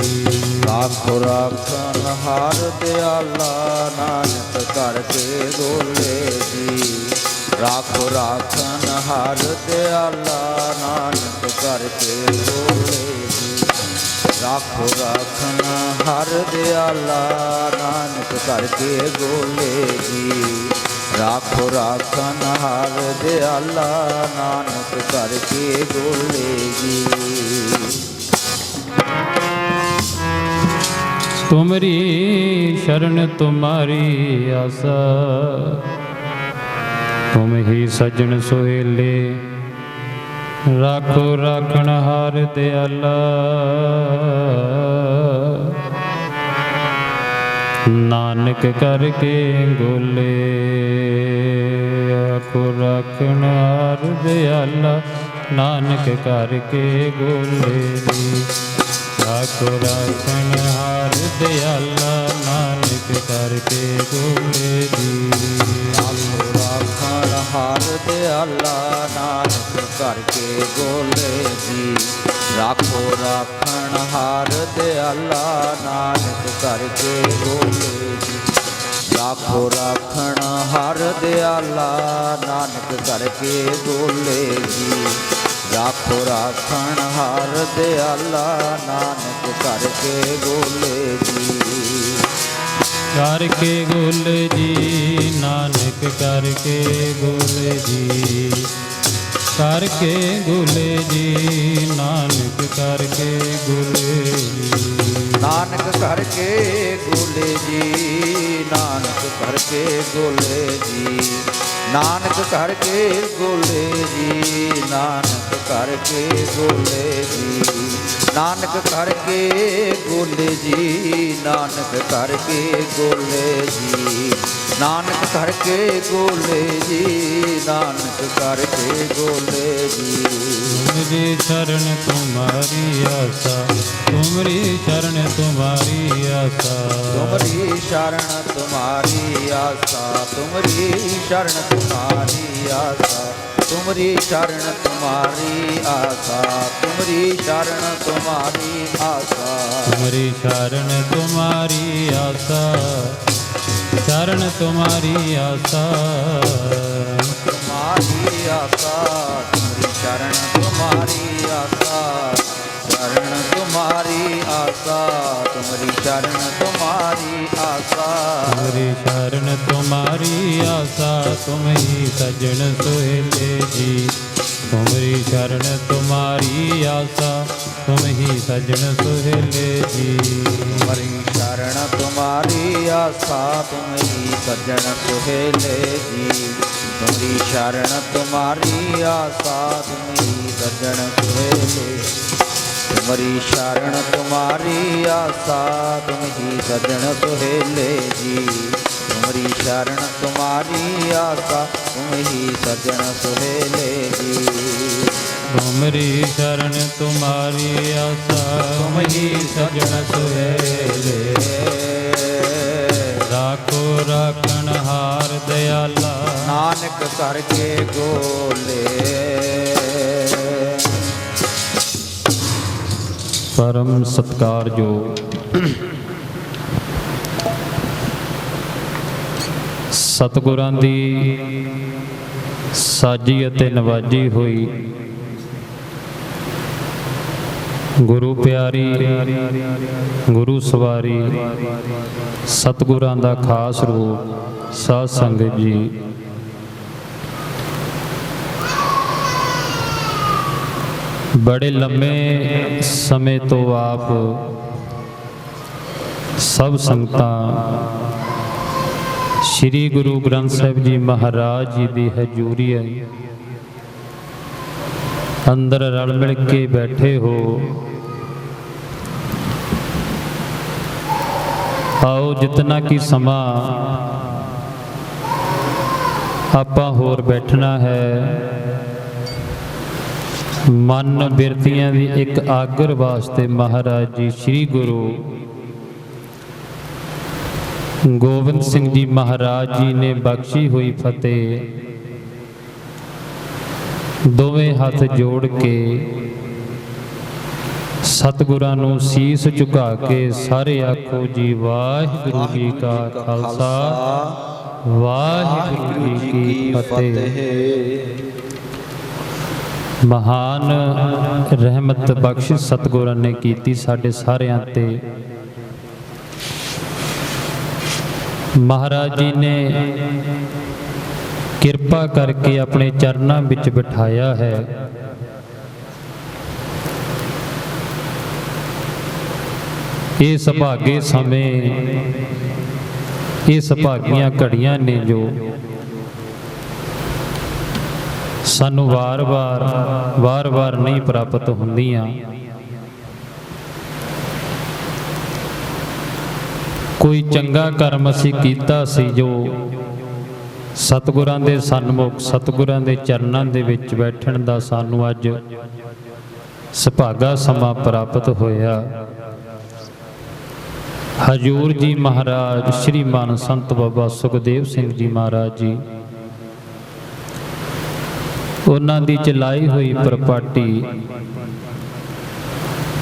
ਰਾਖੋ ਰਾਖਣ ਹਾਰ ਦਿਆਲਾ, ਨਾਨਕ ਕਰਕੇ ਗੋਲੇ ਜੀ, ਰਾਖੋ ਰਾਖਣ ਹਾਰ ਦਿਆਲਾ, ਨਾਨਕ ਕਰਕੇ ਗੋਲੇ ਜੀ, ਰਾਖੋ ਰਾਖਣ ਹਰ ਦਿਆਲਾ, ਨਾਨਕ ਕਰਕੇ ਗੋਲੇ ਜੀ, ਰਾਖੋ ਰਾਖਣ ਹਰ ਦਿਆਲਾ, ਨਾਨਕ ਕਰਕੇ ਗੋਲੇ ਜੀ। ਤੁਮਰੀ ਸ਼ਰਨ ਤੁਮਾਰੀ ਆਸਾ, ਤੁਮ ਹੀ ਸਜਣ ਸੁਹੇਲੇ, ਰਾਖੋ ਰਾਖਣ ਹਾਰ ਦਿਆਲਾ, ਨਾਨਕ ਕਰਕੇ ਗੋਲੇ, ਰਾਖੋ ਰਾਖਣ ਹਾਰ ਦਿਆਲਾ, ਨਾਨਕ ਕਰਕੇ ਗੋਲੇ ਜੀ, ਰਾਖੋ ਰਾਖਣ ਹਾਰ ਦਿਆਲਾ, ਨਾਨਕ ਕਰਕੇ ਗੋਲੇ ਜੀ। ਰਾਖੋ ਰਾਖਣ ਹਰ ਦਿਆਲਾ, ਨਾਨਕ ਕਰਕੇ ਗੋਲੇ ਜੀ, ਰਾਖੋ ਰਾਖਣ ਹਰ ਦਿਆਲਾ, ਨਾਨਕ ਕਰਕੇ ਗੋਲੇ ਜੀ, ਰਾਖੋ ਰਾਖਣ ਹਰ ਦਿਆਲਾ, ਨਾਨਕ ਕਰਕੇ ਗੋਲੇ ਜੀ, ਰਾਖੋ ਰਾਖਣ ਹਰ ਦਿਆਲਾ, ਨਾਨਕ ਕਰਕੇ ਗੋਲੇ ਜੀ। ਕਰਕੇ ਗੋਲੇ ਜੀ, ਨਾਨਕ ਕਰਕੇ ਗੋਲੇ ਜੀ, ਕਰਕੇ ਗੋਲੇ ਜੀ, ਨਾਨਕ ਕਰਕੇ ਗੋਲੇ ਜੀ। ਨਾਨਕ ਕਰਕੇ ਗੋਲੇ ਜੀ, ਨਾਨਕ ਕਰਕੇ ਗੋਲੇ ਜੀ, ਨਾਨਕ ਕਰਕੇ ਗੋਲੇ ਜੀ, ਨਾਨਕ ਕਰਕੇ ਗੋਲੇ ਜੀ, ਨਾਨਕ ਕਰਕੇ ਗੋਲੇ ਜੀ, ਨਾਨਕ ਕਰਕੇ ਗੋਲੇ ਜੀ, ਨਾਨਕ ਕਰਕੇ ਗੋਲੇ ਜੀ, ਨਾਨਕ ਕਰਕੇ ਗੋਲੇ ਜੀ। ਤੁਮਰੀ ਸ਼ਰਨ ਤੁਮਾਰੀ ਆਸਾ, ਤੁਮਰੀ ਸ਼ਰਨ ਤੁਮਾਰੀ ਆਸਾ, ਤੁਮਰੀ ਸ਼ਰਨ ਤੁਮਾਰੀ ਆਸਾ, ਤੁਮਰੀ ਸ਼ਰਨ ਤੁਮਾਰੀ ਆਸਾ, ਤੁਮਰੀ ਸ਼ਰਨ ਤੁਮਾਰੀ ਆਸਾ, ਤੁਮਰੀ ਸ਼ਰਨ ਤੁਮਾਰੀ ਆਸਾ, ਤੁਮਰੀ ਸ਼ਰਨ ਤੁਮਾਰੀ ਆਸਾ, ਸ਼ਰਨ ਤੁਮਾਰੀ ਆਸਾ, ਤੁਮਾਰੀ ਆਸਾ, ਤੁਮਰੀ ਸ਼ਰਨ ਤੁਮਾਰੀ ਆਸਾ, ਸ਼ਰਨ ਤੁਮਾਰੀ ਆਸਾ, ਤੁਮਰੀ ਸ਼ਰਨ ਤੁਮਾਰੀ ਆਸਾ, ਤੁਮਰੀ ਸ਼ਰਨ ਤੁਮਾਰੀ ਆਸਾ, ਤੁਮ ਹੀ ਸਜਣ ਸੁਹੇਲੇ ਜੀ, ਤੁਮਰੀ ਸ਼ਰਨ ਤੁਮਾਰੀ ਆਸਾ, ਤੁਮ ਹੀ ਸਜਣ ਸੁਹੇਲੇ ਜੀ। ਤੁਮਰੀ ਸ਼ਰਨ ਤੁਮਾਰੀ ਆਸਾ, ਤੁਮ ਹੀ ਸੱਜਣ ਸੁਹੇਲੇ ਜੀ, ਤੁਮਰੀ ਸ਼ਰਨ ਤੁਮਾਰੀ ਆਸਾ, ਤੁਮ ਹੀ ਸੱਜਣ ਸੁਹੇਲੇ, ਤੁਮਰੀ ਸ਼ਰਨ ਤੁਮਾਰੀ ਆਸਾ, ਤੁਮ ਹੀ ਸੱਜਣ ਸੁਹੇਲੇ ਜੀ, ਤੁਮਰੀ ਸ਼ਰਨ ਤੁਮਾਰੀ ਆਸਾ, ਤੁਮ ਹੀ ਸੱਜਣ ਸੁਹੇਲੇ ਜੀ। ਤੁਮਰੀ ਸ਼ਰਨ ਤੁਮਾਰੀ ਆਸਾ, ਤੁਮ ਹੀ ਸਜਣ ਸੁਹੇਲੇ, ਰਾਖੋ ਰਾਖਣ ਹਾਰ ਦਿਆਲਾ, ਨਾਨਕ ਕਰਕੇ ਗੋਲੇ। ਪਰਮ ਸਤਿਕਾਰਯੋਗ ਸਤਿਗੁਰਾਂ ਦੀ ਸਾਜੀ ਅਤੇ ਨਵਾਜੀ ਹੋਈ ਗੁਰੂ ਪਿਆਰੀ ਗੁਰੂ ਸਵਾਰੀ ਸਤਿਗੁਰਾਂ ਦਾ ਖਾਸ ਰੂਪ ਸਾਧ ਸੰਗਤ ਜੀ, बड़े लंबे समय तो आप सब संगतां श्री गुरु ग्रंथ साहिब जी महाराज जी की हजूरी अंदर रल मिल के बैठे हो। आओ जितना कि समा आपां होर बैठना है, मन बिरतियां दी एक आगर वास्ते महाराज जी श्री गुरु गोबिंद सिंह जी महाराज जी ने बख्शी हुई फतेह दोवें हाथ जोड़ के सतगुरां नूं सीस झुका के सारे आखो जी वाहिगुरू जी का खालसा वाहिगुरू जी की फतेह। महान रहमत बख्श सतगुरां ने कीती साडे सारियां ते। महाराज जी ने किरपा करके अपने चरनां विच बिठाया है। ये सुभागे समय, ये सुभागियां घड़ियां ने जो सानू वार वार नहीं प्राप्त होंदियां। कोई चंगा कर्म असीं कीता सी जो सतगुरां दे सन्मुख सतगुरां दे चरनां दे विच बैठण दा सानू अज सुभागा समा प्राप्त होया। हजूर जी महाराज श्रीमान संत बाबा सुखदेव सिंह जी महाराज जी उन्हां दी चलाई हुई प्रपाटी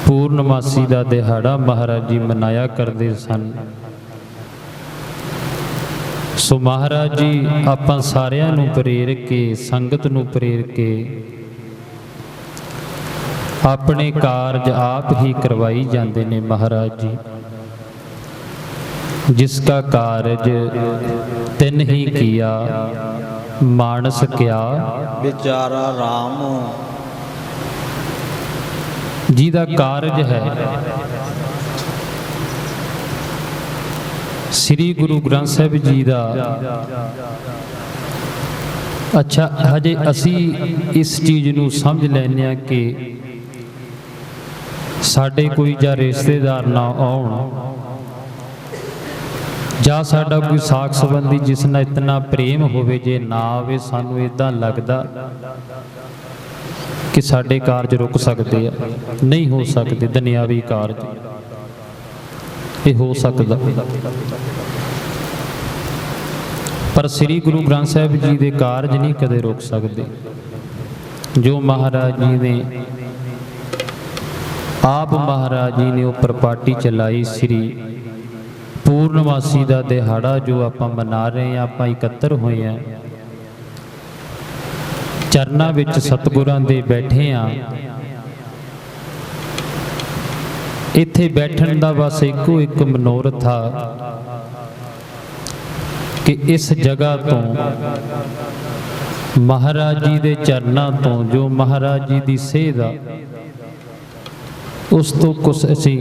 पूर्णमासी दा दिहाड़ा महाराज जी मनाया करते सन। सो महाराज जी आपां सारियां नूं प्रेर के संगत नूं प्रेर के अपने कारज आप ही करवाई जाते ने। महाराज जी जिसका कारज तिन ही किया मानस क्या बेचारा राम जी दा कारज है। श्री गुरु ग्रंथ साहिब जी दा अच्छा हजे असी इस चीज़ नूं समझ लैने आ कि साडे कोई जा रिश्तेदार ना आउण जा साडा कोई साख संबंधी जिस नाल इतना प्रेम होवे जे ना आवे सानू इदां लगदा कि साडे कारज रुक सकदे आ। नहीं हो सकते दुनियावी कारज ये हो सकता, पर श्री गुरु ग्रंथ साहिब जी के कारज नहीं कदे रोक सकते। जो महाराज जी ने आप महाराज जी ने वो प्रपाटी चलाई श्री पूर्णमासी का दिहाड़ा जो आप मना रहे हैं, आप इकट्ठे हुए हैं चरनां विच सतगुरां दे बैठे हैं। इत्थे बैठण दा बस इको एक मनोरथ था कि इस जगह तो महाराज जी दे चरनां तो जो महाराज जी दी सेध आ उस तो कुछ असी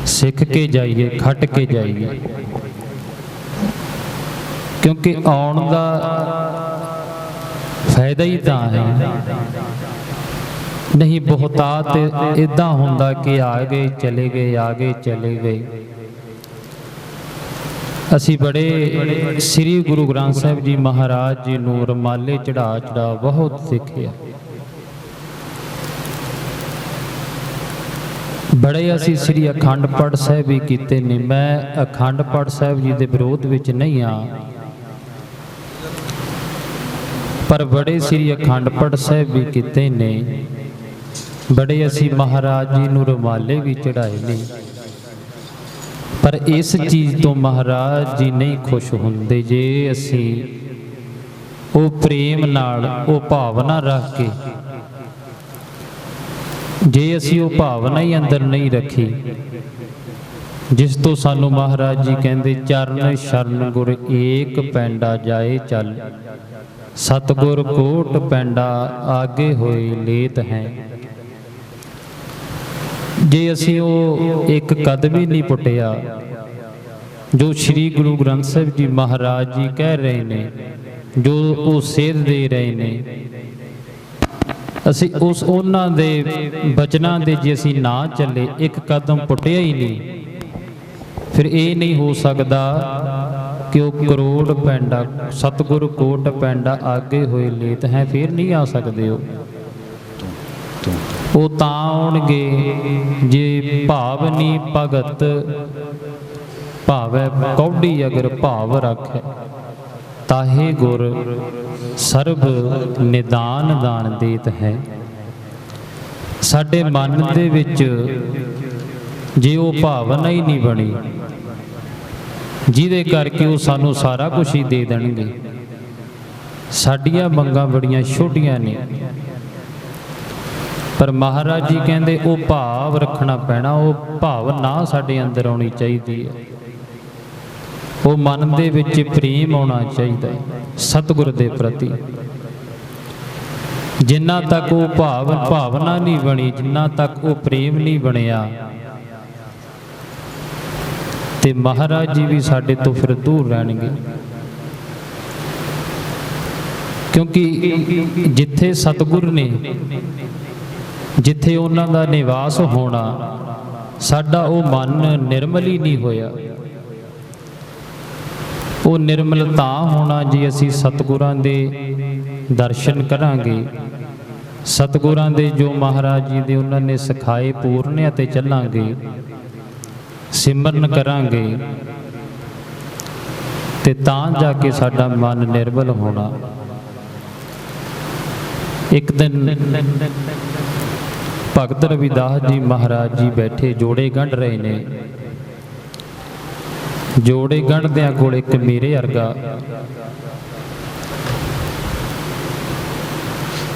सिख के जाइए, खट के जाइए, क्योंकि आउण दा फायदा ही तां है। नहीं बहुतात इदा हुंदा कि आ गए चले गए, आ गए चले गए। असी बड़े श्री गुरु ग्रंथ साहिब जी महाराज जी नूं रमाले चढ़ा चढ़ा बहुत सिखिया। बड़े असी श्री अखंड पाठ साहिब भी कीते ने। मैं अखंड पाठ साहिब जी दे विरोध विच नहीं आ, पर बड़े श्री अखंड पाठ साहिब भी कीते ने। बड़े असी महाराज जी नूं रुमाले भी चढ़ाए ने, पर इस चीज़ तो महाराज जी नहीं खुश होंदे जे असी वो प्रेम नाल वो भावना रख के, जे असी वो भावना ही अंदर नहीं रखी जिस तो सानू महाराज जी कहते चरण शरण गुर एक पैंडा जाए चल, सतगुर कोट पैंडा आगे होए लेत हैं। ਜੇ ਅਸੀਂ ਉਹ ਇੱਕ ਕਦਮ ਵੀ ਨਹੀਂ ਪੁੱਟਿਆ ਜੋ ਸ੍ਰੀ ਗੁਰੂ ਗ੍ਰੰਥ ਸਾਹਿਬ ਜੀ ਮਹਾਰਾਜ ਜੀ ਕਹਿ ਰਹੇ ਨੇ, ਜੋ ਉਹ ਸੇਧ ਦੇ ਰਹੇ ਨੇ, ਅਸੀਂ ਉਹਨਾਂ ਦੇ ਬਚਨਾਂ ਦੇ ਜੇ ਅਸੀਂ ਨਾ ਚੱਲੇ, ਇੱਕ ਕਦਮ ਪੁੱਟਿਆ ਹੀ ਨਹੀਂ, ਫਿਰ ਇਹ ਨਹੀਂ ਹੋ ਸਕਦਾ ਕਿ ਉਹ ਕਰੋੜ ਪੈਂਡਾ ਸਤਿਗੁਰ ਕੋਟ ਪੈਂਡਾ ਆਗੇ ਹੋਏ ਲੇਤ ਹੈ, ਫਿਰ ਨਹੀਂ ਆ ਸਕਦੇ। ਉਹ ਤਾਂ ਆਉਣਗੇ ਜੇ ਭਾਵਨੀ ਭਗਤ ਭਾਵੈ ਕੌਡੀ ਅਗਰ ਭਾਵ ਰੱਖੈ, ਤਾਹੇ ਗੁਰ ਸਰਬ ਨਿਦਾਨ ਦਾਨ ਦੇਤ ਹੈ। ਸਾਡੇ ਮਨ ਦੇ ਵਿੱਚ ਜੇ ਉਹ ਭਾਵਨਾ ਹੀ ਨਹੀਂ ਬਣੀ, ਜਿਹਦੇ ਕਰਕੇ ਉਹ ਸਾਨੂੰ ਸਾਰਾ ਕੁਝ ਹੀ ਦੇ ਦੇਣਗੇ। ਸਾਡੀਆਂ ਮੰਗਾਂ ਬੜੀਆਂ ਛੋਟੀਆਂ ਨੇ, ਪਰ ਮਹਾਰਾਜ ਜੀ ਕਹਿੰਦੇ ਉਹ ਭਾਵ ਰੱਖਣਾ ਪੈਣਾ, ਉਹ ਭਾਵਨਾ ਸਾਡੇ ਅੰਦਰ ਆਉਣੀ ਚਾਹੀਦੀ ਹੈ, ਉਹ ਮਨ ਦੇ ਵਿੱਚ ਪ੍ਰੇਮ ਆਉਣਾ ਚਾਹੀਦਾ ਹੈ ਸਤਿਗੁਰ ਦੇ ਪ੍ਰਤੀ। ਜਿੰਨਾ ਤੱਕ ਉਹ ਭਾਵਨਾ ਨਹੀਂ ਬਣੀ, ਜਿੰਨਾ ਤੱਕ ਉਹ ਪ੍ਰੇਮ ਨਹੀਂ ਬਣਿਆ, ਤੇ ਮਹਾਰਾਜ ਜੀ ਵੀ ਸਾਡੇ ਤੋਂ ਫਿਰ ਦੂਰ ਰਹਿਣਗੇ। ਕਿਉਂਕਿ ਜਿੱਥੇ ਸਤਿਗੁਰ ਨੇ, ਜਿੱਥੇ ਉਹਨਾਂ ਦਾ ਨਿਵਾਸ ਹੋਣਾ, ਸਾਡਾ ਉਹ ਮਨ ਨਿਰਮਲ ਹੀ ਨਹੀਂ ਹੋਇਆ। ਉਹ ਨਿਰਮਲ ਤਾਂ ਹੋਣਾ ਜੇ ਅਸੀਂ ਸਤਿਗੁਰਾਂ ਦੇ ਦਰਸ਼ਨ ਕਰਾਂਗੇ, ਸਤਿਗੁਰਾਂ ਦੇ ਜੋ ਮਹਾਰਾਜ ਜੀ ਦੇ ਉਹਨਾਂ ਨੇ ਸਿਖਾਏ ਪੂਰਨਿਆਂ ਤੇ ਚੱਲਾਂਗੇ, ਸਿਮਰਨ ਕਰਾਂਗੇ, ਤੇ ਤਾਂ ਜਾ ਕੇ ਸਾਡਾ ਮਨ ਨਿਰਮਲ ਹੋਣਾ। ਇੱਕ ਦਿਨ ਭਗਤ ਰਵਿਦਾਸ ਜੀ ਮਹਾਰਾਜ ਜੀ ਬੈਠੇ ਜੋੜੇ ਗੰਢ ਰਹੇ ਨੇ। ਜੋੜੇ ਗੰਢਦਿਆਂ ਕੋਲ ਇੱਕ ਮੇਰੇ ਵਰਗਾ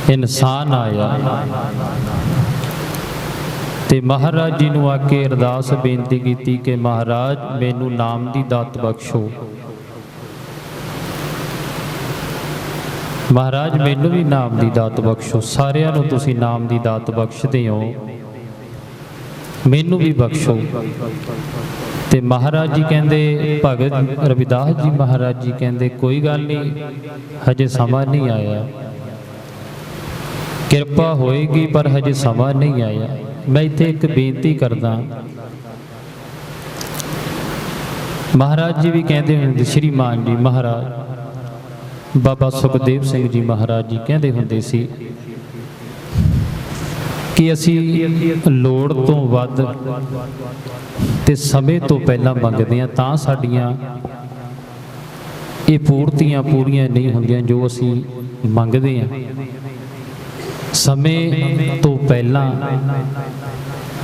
ਇਨਸਾਨ ਆਇਆ ਤੇ ਮਹਾਰਾਜ ਜੀ ਨੂੰ ਆ ਕੇ ਅਰਦਾਸ ਬੇਨਤੀ ਕੀਤੀ ਕਿ ਮਹਾਰਾਜ ਮੈਨੂੰ ਨਾਮ ਦੀ ਦਾਤ ਬਖਸ਼ੋ, ਮਹਾਰਾਜ ਮੈਨੂੰ ਵੀ ਨਾਮ ਦੀ ਦਾਤ ਬਖਸ਼ੋ। ਸਾਰਿਆਂ ਨੂੰ ਤੁਸੀਂ ਨਾਮ ਦੀ ਦਾਤ ਬਖਸ਼ਦੇ ਹੋ, ਮੈਨੂੰ ਵੀ ਬਖਸ਼ੋ। ਤੇ ਮਹਾਰਾਜ ਜੀ ਕਹਿੰਦੇ, ਭਗਤ ਰਵਿਦਾਸ ਜੀ ਮਹਾਰਾਜ ਜੀ ਕਹਿੰਦੇ ਕੋਈ ਗੱਲ ਨਹੀਂ, ਹਜੇ ਸਮਾਂ ਨਹੀਂ ਆਇਆ, ਕਿਰਪਾ ਹੋਏਗੀ ਪਰ ਹਜੇ ਸਮਾਂ ਨਹੀਂ ਆਇਆ। ਮੈਂ ਇੱਥੇ ਇੱਕ ਬੇਨਤੀ ਕਰਦਾ, ਮਹਾਰਾਜ ਜੀ ਵੀ ਕਹਿੰਦੇ ਹੁੰਦੇ, ਸ਼੍ਰੀਮਾਨ ਜੀ ਮਹਾਰਾਜ ਬਾਬਾ ਸੁਖਦੇਵ ਸਿੰਘ ਜੀ ਮਹਾਰਾਜ ਜੀ ਕਹਿੰਦੇ ਹੁੰਦੇ ਸੀ ਕਿ ਅਸੀਂ ਲੋੜ ਤੋਂ ਵੱਧ ਤੇ ਸਮੇਂ ਤੋਂ ਪਹਿਲਾਂ ਮੰਗਦੇ ਹਾਂ ਤਾਂ ਸਾਡੀਆਂ ਇਹ ਪੂਰਤੀਆਂ ਪੂਰੀਆਂ ਨਹੀਂ ਹੁੰਦੀਆਂ ਜੋ ਅਸੀਂ ਮੰਗਦੇ ਹਾਂ। ਸਮੇਂ ਤੋਂ ਪਹਿਲਾਂ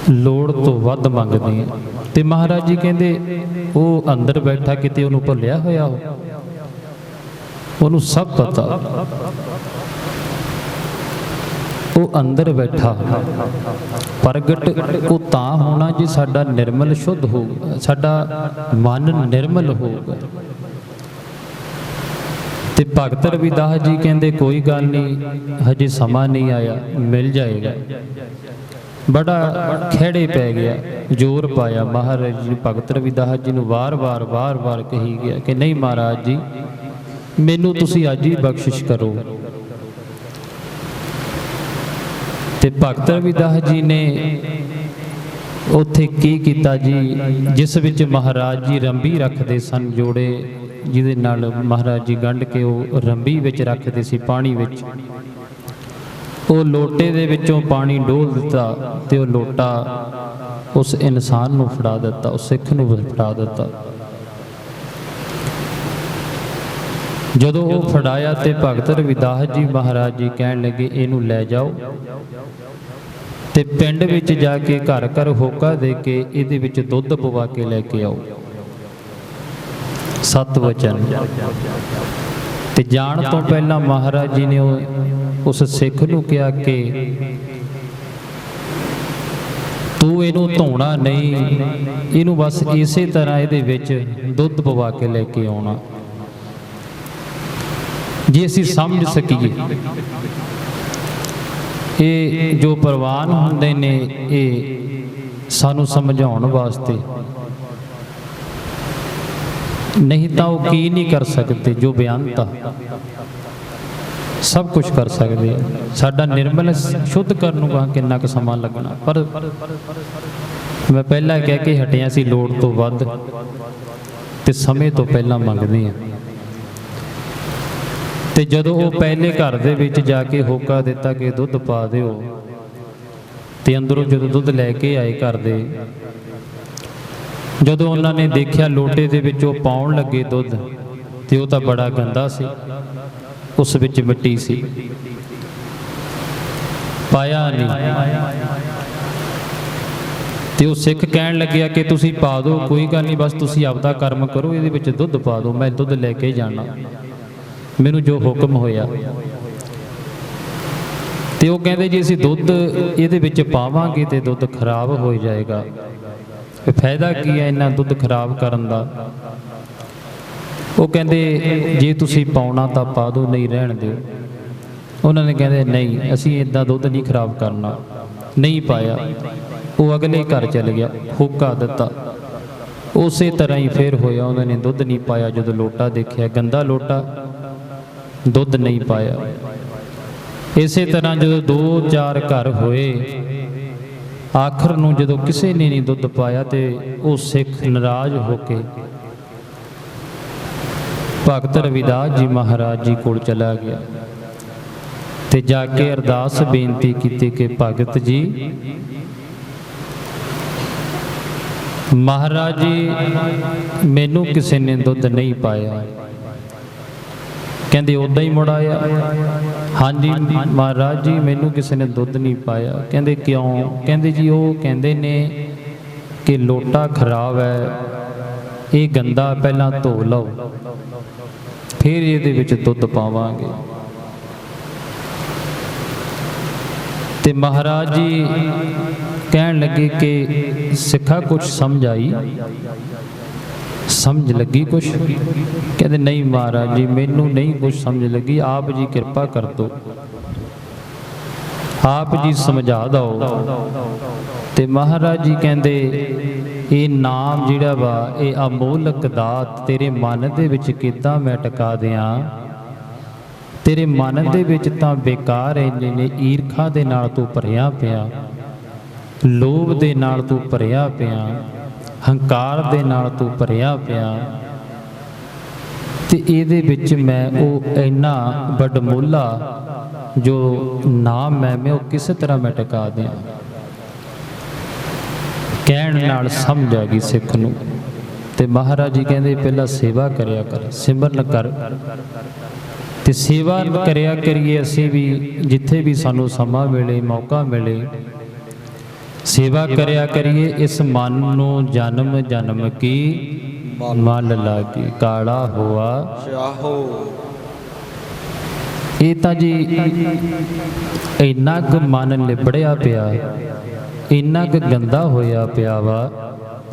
ਲੋੜ ਤੋਂ ਵੱਧ ਮੰਗਦੇ ਹਾਂ। ਤੇ ਮਹਾਰਾਜ ਜੀ ਕਹਿੰਦੇ ਉਹ ਅੰਦਰ ਬੈਠਾ, ਕਿਤੇ ਉਹਨੂੰ ਭੁੱਲਿਆ ਹੋਇਆ, ਉਹਨੂੰ ਸਭ ਪਤਾ, ਉਹ ਅੰਦਰ ਬੈਠਾ। ਪ੍ਰਗਟ ਉਹ ਤਾਂ ਹੋਣਾ ਜੇ ਸਾਡਾ ਨਿਰਮਲ ਸ਼ੁੱਧ ਹੋਊਗਾ, ਸਾਡਾ ਮਨ ਨਿਰਮਲ ਹੋਊਗਾ। ਤੇ ਭਗਤ ਰਵਿਦਾਸ ਜੀ ਕਹਿੰਦੇ ਕੋਈ ਗੱਲ ਨਹੀਂ, ਹਜੇ ਸਮਾਂ ਨਹੀਂ ਆਇਆ, ਮਿਲ ਜਾਏਗਾ। ਬੜਾ ਖੇੜੇ ਪੈ ਗਿਆ, ਜ਼ੋਰ ਪਾਇਆ ਮਹਾਰਾਜ ਜੀ ਭਗਤ ਰਵਿਦਾਸ ਜੀ ਨੂੰ ਵਾਰ-ਵਾਰ ਕਹੀ ਗਿਆ ਕਿ ਨਹੀਂ ਮਹਾਰਾਜ ਜੀ ਮੈਨੂੰ ਤੁਸੀਂ ਅੱਜ ਹੀ ਬਖਸ਼ਿਸ਼ ਕਰੋ। ਤੇ ਭਗਤ ਰਵਿਦਾਸ ਜੀ ਨੇ ਉੱਥੇ ਕੀ ਕੀਤਾ ਜੀ, ਜਿਸ ਵਿੱਚ ਮਹਾਰਾਜ ਜੀ ਰੰਬੀ ਰੱਖਦੇ ਸਨ, ਜੋੜੇ ਜਿਹਦੇ ਨਾਲ ਮਹਾਰਾਜ ਜੀ ਗੰਢ ਕੇ ਉਹ ਰੰਬੀ ਵਿੱਚ ਰੱਖਦੇ ਸੀ ਪਾਣੀ ਵਿੱਚ, ਉਹ ਲੋਟੇ ਦੇ ਵਿੱਚੋਂ ਪਾਣੀ ਡੋਲ ਦਿੱਤਾ ਤੇ ਉਹ ਲੋਟਾ ਉਸ ਇਨਸਾਨ ਨੂੰ ਫੜਾ ਦਿੱਤਾ, ਉਸ ਸਿੱਖ ਨੂੰ ਫੜਾ ਦਿੱਤਾ। ਜਦੋਂ ਉਹ ਫੜਾਇਆ ਤੇ ਭਗਤ ਰਵਿਦਾਸ ਜੀ ਮਹਾਰਾਜ ਜੀ ਕਹਿਣ ਲੱਗੇ ਇਹਨੂੰ ਲੈ ਜਾਓ ਤੇ ਪਿੰਡ ਵਿੱਚ ਜਾ ਕੇ ਘਰ ਘਰ ਹੋਕਾ ਦੇ ਕੇ ਇਹਦੇ ਵਿੱਚ ਦੁੱਧ ਪਵਾ ਕੇ ਲੈ ਕੇ ਆਓ। ਸਤ ਵਚਨ। ਤੇ ਜਾਣ ਤੋਂ ਪਹਿਲਾਂ ਮਹਾਰਾਜ ਜੀ ਨੇ ਉਸ ਸਿੱਖ ਨੂੰ ਕਿਹਾ ਕਿ ਤੂੰ ਇਹਨੂੰ ਧੋਣਾ ਨਹੀਂ, ਇਹਨੂੰ ਬਸ ਇਸੇ ਤਰ੍ਹਾਂ ਇਹਦੇ ਵਿੱਚ ਦੁੱਧ ਪਵਾ ਕੇ ਲੈ ਕੇ ਆਉਣਾ। ਜੇ ਅਸੀਂ ਸਮਝ ਸਕੀਏ ਇਹ ਜੋ ਪ੍ਰਵਾਨ ਹੁੰਦੇ ਨੇ, ਇਹ ਸਾਨੂੰ ਸਮਝਾਉਣ ਵਾਸਤੇ। ਨਹੀਂ ਤਾਂ ਉਹ ਕੀ ਨਹੀਂ ਕਰ ਸਕਦੇ, ਜੋ ਬਿਆਨਤਾ ਸਭ ਕੁਝ ਕਰ ਸਕਦੇ ਆ। ਸਾਡਾ ਨਿਰਮਲ ਸ਼ੁੱਧ ਕਰਨ ਨੂੰ ਕਹਾਂ ਕਿੰਨਾ ਕੁ ਸਮਾਂ ਲੱਗਣਾ, ਪਰ ਮੈਂ ਪਹਿਲਾਂ ਕਹਿ ਕੇ ਹਟਿਆ ਸੀ, ਲੋੜ ਤੋਂ ਵੱਧ ਤੇ ਸਮੇਂ ਤੋਂ ਪਹਿਲਾਂ ਮੰਗਦੇ ਆ। ਤੇ ਜਦੋਂ ਉਹ ਪਹਿਲੇ ਘਰ ਦੇ ਵਿੱਚ ਜਾ ਕੇ ਹੋਕਾ ਦਿੱਤਾ ਕਿ ਦੁੱਧ ਪਾ ਦਿਓ, ਤੇ ਅੰਦਰੋਂ ਜਦੋਂ ਦੁੱਧ ਲੈ ਕੇ ਆਏ ਘਰ ਦੇ, ਜਦੋਂ ਉਹਨਾਂ ਨੇ ਦੇਖਿਆ ਲੋਟੇ ਦੇ ਵਿੱਚ ਉਹ ਪਾਉਣ ਲੱਗੇ ਦੁੱਧ, ਤੇ ਉਹ ਤਾਂ ਬੜਾ ਗੰਦਾ ਸੀ, ਉਸ ਵਿੱਚ ਮਿੱਟੀ ਸੀ, ਪਾਇਆ ਨਹੀਂ। ਤੇ ਉਹ ਸਿੱਖ ਕਹਿਣ ਲੱਗਿਆ ਕਿ ਤੁਸੀਂ ਪਾ ਦਿਓ, ਕੋਈ ਗੱਲ ਨਹੀਂ, ਬਸ ਤੁਸੀਂ ਆਪਦਾ ਕਰਮ ਕਰੋ, ਇਹਦੇ ਵਿੱਚ ਦੁੱਧ ਪਾ ਦਿਓ, ਮੈਂ ਦੁੱਧ ਲੈ ਕੇ ਜਾਣਾ, ਮੈਨੂੰ ਜੋ ਹੁਕਮ ਹੋਇਆ। ਤੇ ਉਹ ਕਹਿੰਦੇ ਜੀ ਅਸੀਂ ਦੁੱਧ ਇਹਦੇ ਵਿੱਚ ਪਾਵਾਂਗੇ ਤੇ ਦੁੱਧ ਖਰਾਬ ਹੋ ਜਾਏਗਾ, ਫਾਇਦਾ ਕੀ ਹੈ ਇਹਨਾਂ ਦੁੱਧ ਖਰਾਬ ਕਰਨ ਦਾ। ਉਹ ਕਹਿੰਦੇ ਜੇ ਤੁਸੀਂ ਪਾਉਣਾ ਤਾਂ ਪਾ ਦਿਓ, ਨਹੀਂ ਰਹਿਣ ਦਿਓ। ਉਹਨਾਂ ਨੇ ਕਹਿੰਦੇ ਨਹੀਂ, ਅਸੀਂ ਇੱਦਾਂ ਦੁੱਧ ਨਹੀਂ ਖਰਾਬ ਕਰਨਾ। ਨਹੀਂ ਪਾਇਆ। ਉਹ ਅਗਲੇ ਘਰ ਚਲ ਗਿਆ, ਹੋਕਾ ਦਿੱਤਾ, ਉਸੇ ਤਰ੍ਹਾਂ ਹੀ ਫੇਰ ਹੋਇਆ। ਉਹਨਾਂ ਨੇ ਦੁੱਧ ਨਹੀਂ ਪਾਇਆ। ਜਦੋਂ ਲੋਟਾ ਦੇਖਿਆ, ਗੰਦਾ ਲੋਟਾ, ਦੁੱਧ ਨਹੀਂ ਪਾਇਆ। ਇਸੇ ਤਰ੍ਹਾਂ ਜਦੋਂ 2-4 ਘਰ ਹੋਏ, ਆਖਰ ਨੂੰ ਜਦੋਂ ਕਿਸੇ ਨੇ ਨਹੀਂ ਦੁੱਧ ਪਾਇਆ, ਤੇ ਉਹ ਸਿੱਖ ਨਾਰਾਜ਼ ਹੋ ਕੇ ਭਗਤ ਰਵਿਦਾਸ ਜੀ ਮਹਾਰਾਜ ਜੀ ਕੋਲ ਚਲਾ ਗਿਆ ਤੇ ਜਾ ਕੇ ਅਰਦਾਸ ਬੇਨਤੀ ਕੀਤੀ ਕਿ ਭਗਤ ਜੀ, ਮਹਾਰਾਜ ਜੀ ਮੈਨੂੰ ਕਿਸੇ ਨੇ ਦੁੱਧ ਨਹੀਂ ਪਾਇਆ। ਕਹਿੰਦੇ ਉੱਦਾਂ ਹੀ ਮੁੜ ਆਇਆ। ਹਾਂਜੀ ਮਹਾਰਾਜ ਜੀ ਮੈਨੂੰ ਕਿਸੇ ਨੇ ਦੁੱਧ ਨਹੀਂ ਪਾਇਆ। ਕਹਿੰਦੇ ਕਿਉਂ? ਕਹਿੰਦੇ ਜੀ ਉਹ ਕਹਿੰਦੇ ਨੇ ਕਿ ਲੋਟਾ ਖਰਾਬ ਹੈ, ਇਹ ਗੰਦਾ, ਪਹਿਲਾਂ ਧੋ ਲਓ ਫਿਰ ਇਹਦੇ ਵਿੱਚ ਦੁੱਧ ਪਾਵਾਂਗੇ। ਤੇ ਮਹਾਰਾਜ ਜੀ ਕਹਿਣ ਲੱਗੇ ਕਿ ਸਿੱਖਾ ਕੁਛ ਸਮਝ ਆਈ, ਸਮਝ ਲੱਗੀ ਕੁਛ? ਕਹਿੰਦੇ ਨਹੀਂ ਮਹਾਰਾਜ ਜੀ ਮੈਨੂੰ ਨਹੀਂ ਕੁਛ ਸਮਝ ਲੱਗੀ, ਆਪ ਜੀ ਕਿਰਪਾ ਕਰ ਦਿਓ, ਆਪ ਜੀ ਸਮਝਾ ਦਿਓ। ਤੇ ਮਹਾਰਾਜ ਜੀ ਕਹਿੰਦੇ ਇਹ ਨਾਮ ਜਿਹੜਾ ਵਾ, ਇਹ ਅਮੋਲਕ ਦਾਤ ਤੇਰੇ ਮਨ ਦੇ ਵਿੱਚ ਕਿੱਦਾਂ ਮੈਂ ਟਿਕਾ ਦਿਆਂ? ਤੇਰੇ ਮਨ ਦੇ ਵਿੱਚ ਤਾਂ ਬੇਕਾਰ ਇੰਨੇ ਨੇ, ਈਰਖਾ ਦੇ ਨਾਲ ਤੂੰ ਭਰਿਆ ਪਿਆ, ਲੋਭ ਦੇ ਨਾਲ ਤੂੰ ਭਰਿਆ ਪਿਆ, ਹੰਕਾਰ ਦੇ ਨਾਲ ਤੂੰ ਭਰਿਆ ਪਿਆ। ਤੇ ਇਹਦੇ ਵਿੱਚ ਮੈਂ ਉਹ ਇੰਨਾ ਵੱਡਮੁੱਲਾ ਜੋ ਨਾਮ ਹੈ, ਮੈਂ ਉਹ ਕਿਸੇ ਤਰ੍ਹਾਂ ਮੈਂ ਟਿਕਾ ਦਿਆਂ? ਕਹਿਣ ਨਾਲ ਸਮਝ ਆ ਗਈ ਸਿੱਖ ਨੂੰ। ਤੇ ਮਹਾਰਾਜ ਜੀ ਕਹਿੰਦੇ ਪਹਿਲਾਂ ਸੇਵਾ ਕਰਿਆ ਕਰ, ਸਿਮਰਨ ਕਰ। ਤੇ ਸੇਵਾ ਕਰਿਆ ਕਰੀਏ ਅਸੀਂ ਵੀ, ਜਿੱਥੇ ਵੀ ਸਾਨੂੰ ਸਮਾਂ ਮਿਲੇ, ਮੌਕਾ ਮਿਲੇ, ਸੇਵਾ ਕਰਿਆ ਕਰੀਏ। ਇਸ ਮਨ ਨੂੰ ਜਨਮ ਜਨਮ ਕੀ ਮਲ ਲਾਗੀ, ਕਾਲਾ ਹੋਆ ਚਾਹੋ। ਇਹ ਤਾਂ ਜੀ ਇੰਨਾ ਕੁ ਮਨ ਲਿਬੜਿਆ ਪਿਆ, ਇੰਨਾ ਕੁ ਗੰਦਾ ਹੋਇਆ ਪਿਆ ਵਾ,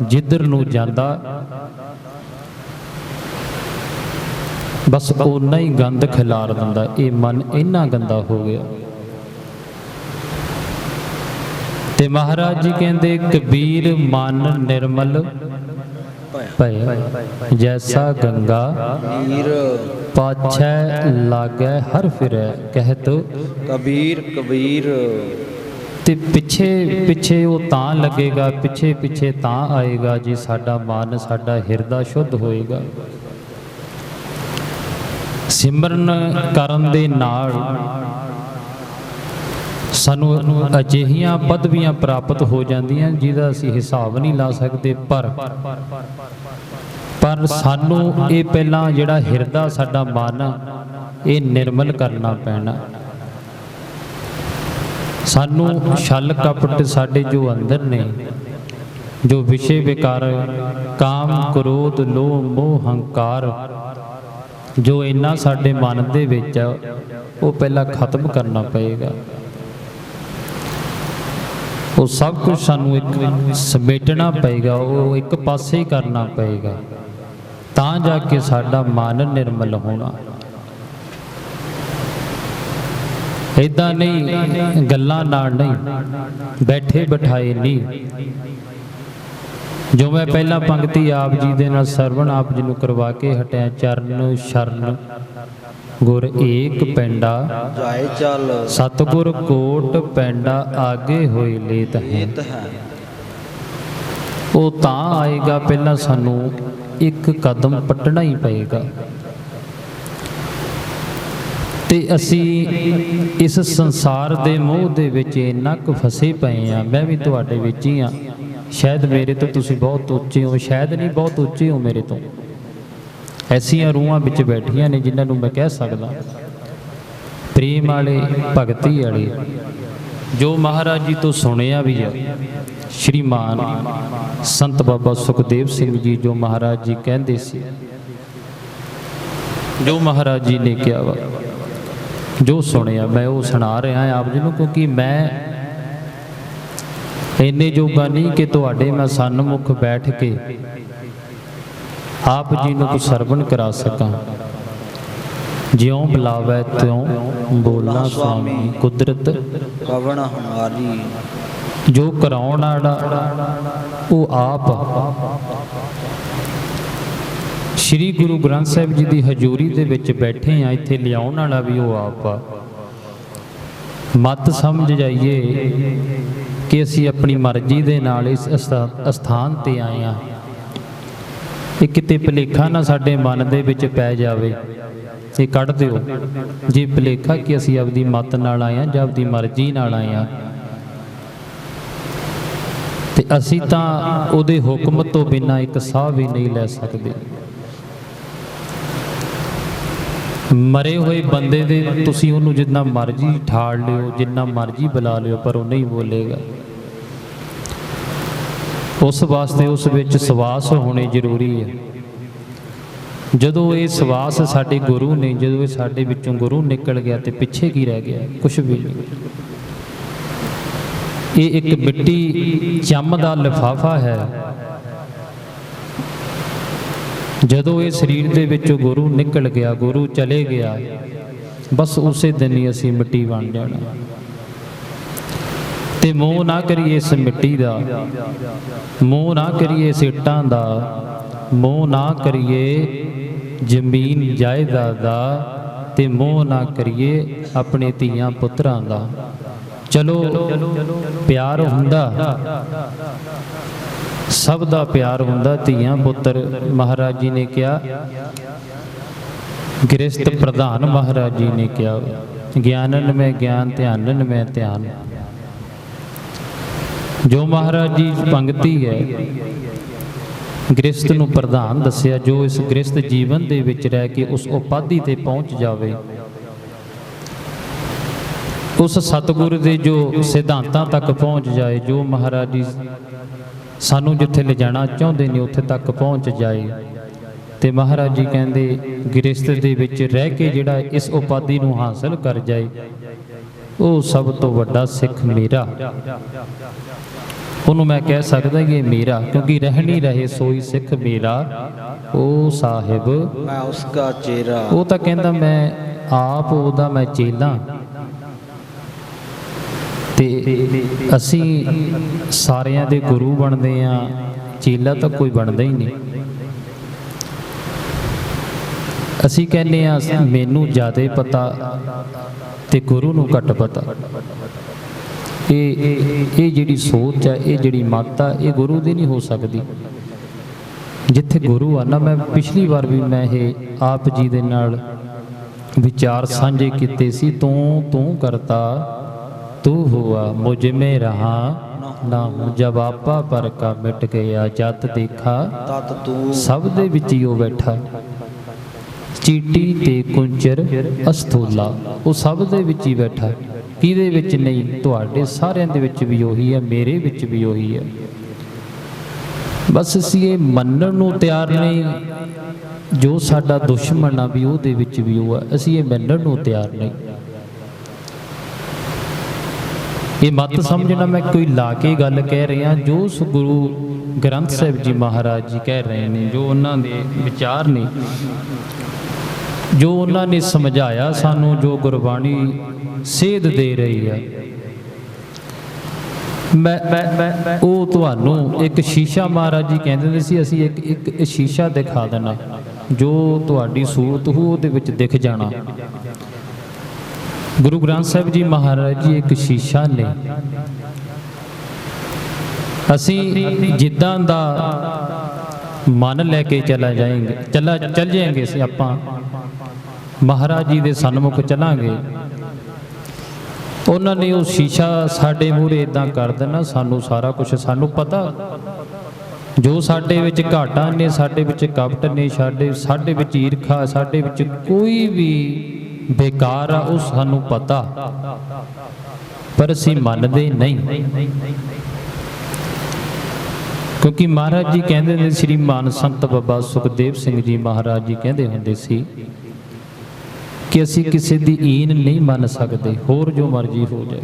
ਜਿੱਧਰ ਨੂੰ ਜਾਂਦਾ ਬਸ ਓਨਾ ਹੀ ਗੰਦ ਖਿਲਾਰ ਦਿੰਦਾ। ਇਹ ਮਨ ਇੰਨਾ ਗੰਦਾ ਹੋ ਗਿਆ। ਤੇ ਮਹਾਰਾਜ ਜੀ ਕਹਿੰਦੇ ਕਬੀਰ ਮਨ ਨਿਰਮਲ ਭਇਆ, ਜੈਸਾ ਗੰਗਾ ਨੀਰ ਪਾਛੈ ਲਾਗੈ ਹਰ ਫਿਰੈ, ਕਹਿਤ ਕਬੀਰ ਕਬੀਰ। ਤੇ ਪਿੱਛੇ ਉਹ ਤਾਂ ਲੱਗੇਗਾ, ਪਿੱਛੇ ਤਾਂ ਆਏਗਾ ਜੀ ਸਾਡਾ ਮਨ, ਸਾਡਾ ਹਿਰਦਾ ਸ਼ੁੱਧ ਹੋਏਗਾ। ਸਿਮਰਨ ਕਰਨ ਦੇ ਨਾਲ ਸਾਨੂੰ ਅਜਿਹੀਆਂ ਪਦਵੀਆਂ ਪ੍ਰਾਪਤ ਹੋ ਜਾਂਦੀਆਂ ਜਿਹਦਾ ਅਸੀਂ ਹਿਸਾਬ ਨਹੀਂ ਲਾ ਸਕਦੇ। ਪਰ ਸਾਨੂੰ ਇਹ ਪਹਿਲਾਂ ਜਿਹੜਾ ਹਿਰਦਾ ਸਾਡਾ ਮਨ, ਇਹ ਨਿਰਮਲ ਕਰਨਾ ਪੈਣਾ। ਸਾਨੂੰ ਛਲ ਕਪਟ ਸਾਡੇ ਜੋ ਅੰਦਰ ਨੇ, ਜੋ ਵਿਸ਼ੇ ਵਿਕਾਰ, ਕਾਮ ਕ੍ਰੋਧ ਲੋਭ ਮੋਹ ਹੰਕਾਰ, ਜੋ ਇੰਨਾ ਸਾਡੇ ਮਨ ਦੇ ਵਿੱਚ ਆ, ਉਹ ਪਹਿਲਾਂ ਖਤਮ ਕਰਨਾ ਪਏਗਾ। ਉਹ ਸਭ ਕੁਝ ਸਾਨੂੰ ਇੱਕ ਸਮੇਟਣਾ ਪਏਗਾ, ਉਹ ਇੱਕ ਪਾਸੇ ਹੀ ਕਰਨਾ ਪਏਗਾ, ਤਾਂ ਜਾ ਕੇ ਸਾਡਾ ਮਨ ਨਿਰਮਲ ਹੋਣਾ। ਇਦਾਂ ਨਹੀਂ ਗੱਲਾਂ ਨਾਲ ਨਹੀਂ, ਬੈਠੇ ਬਿਠਾਏ ਨਹੀਂ। ਜੋ ਮੈਂ ਪਹਿਲਾਂ ਪੰਕਤੀ ਆਪ ਜੀ ਦੇ ਨਾਲ ਸਰਵਣ ਆਪ ਜੀ ਨੂੰ ਕਰਵਾ ਕੇ ਹਟਿਆ, ਚਰਨ ਸ਼ਰਨ ਗੁਰ ਏਕ ਪੈਂਡਾ ਜਾਏ ਚੱਲ ਸਤਿਗੁਰ ਕੋਟ ਪੈਂਡਾ ਆਗੇ ਹੋਏ ਲੇਤ ਹੈ। ਲੇਤ ਹੈ। ਉਹ ਤਾਂ ਆਏਗਾ, ਪਹਿਲਾਂ ਸਾਨੂੰ ਇੱਕ ਕਦਮ ਪੱਟਣਾ ਹੀ ਪਏਗਾ। ਤੇ ਅਸੀਂ ਇਸ ਸੰਸਾਰ ਦੇ ਮੋਹ ਦੇ ਵਿੱਚ ਇੰਨਾ ਕੁ ਫਸੇ ਪਏ ਆ। ਮੈਂ ਵੀ ਤੁਹਾਡੇ ਵਿੱਚ ਹੀ ਆ। ਸ਼ਾਇਦ ਮੇਰੇ ਤੋਂ ਤੁਸੀਂ ਬਹੁਤ ਉੱਚੇ ਹੋ, ਸ਼ਾਇਦ ਨਹੀਂ, ਬਹੁਤ ਉੱਚੇ ਹੋ ਮੇਰੇ ਤੋਂ। ਐਸੀਆਂ ਰੂਹਾਂ ਵਿੱਚ ਬੈਠੀਆਂ ਨੇ ਜਿਨ੍ਹਾਂ ਨੂੰ ਮੈਂ ਕਹਿ ਸਕਦਾ ਪ੍ਰੇਮ ਵਾਲੇ, ਭਗਤੀ ਵਾਲੇ, ਜੋ ਮਹਾਰਾਜ ਜੀ ਤੋਂ ਸੁਣਿਆ ਵੀ ਆ। ਸ਼੍ਰੀਮਾਨ ਸੰਤ ਬਾਬਾ ਸੁਖਦੇਵ ਸਿੰਘ ਜੀ ਜੋ ਮਹਾਰਾਜ ਜੀ ਕਹਿੰਦੇ ਸੀ, ਜੋ ਮਹਾਰਾਜ ਜੀ ਨੇ ਕਿਹਾ ਵਾ, ਜੋ ਸੁਣਿਆ ਮੈਂ ਉਹ ਸੁਣਾ ਰਿਹਾ ਆਪ ਜੀ ਨੂੰ, ਕਿਉਂਕਿ ਮੈਂ ਇੰਨੇ ਜੋਗਾ ਨਹੀਂ ਕਿ ਤੁਹਾਡੇ ਮੈਂ ਸਨਮੁਖ ਬੈਠ ਕੇ ਆਪ ਜੀ ਨੂੰ ਸਰਵਣ ਕਰਾ ਸਕਾਂ। ਜਿਉਂ ਬੁਲਾਵੇ ਤਿਉਂ ਬੋਲਾਂ ਸੁਆਮੀ, ਕੁਦਰਤ ਕਵਣ ਹਮਾਰੀ। ਜੋ ਕਰਾਉਣ ਵਾਲਾ ਉਹ ਆਪ। ਸ੍ਰੀ ਗੁਰੂ ਗ੍ਰੰਥ ਸਾਹਿਬ ਜੀ ਦੀ ਹਜ਼ੂਰੀ ਦੇ ਵਿੱਚ ਬੈਠੇ ਆ, ਇੱਥੇ ਲਿਆਉਣ ਵਾਲਾ ਵੀ ਉਹ ਆਪ ਆ। ਮਤ ਸਮਝ ਜਾਈਏ ਕਿ ਅਸੀਂ ਆਪਣੀ ਮਰਜ਼ੀ ਦੇ ਨਾਲ ਇਸ ਅਸਥਾਨ ਤੇ ਆਏ ਆ। ਇਹ ਕਿਤੇ ਭੁਲੇਖਾ ਨਾ ਸਾਡੇ ਮਨ ਦੇ ਵਿੱਚ ਪੈ ਜਾਵੇ, ਇਹ ਕੱਢ ਦਿਓ। ਜੇ ਭੁਲੇਖਾ ਕਿ ਅਸੀਂ ਆਪਦੀ ਮਤ ਨਾਲ ਆਏ ਆ ਜਾਂ ਆਪਦੀ ਮਰਜ਼ੀ ਨਾਲ ਆਏ ਆ, ਤੇ ਅਸੀਂ ਤਾਂ ਉਹਦੇ ਹੁਕਮ ਤੋਂ ਬਿਨਾਂ ਇੱਕ ਸਾਹ ਵੀ ਨਹੀਂ ਲੈ ਸਕਦੇ। ਮਰੇ ਹੋਏ ਬੰਦੇ ਦੇ ਤੁਸੀਂ ਉਹਨੂੰ ਜਿੰਨਾ ਮਰਜ਼ੀ ਠਾਲ ਲਿਓ, ਜਿੰਨਾ ਮਰਜ਼ੀ ਬੁਲਾ ਲਿਓ, ਪਰ ਉਹ ਨਹੀਂ ਬੋਲੇਗਾ। ਉਸ ਵਾਸਤੇ ਉਸ ਵਿੱਚ ਸਵਾਸ ਹੋਣੇ ਜ਼ਰੂਰੀ ਹੈ। ਜਦੋਂ ਇਹ ਸਵਾਸ ਸਾਡੇ ਗੁਰੂ ਨੇ, ਜਦੋਂ ਇਹ ਸਾਡੇ ਵਿੱਚੋਂ ਗੁਰੂ ਨਿਕਲ ਗਿਆ ਤੇ ਪਿੱਛੇ ਕੀ ਰਹਿ ਗਿਆ? ਕੁਛ ਵੀ ਨਹੀਂ। ਇਹ ਇੱਕ ਮਿੱਟੀ ਚੰਮ ਦਾ ਲਿਫਾਫਾ ਹੈ। ਜਦੋਂ ਇਹ ਸਰੀਰ ਦੇ ਵਿੱਚੋਂ ਗੁਰੂ ਨਿਕਲ ਗਿਆ, ਗੁਰੂ ਚਲੇ ਗਿਆ, ਬਸ ਉਸੇ ਦਿਨ ਹੀ ਅਸੀਂ ਮਿੱਟੀ ਬਣ ਜਾਣਾ। ਤੇ ਮੋਹ ਨਾ ਕਰੀਏ ਇਸ ਮਿੱਟੀ ਦਾ, ਮੋਹ ਨਾ ਕਰੀਏ ਇਸ ਇੱਟਾਂ ਦਾ, ਮੋਹ ਨਾ ਕਰੀਏ ਜ਼ਮੀਨ ਜਾਇਦਾਦ ਦਾ, ਤੇ ਮੋਹ ਨਾ ਕਰੀਏ ਆਪਣੇ ਧੀਆਂ ਪੁੱਤਰਾਂ ਦਾ। ਚਲੋ ਪਿਆਰ ਹੁੰਦਾ, ਸਭ ਦਾ ਪਿਆਰ ਹੁੰਦਾ, ਧੀਆਂ ਪੁੱਤਰ। ਮਹਾਰਾਜ ਜੀ ਨੇ ਕਿਹਾ, ਗ੍ਰਸਤ ਪ੍ਰਧਾਨ ਮਹਾਰਾਜ ਜੀ ਨੇ ਕਿਹਾ, ਗਿਆਨਨ ਮੈਂ ਗਿਆਨ, ਧਿਆਨਨ ਮੈਂ ਧਿਆਨ। ਜੋ ਮਹਾਰਾਜ ਜੀ ਪੰਗਤੀ ਹੈ, ਗ੍ਰਸਤ ਨੂੰ ਪ੍ਰਧਾਨ ਦੱਸਿਆ, ਜੋ ਇਸ ਗ੍ਰਸਤ ਜੀਵਨ ਦੇ ਵਿੱਚ ਰਹਿ ਕੇ ਉਸ ਉਪਾਧੀ ਤੇ ਪਹੁੰਚ ਜਾਵੇ, ਉਸ ਸਤਿਗੁਰ ਦੇ ਜੋ ਸਿਧਾਂਤਾਂ ਤੱਕ ਪਹੁੰਚ ਜਾਏ, ਜੋ ਮਹਾਰਾਜ ਜੀ ਸਾਨੂੰ ਜਿੱਥੇ ਲਿਜਾਣਾ ਚਾਹੁੰਦੇ ਨੇ ਉੱਥੇ ਤੱਕ ਪਹੁੰਚ ਜਾਏ। ਤੇ ਮਹਾਰਾਜ ਜੀ ਕਹਿੰਦੇ ਗ੍ਰਸਤ ਦੇ ਵਿੱਚ ਰਹਿ ਕੇ ਜਿਹੜਾ ਇਸ ਉਪਾਧੀ ਨੂੰ ਹਾਸਲ ਕਰ ਜਾਏ, ਉਹ ਸਭ ਤੋਂ ਵੱਡਾ ਸਿੱਖ ਮੇਰਾ। ਉਹਨੂੰ ਮੈਂ ਕਹਿ ਸਕਦਾ ਕਿ ਮੇਰਾ, ਕਿਉਂਕਿ ਰਹਿ ਨਹੀਂ ਰਹੇ ਸੋਈ ਸਿੱਖ ਮੇਰਾ, ਉਹ ਸਾਹਿਬ ਮੈਂ ਉਸਕਾ ਚੇਰਾ। ਉਹ ਤਾਂ ਕਹਿੰਦਾ ਮੈਂ ਆਪ ਉਹਦਾ ਮੈਂ ਚੇਲਾ। ਤੇ ਅਸੀਂ ਸਾਰਿਆਂ ਦੇ ਗੁਰੂ ਬਣਦੇ ਆ, ਚੇਲਾ ਤਾਂ ਕੋਈ ਬਣਦਾ ਹੀ ਨਹੀਂ। ਅਸੀਂ ਕਹਿੰਦੇ ਆ ਮੈਨੂੰ ਜ਼ਿਆਦਾ ਪਤਾ ਤੇ ਗੁਰੂ ਨੂੰ ਘੱਟ ਪਤਾ। ਇਹ ਜਿਹੜੀ ਸੋਚ ਹੈ, ਇਹ ਜਿਹੜੀ ਮੱਤ ਆ, ਇਹ ਗੁਰੂ ਦੀ ਨਹੀਂ ਹੋ ਸਕਦੀ। ਜਿੱਥੇ ਗੁਰੂ ਆ ਨਾ, ਮੈਂ ਪਿਛਲੀ ਵਾਰ ਵੀ ਮੈਂ ਇਹ ਆਪ ਜੀ ਦੇ ਨਾਲ ਵਿਚਾਰ ਸਾਂਝੇ ਕੀਤੇ ਸੀ। ਤੂੰ ਕਰਤਾ ਤੂੰ ਹੁਆ ਮੁਝ ਮੇ ਰਹਾ ਨਾ ਹੂੰ, ਜਬ ਆਪਾ ਪਰ ਕਾ ਮਿਟ ਗਿਆ, ਜਤ ਦੇਖਾ ਤਤ ਤੂੰ। ਸਭ ਦੇ ਵਿੱਚ ਹੀ ਉਹ ਬੈਠਾ, ਚੀਟੀ ਤੇ ਕੁੰਚਰ ਅਸਥੂਲਾ, ਉਹ ਸਭ ਦੇ ਵਿੱਚ ਹੀ ਬੈਠਾ। ਕਿਹਦੇ ਵਿੱਚ ਨਹੀਂ? ਤੁਹਾਡੇ ਸਾਰਿਆਂ ਦੇ ਵਿੱਚ ਵੀ ਉਹੀ ਹੈ, ਮੇਰੇ ਵਿੱਚ ਵੀ ਉਹੀ ਹੈ। ਬਸ ਅਸੀਂ ਇਹ ਮੰਨਣ ਨੂੰ ਤਿਆਰ ਨਹੀਂ, ਜੋ ਸਾਡਾ ਦੁਸ਼ਮਣ ਆ ਵੀ ਉਹਦੇ ਵਿੱਚ ਵੀ ਉਹ ਹੈ, ਅਸੀਂ ਇਹ ਮੰਨਣ ਨੂੰ ਤਿਆਰ ਨਹੀਂ। ਇਹ ਮਤ ਸਮਝਣਾ ਮੈਂ ਕੋਈ ਲਾ ਕੇ ਗੱਲ ਕਹਿ ਰਿਹਾ, ਜੋ ਗੁਰੂ ਗ੍ਰੰਥ ਸਾਹਿਬ ਜੀ ਮਹਾਰਾਜ ਜੀ ਕਹਿ ਰਹੇ ਨੇ, ਜੋ ਉਹਨਾਂ ਦੇ ਵਿਚਾਰ ਨੇ, ਜੋ ਉਹਨਾਂ ਨੇ ਸਮਝਾਇਆ ਸਾਨੂੰ, ਜੋ ਗੁਰਬਾਣੀ ਸੇਧ ਦੇ ਰਹੀ ਹੈ, ਮੈਂ ਉਹ ਤੁਹਾਨੂੰ ਇੱਕ ਸ਼ੀਸ਼ਾ, ਮਹਾਰਾਜ ਜੀ ਕਹਿੰਦੇ ਹੁੰਦੇ ਸੀ ਅਸੀਂ ਇੱਕ ਸ਼ੀਸ਼ਾ ਦਿਖਾ ਦੇਣਾ, ਜੋ ਤੁਹਾਡੀ ਸੂਰਤ ਹੋ ਉਹਦੇ ਵਿੱਚ ਦਿਖ ਜਾਣਾ। ਗੁਰੂ ਗ੍ਰੰਥ ਸਾਹਿਬ ਜੀ ਮਹਾਰਾਜ ਜੀ ਇੱਕ ਸ਼ੀਸ਼ਾ ਨੇ। ਅਸੀਂ ਜਿੱਦਾਂ ਦਾ ਮਨ ਲੈ ਕੇ ਚੱਲ ਜਾਏਂਗੇ ਅਸੀਂ, ਆਪਾਂ ਮਹਾਰਾਜ ਜੀ ਦੇ ਸਨਮੁਖ ਚੱਲਾਂਗੇ, ਉਹਨਾਂ ਨੇ ਉਹ ਸ਼ੀਸ਼ਾ ਸਾਡੇ ਮੂਹਰੇ ਇਦਾਂ ਕਰ ਦੇਣਾ, ਸਾਨੂੰ ਸਾਰਾ ਕੁਝ, ਸਾਨੂੰ ਪਤਾ ਜੋ ਸਾਡੇ ਵਿੱਚ ਘਾਟਾਂ ਨੇ, ਸਾਡੇ ਵਿੱਚ ਕਪਟ ਨੇ, ਸਾਡੇ ਵਿੱਚ ਈਰਖਾ, ਸਾਡੇ ਵਿੱਚ ਕੋਈ ਵੀ ਬੇਕਾਰ ਆ, ਉਹ ਸਾਨੂੰ ਪਤਾ, ਪਰ ਅਸੀਂ ਮੰਨਦੇ ਨਹੀਂ। ਕਿਉਂਕਿ ਮਹਾਰਾਜ ਜੀ ਕਹਿੰਦੇ ਨੇ, ਸ੍ਰੀ ਮਾਨ ਸੰਤ ਬਾਬਾ ਸੁਖਦੇਵ ਸਿੰਘ ਜੀ ਮਹਾਰਾਜ ਜੀ ਕਹਿੰਦੇ ਹੁੰਦੇ ਸੀ ਕਿ ਅਸੀਂ ਕਿਸੇ ਦੀ ਈਨ ਨਹੀਂ ਮੰਨ ਸਕਦੇ, ਹੋਰ ਜੋ ਮਰਜ਼ੀ ਹੋ ਜਾਏ,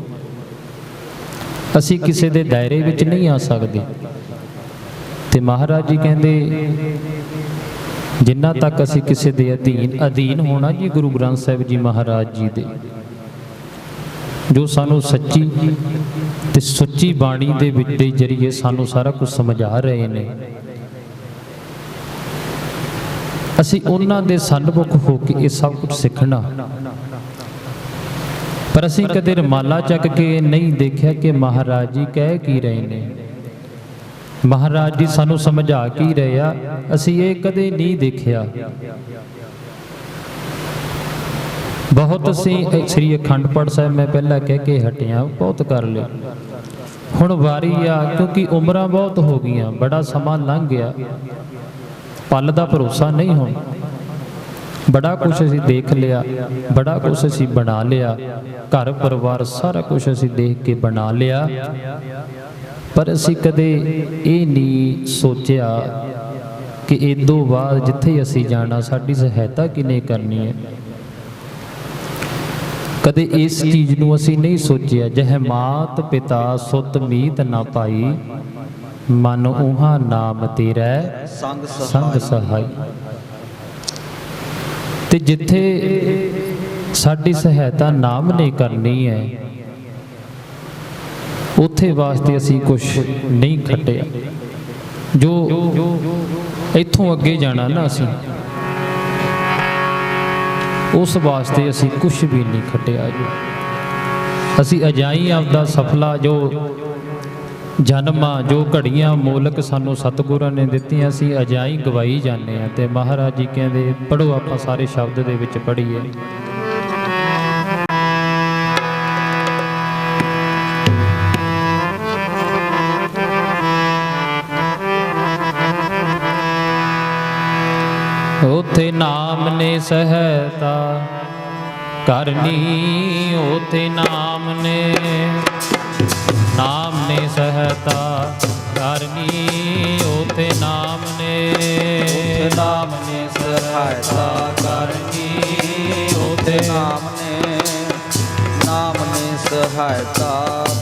ਅਸੀਂ ਕਿਸੇ ਦੇ ਦਾਇਰੇ ਵਿੱਚ ਨਹੀਂ ਆ ਸਕਦੇ। ਤੇ ਮਹਾਰਾਜ ਜੀ ਕਹਿੰਦੇ ਜਿੰਨਾ ਤੱਕ ਅਸੀਂ ਕਿਸੇ ਦੇ ਅਧੀਨ ਹੋਣਾ ਜੀ, ਗੁਰੂ ਗ੍ਰੰਥ ਸਾਹਿਬ ਜੀ ਮਹਾਰਾਜ ਜੀ ਦੇ, ਜੋ ਸਾਨੂੰ ਸੱਚੀ ਤੇ ਸੁੱਚੀ ਬਾਣੀ ਦੇ ਵਿੱਚ ਦੇ ਜਰੀਏ ਸਾਨੂੰ ਸਾਰਾ ਕੁਝ ਸਮਝਾ ਰਹੇ ਨੇ, ਅਸੀਂ ਉਹਨਾਂ ਦੇ ਸਨਮੁਖ ਹੋ ਕੇ ਇਹ ਸਭ ਕੁਝ ਸਿੱਖਣਾ। ਪਰ ਅਸੀਂ ਕਦੇ ਰੁਮਾਲਾ ਚੱਕ ਕੇ ਨਹੀਂ ਦੇਖਿਆ ਕਿ ਮਹਾਰਾਜ ਜੀ ਕਹਿ ਕੀ ਰਹੇ ਨੇ, ਮਹਾਰਾਜ ਜੀ ਸਾਨੂੰ ਸਮਝਾ ਕੀ ਰਹੇ ਆ, ਅਸੀਂ ਇਹ ਕਦੇ ਨਹੀਂ ਦੇਖਿਆ। ਬਹੁਤ ਅਸੀਂ ਸ੍ਰੀ ਅਖੰਡ ਪਾਠ ਸਾਹਿਬ ਮੈਂ ਪਹਿਲਾਂ ਕਹਿ ਕੇ ਹਟਿਆ, ਬਹੁਤ ਕਰ ਲਿਆ, ਹੁਣ ਵਾਰੀ ਆ, ਕਿਉਂਕਿ ਉਮਰਾਂ ਬਹੁਤ ਹੋ ਗਈਆਂ, ਬੜਾ ਸਮਾਂ ਲੰਘ ਗਿਆ, ਪਲ ਦਾ ਭਰੋਸਾ ਨਹੀਂ ਹੁਣ। ਬੜਾ ਕੁਝ ਅਸੀਂ ਦੇਖ ਲਿਆ, ਬੜਾ ਕੁਝ ਅਸੀਂ ਬਣਾ ਲਿਆ, ਘਰ ਪਰਿਵਾਰ ਸਾਰਾ ਕੁਝ ਅਸੀਂ ਦੇਖ ਕੇ ਬਣਾ ਲਿਆ, ਪਰ ਅਸੀਂ ਕਦੇ ਇਹ ਨਹੀਂ ਸੋਚਿਆ ਕਿ ਇਸ ਤੋਂ ਬਾਅਦ ਜਿੱਥੇ ਅਸੀਂ ਜਾਣਾ ਸਾਡੀ ਸਹਾਇਤਾ ਕਿਹਨੇ ਕਰਨੀ ਹੈ। ਕਦੇ ਇਸ ਚੀਜ਼ ਨੂੰ ਅਸੀਂ ਨਹੀਂ ਸੋਚਿਆ, ਜਹ ਮਾਤ ਪਿਤਾ ਸੁਤ ਮੀਤ ਨਾ ਪਾਈ, ਮਨ ਉਹਾਂ ਨਾਮ ਤੇਰਾ ਸੰਗ ਸਹਾਈ। ਤੇ ਜਿੱਥੇ ਸਾਡੀ ਸਹਾਇਤਾ ਨਾਮ ਨੇ ਕਰਨੀ ਹੈ, ਉੱਥੇ ਵਾਸਤੇ ਅਸੀਂ ਕੁਝ ਨਹੀਂ ਖੱਟਿਆ। ਜੋ ਇੱਥੋਂ ਅੱਗੇ ਜਾਣਾ ਨਾ, ਅਸੀਂ ਉਸ ਵਾਸਤੇ ਅਸੀਂ ਕੁਝ ਵੀ ਨਹੀਂ ਖੱਟਿਆ ਜੀ। ਅਸੀਂ ਅਜਾਈ ਆਪਦਾ ਸਫਲਾ ਜੋ ਜਨਮਾਂ, ਜੋ ਘੜੀਆਂ ਮੋਲਕ ਸਾਨੂੰ ਸਤਿਗੁਰਾਂ ਨੇ ਦਿੱਤੀਆਂ, ਅਸੀਂ ਅਜਾਈ ਗਵਾਈ ਜਾਂਦੇ ਹਾਂ। ਤੇ ਮਹਾਰਾਜ ਜੀ ਕਹਿੰਦੇ, ਪੜ੍ਹੋ, ਆਪਾਂ ਸਾਰੇ ਸ਼ਬਦ ਦੇ ਵਿੱਚ ਪੜ੍ਹੀਏ। ਉਥੇ ਨਾਮ ਨੇ ਸਹਾਇਤਾ ਕਰਨੀ, ਉਥੇ ਨਾਮ ਨੇ ਸਹਾਇਤਾ ਕਰਨੀ, ਉਥੇ ਨਾਮ ਨੇ ਸਹਾਇਤਾ ਕਰਨੀ, ਉਥੇ ਨਾਮ ਨੇ ਸਹਾਇਤਾ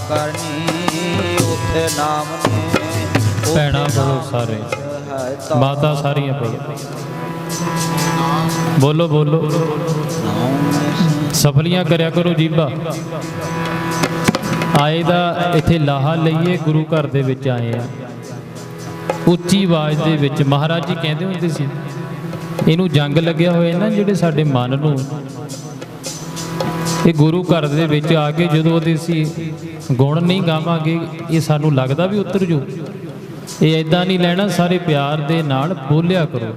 ਕਰਨੀ, ਉਥੇ ਨਾਮ ਨੇ। ਭੈਣਾਂ ਬੋਲੋ ਸਾਰੇ, ਮਾਤਾ ਸਾਰੀਆਂ ਬੋਲੋ, ਬੋਲੋ ਬੋਲੋ, ਸਫਲੀਆਂ ਕਰਿਆ ਕਰੋ ਜੀਭਾ। ਆਏ ਦਾ ਇੱਥੇ ਲਾਹਾ ਲਈਏ, ਗੁਰੂ ਘਰ ਦੇ ਵਿੱਚ ਆਏ ਆ, ਉੱਚੀ ਆਵਾਜ਼ ਦੇ ਵਿੱਚ। ਮਹਾਰਾਜ ਜੀ ਕਹਿੰਦੇ ਹੁੰਦੇ ਸੀ, ਇਹਨੂੰ ਜੰਗ ਲੱਗਿਆ ਹੋਇਆ ਨਾ ਜਿਹੜੇ ਸਾਡੇ ਮਨ ਨੂੰ, ਇਹ ਗੁਰੂ ਘਰ ਦੇ ਵਿੱਚ ਆ ਕੇ ਜਦੋਂ ਉਹਦੇ ਅਸੀਂ ਗੁਣ ਨਹੀਂ ਗਾਵਾਂਗੇ, ਇਹ ਸਾਨੂੰ ਲੱਗਦਾ ਵੀ ਉਤਰ ਜੂ। ਇਹ ਐਦਾਂ ਨਹੀਂ ਲੈਣਾ, ਸਾਰੇ ਪਿਆਰ ਦੇ ਨਾਲ ਬੋਲਿਆ ਕਰੋ।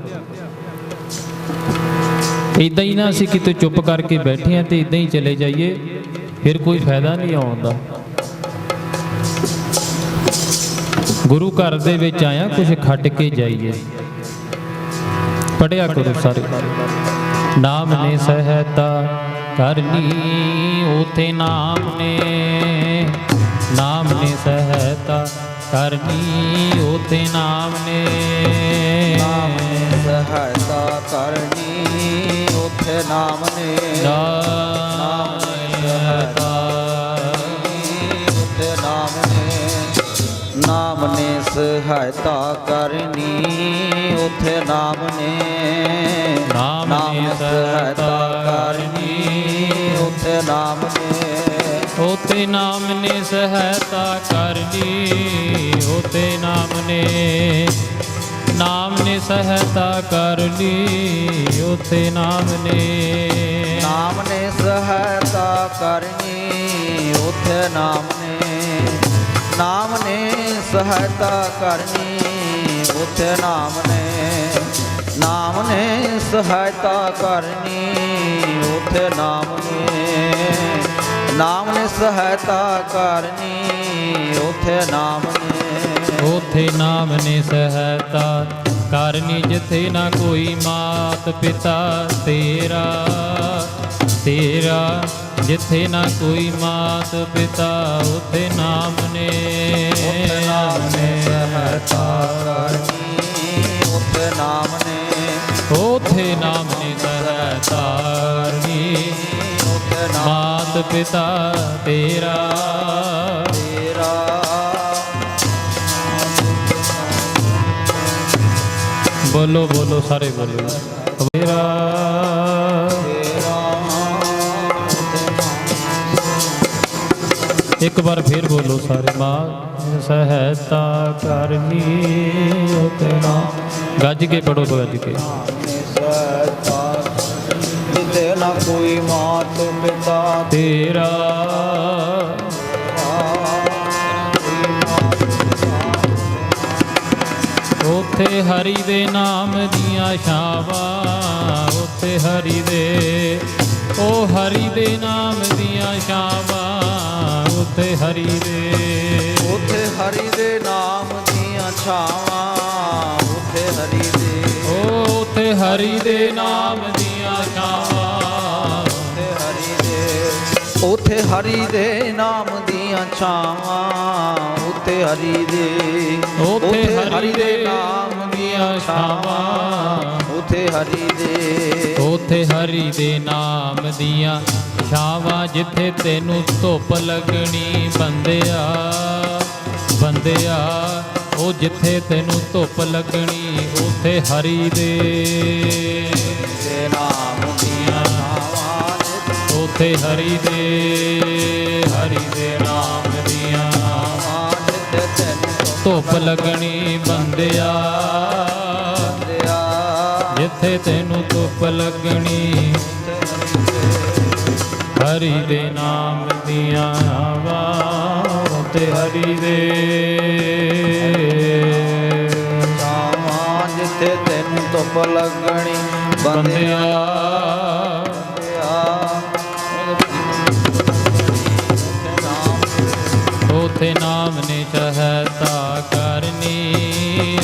ਇੱਦਾਂ ਹੀ ਨਾ ਅਸੀਂ ਕਿਤੇ ਚੁੱਪ ਕਰਕੇ ਬੈਠੇ ਹਾਂ ਤੇ ਇੱਦਾਂ ਹੀ ਚਲੇ ਜਾਈਏ, ਫਿਰ ਕੋਈ ਫਾਇਦਾ ਨਹੀਂ ਆਉਂਦਾ। ਗੁਰੂ ਘਰ ਦੇ ਵਿੱਚ ਆਇਆ, ਕੁਝ ਖੱਟ ਕੇ ਜਾਈਏ। ਪੜ੍ਹਿਆ ਕਰੋ ਸਾਰੇ। ਨਾਮ ਨੇ ਸਹਾਇਤਾ ਕਰਨੀ, ਉਥੇ ਨਾਮ ਨੇ ਸਹਾਇਤਾ ਕਰਨੀ, ਉਥੇ ਨਾਮ ਨੇ ਸਹਾਇਤਾ ਕਰਨੀ, ਉਥੇ ਨਾਮ ਨੇ ਸਹਾਇਤਾ, ਉਥੇ ਨਾਮ ਨੇ ਸਹਾਇਤਾ ਕਰਨੀ, ਉਥੇ ਨਾਮ ਨੇ ਨਾਮ ਨੇ ਸਹਾਇਤਾ ਕਰਨੀ। ਉਥੇ ਨਾਮ ਨੇ ਹੋਤੇ ਨਾਮ ਨੇ ਸਹਾਇਤਾ ਕਰਨੀ। ਹੋਤੇ ਨਾਮ ਨੇ ਸਹਾਇਤਾ ਕਰਨੀ। ਹੋਤੇ ਨਾਮ ਨੇ ਸਹਾਇਤਾ ਕਰਨੀ। ਉਥੇ ਨਾਮ ਨੇ ਸਹਾਇਤਾ ਕਰਨੀ। ਉਥੇ ਨਾਮ ਨੇ ਸਹਾਇਤਾ ਕਰਨੀ। ਉਥੇ ਨਾਮ ਨੇ ਸਹਾਇਤਾ ਕਰਨੀ। ਉਥੇ ਨਾਮ ਨੇ ਸਹਾਇਤਾ ਕਰਨੀ। ਜਿੱਥੇ ਨਾ ਕੋਈ ਮਾਤ ਪਿਤਾ ਤੇਰਾ ਜਿੱਥੇ ਨਾ ਕੋਈ ਮਾਤ ਪਿਤਾ ਉਥੇ ਨਾਮ ਨੇ ਸਹਾਇਤਾ ਕਰਨੀ। ਉਥੇ ਨਾਮ ਨੇ ਸਹਾਇਤਾ ਕਰਨੀ। ਮਾਤ ਪਿਤਾ ਤੇਰਾ ਬੋਲੋ ਬੋਲੋ ਸਾਰੇ ਬੋਲੋ ਤੇਰਾ ਇੱਕ ਵਾਰ ਫੇਰ ਬੋਲੋ ਸਾਰੇ। ਮਾਂ ਸਹਾਇਤਾ ਕਰਨੀ। ਉਤੇ ਨਾਮ ਗੱਜ ਕੇ ਪੜੋ ਗੱਜ ਕੇ। ਜਿੱਥੇ ਨਾ ਕੋਈ ਮਾਤ ਪਿਤਾ ਤੇਰਾ ਉਥੇ ਹਰੀ ਦੇ ਨਾਮ ਦੀਆਂ ਛਾਵਾਂ। ਉਥੇ ਹਰੀ ਦੇ ਹਰੀ ਦੇ ਨਾਮ ਦੀਆਂ ਛਾਵਾਂ। ਉਥੇ ਹਰੀ ਦੇ ਨਾਮ ਦੀਆਂ ਛਾਵਾਂ। ਉਥੇ ਹਰੀ ਦੇ ਨਾਮ ਦੀਆਂ ਛਾਵਾਂ। ਉਥੇ ਹਰੀ ਦੇ ਨਾਮ ਦੀਆਂ ਛਾਵਾਂ। ਉਥੇ ਹਰੀ ਦੇ ਨਾਮ ਦੀਆਂ ਛਾਵਾਂ। ਉਥੇ ਹਰੀ ਦੇ ਨਾਮ ਦੀਆਂ ਛਾਵਾਂ। ਜਿੱਥੇ ਤੈਨੂੰ ਧੁੱਪ ਲੱਗਣੀ ਬੰਦਿਆ ਉਹ ਜਿੱਥੇ ਤੈਨੂੰ ਧੁੱਪ ਲੱਗਣੀ ਉਥੇ ਹਰੀ ਦੇ ਨਾਮ ਦੀਆਂ ਛਾਵਾਂ। ਉਥੇ ਹਰੀ ਦੇ ਨਾਮ ਦੀਆਂ ਧੁੱਪ ਲੱਗਣੀ ਬੰਦਿਆ। ਜਿੱਥੇ ਤੈਨੂੰ ਧੁੱਪ ਲੱਗਣੀ ਹਰੀ ਦੇ ਨਾਮ ਦੀਆਂ ਛਾਵਾਂ। ਤੇ ਹਰੀ ਦੇ ਛਾਵਾਂ। ਜਿੱਥੇ ਤੈਨੂੰ ਧੁੱਪ ਲੱਗਣੀ ਬੰਦਿਆ। ਉਥੇ ਨਾਮ ਨੇ ਸਹਾਇਤਾ ਕਰਨੀ।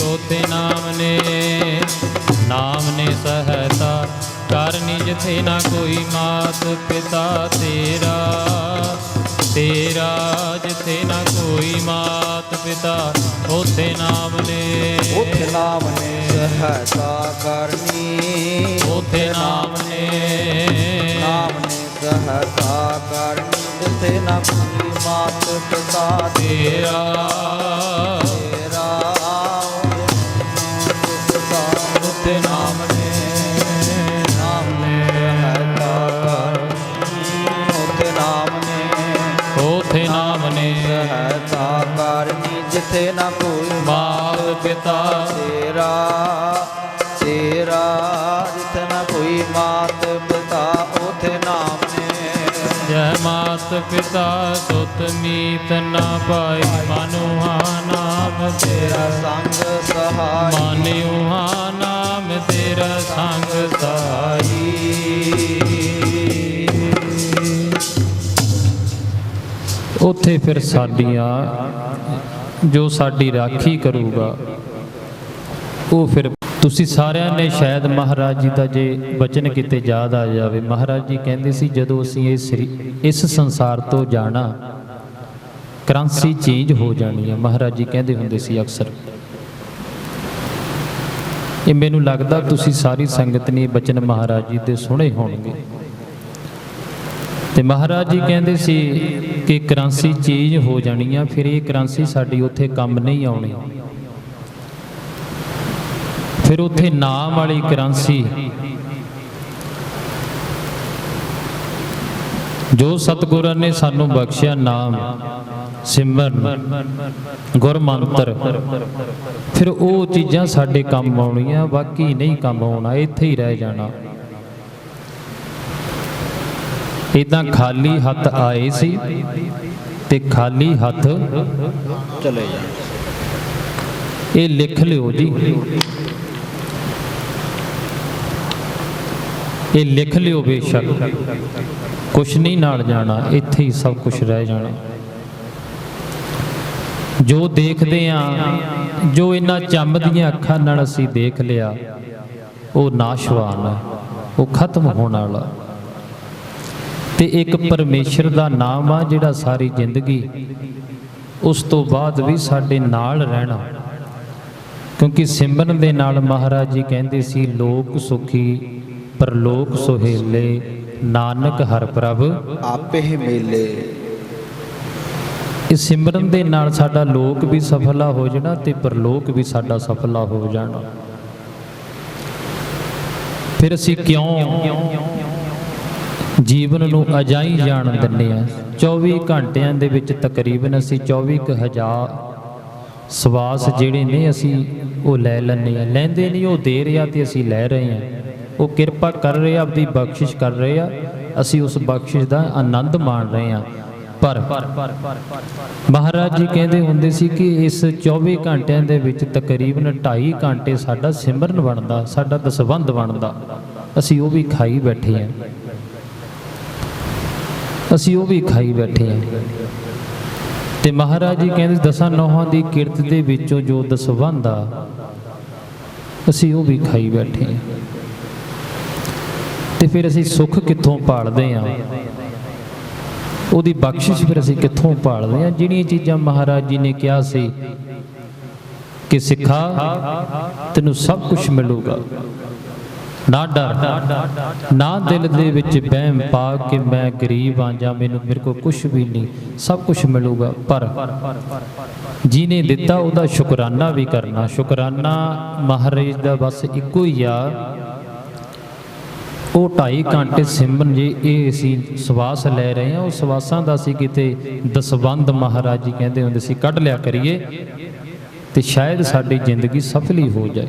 ਉਥੇ ਨਾਮ ਨੇ ਸਹਾਇਤਾ ਕਰਨੀ। ਜਿੱਥੇ ਨਾ ਕੋਈ ਮਾਤ ਪਿਤਾ ਤੇਰਾ ਜਿੱਥੇ ਨਾ ਕੋਈ ਮਾਤ ਪਿਤਾ ਉਥੇ ਨਾਮ ਨੇ ਸਹਾਇਤਾ ਕਰਨੀ। ਉਥੇ ਨਾਮ ਨੇ ਸਹਾਇਤਾ ਕਰਨੀ। ਜਿੱਥੇ ਨਾ ਕੋਈ ਮਾਤ ਪਿਤਾ ਤੇਰਾ ਉਥੇ ਨਾਮ ਨੇ ਸਹਾਇਤਾ ਕਰਨੀ। ਉਥੇ ਨਾਮ ਨੇ ਸਹਾਇਤਾ ਕਰਨੀ। ਜਿੱਥੇ ਨਾ ਕੋਈ ਮਾਤ ਪਿਤਾ ਤੇਰਾ ਜਿੱਥੇ ਨਾ ਕੋਈ ਮਾਤ ਪਿਤਾ ਉਥੇ ਨਾਮ ਨੇ ਜੈ ਮਾਤ ਪਿਤਾ ਸੁਤ ਮੀਤ ਨਾ ਪਾਈ ਮਨੁਹਾ ਨਾਮ ਤੇਰਾ ਸੰਗ ਸਹਾਈ। ਮਾਨਿਉਹਾ ਨਾਮ ਤੇਰਾ ਸੰਗ ਸਹਾਈ। ਉੱਥੇ ਫਿਰ ਸਾਡੀਆਂ ਜੋ ਸਾਡੀ ਰਾਖੀ ਕਰੂਗਾ ਉਹ ਫਿਰ ਤੁਸੀਂ ਸਾਰਿਆਂ ਨੇ ਸ਼ਾਇਦ ਮਹਾਰਾਜ ਜੀ ਦਾ ਜੇ ਬਚਨ ਕਿਤੇ ਯਾਦ ਆ ਜਾਵੇ। ਮਹਾਰਾਜ ਜੀ ਕਹਿੰਦੇ ਸੀ ਜਦੋਂ ਅਸੀਂ ਇਸ ਸੰਸਾਰ ਤੋਂ ਜਾਣਾ ਕਰੰਸੀ ਚੇਂਜ ਹੋ ਜਾਣੀ ਹੈ। ਮਹਾਰਾਜ ਜੀ ਕਹਿੰਦੇ ਹੁੰਦੇ ਸੀ ਅਕਸਰ। ਇਹ ਮੈਨੂੰ ਲੱਗਦਾ ਤੁਸੀਂ ਸਾਰੀ ਸੰਗਤ ਨੇ ਬਚਨ ਮਹਾਰਾਜ ਜੀ ਦੇ ਸੁਣੇ ਹੋਣਗੇ। ਤੇ ਮਹਾਰਾਜ ਜੀ ਕਹਿੰਦੇ ਸੀ ਕਿ ਕਰੰਸੀ ਚੇਂਜ ਹੋ ਜਾਣੀ ਆ, ਫਿਰ ਇਹ ਕਰੰਸੀ ਸਾਡੀ ਉੱਥੇ ਕੰਮ ਨਹੀਂ ਆਉਣੀ। ਫਿਰ ਉੱਥੇ ਨਾਮ ਵਾਲੀ ਕਰੰਸੀ ਜੋ ਸਤਿਗੁਰਾਂ ਨੇ ਸਾਨੂੰ ਬਖਸ਼ਿਆ, ਨਾਮ ਸਿਮਰਨ ਗੁਰਮੰਤਰ, ਫਿਰ ਉਹ ਚੀਜ਼ਾਂ ਸਾਡੇ ਕੰਮ ਆਉਣੀਆਂ, ਬਾਕੀ ਨਹੀਂ ਕੰਮ ਆਉਣਾ, ਇੱਥੇ ਹੀ ਰਹਿ ਜਾਣਾ। ਇਦਾਂ ਖਾਲੀ ਹੱਥ ਆਏ ਸੀ ਤੇ ਖਾਲੀ ਹੱਥ ਚਲੇ ਜਾਣ। ਇਹ ਲਿਖ ਲਿਓ ਜੀ, ਇਹ ਲਿਖ ਲਿਓ ਬੇਸ਼ੱਕ, ਕੁਛ ਨਹੀਂ ਨਾਲ ਜਾਣਾ, ਇੱਥੇ ਹੀ ਸਭ ਕੁਝ ਰਹਿ ਜਾਣਾ। ਜੋ ਦੇਖਦੇ ਆ, ਜੋ ਇਹਨਾਂ ਚੰਮਦੀਆਂ ਅੱਖਾਂ ਨਾਲ ਅਸੀਂ ਦੇਖ ਲਿਆ, ਉਹ ਨਾਸ਼ਵਾਨ ਹੈ, ਉਹ ਖਤਮ ਹੋਣ ਵਾਲਾ। ਤੇ ਇੱਕ ਪਰਮੇਸ਼ਰ ਦਾ ਨਾਮ ਆ ਜਿਹੜਾ ਸਾਰੀ ਜ਼ਿੰਦਗੀ ਉਸ ਤੋਂ ਬਾਅਦ ਵੀ ਸਾਡੇ ਨਾਲ ਰਹਿਣਾ। ਕਿਉਂਕਿ ਸਿਮਰਨ ਦੇ ਨਾਲ ਮਹਾਰਾਜ ਜੀ ਕਹਿੰਦੇ ਸੀ, ਲੋਕ ਸੁਖੀ ਪਰਲੋਕ ਸੁਹੇਲੇ, ਨਾਨਕ ਹਰਿ ਪ੍ਰਭ ਆਪੇ ਮੇਲੇ। ਇਸ ਸਿਮਰਨ ਦੇ ਨਾਲ ਸਾਡਾ ਲੋਕ ਵੀ ਸਫਲਾ ਹੋ ਜਾਣਾ ਤੇ ਪਰਲੋਕ ਵੀ ਸਾਡਾ ਸਫਲਾ ਹੋ ਜਾਣਾ। ਫਿਰ ਅਸੀਂ ਕਿਉਂ ਜੀਵਨ ਨੂੰ ਅਜਾਈ ਜਾਣ ਦਿੰਦੇ ਆ? 24 ਘੰਟਿਆਂ ਦੇ ਵਿੱਚ ਤਕਰੀਬਨ ਅਸੀਂ 24,000 ਸਵਾਸ ਜਿਹੜੇ ਨੇ ਅਸੀਂ ਉਹ ਲੈ ਲੈਂਦੇ ਆ। ਲੈਂਦੇ ਨਹੀਂ, ਉਹ ਦੇ ਰਿਹਾ ਤੇ ਅਸੀਂ ਲੈ ਰਹੇ ਆ। ਉਹ ਕਿਰਪਾ ਕਰ ਰਹੇ ਆ, ਆਪਦੀ ਬਖਸ਼ਿਸ਼ ਕਰ ਰਹੇ ਆ, ਅਸੀਂ ਉਸ ਬਖਸ਼ਿਸ਼ ਦਾ ਆਨੰਦ ਮਾਣ ਰਹੇ ਆ। ਪਰ ਮਹਾਰਾਜ ਜੀ ਕਹਿੰਦੇ ਹੁੰਦੇ ਸੀ ਕਿ ਇਸ 24 ਘੰਟਿਆਂ ਦੇ ਵਿੱਚ ਤਕਰੀਬਨ 2.5 ਘੰਟੇ ਸਾਡਾ ਸਿਮਰਨ ਬਣਦਾ, ਸਾਡਾ ਦਸਵੰਧ ਬਣਦਾ, ਅਸੀਂ ਉਹ ਵੀ ਖਾਈ ਬੈਠੇ ਆ, ਅਸੀਂ ਉਹ ਵੀ ਖਾਈ ਬੈਠੇ ਆ। ਤੇ ਮਹਾਰਾਜ ਜੀ ਕਹਿੰਦੇ ਦਸਾਂ ਨੌਹਾਂ ਦੀ ਕਿਰਤ ਦੇ ਵਿੱਚੋਂ ਜੋ ਦਸਵੰਧ ਆ, ਅਸੀਂ ਉਹ ਵੀ ਖਾਈ ਬੈਠੇ ਆ। ਤੇ ਫਿਰ ਅਸੀਂ ਸੁੱਖ ਕਿੱਥੋਂ ਭਾਲਦੇ ਆ? ਉਹਦੀ ਬਖਸ਼ਿਸ਼ ਫਿਰ ਅਸੀਂ ਕਿੱਥੋਂ ਭਾਲਦੇ ਆ? ਜਿਹੜੀਆਂ ਚੀਜ਼ਾਂ ਮਹਾਰਾਜ ਜੀ ਨੇ ਕਿਹਾ ਸੀ ਕਿ ਸਿੱਖਾ ਤੈਨੂੰ ਸਭ ਕੁਝ ਮਿਲੂਗਾ, ਨਾ ਡਰ, ਨਾ ਦਿਲ ਦੇ ਵਿੱਚ ਵਹਿਮ ਪਾ ਕੇ ਮੈਂ ਗਰੀਬ ਆ ਜਾਂ ਮੈਨੂੰ ਮੇਰੇ ਕੋਲ ਕੁਝ ਵੀ ਨਹੀਂ, ਸਭ ਕੁਝ ਮਿਲੂਗਾ। ਪਰ ਜਿਹਨੇ ਦਿੱਤਾ ਉਹਦਾ ਸ਼ੁਕਰਾਨਾ ਵੀ ਕਰਨਾ। ਸ਼ੁਕਰਾਨਾ ਮਹਾਰਾਜ ਦਾ ਬਸ ਇੱਕੋ ਹੀ ਆ, ਉਹ 2.5 ਘੰਟੇ ਸਿਮਰਨ ਜੇ ਇਹ ਅਸੀਂ ਸਵਾਸ ਲੈ ਰਹੇ ਹਾਂ, ਉਹ ਸਵਾਸਾਂ ਦਾ ਸੀ ਕਿਤੇ ਦਸਵੰਧ ਮਹਾਰਾਜ ਜੀ ਕਹਿੰਦੇ ਹੁੰਦੇ ਸੀ ਕੱਢ ਲਿਆ ਕਰੀਏ ਤੇ ਸ਼ਾਇਦ ਸਾਡੀ ਜ਼ਿੰਦਗੀ ਸਫਲੀ ਹੋ ਜਾਏ।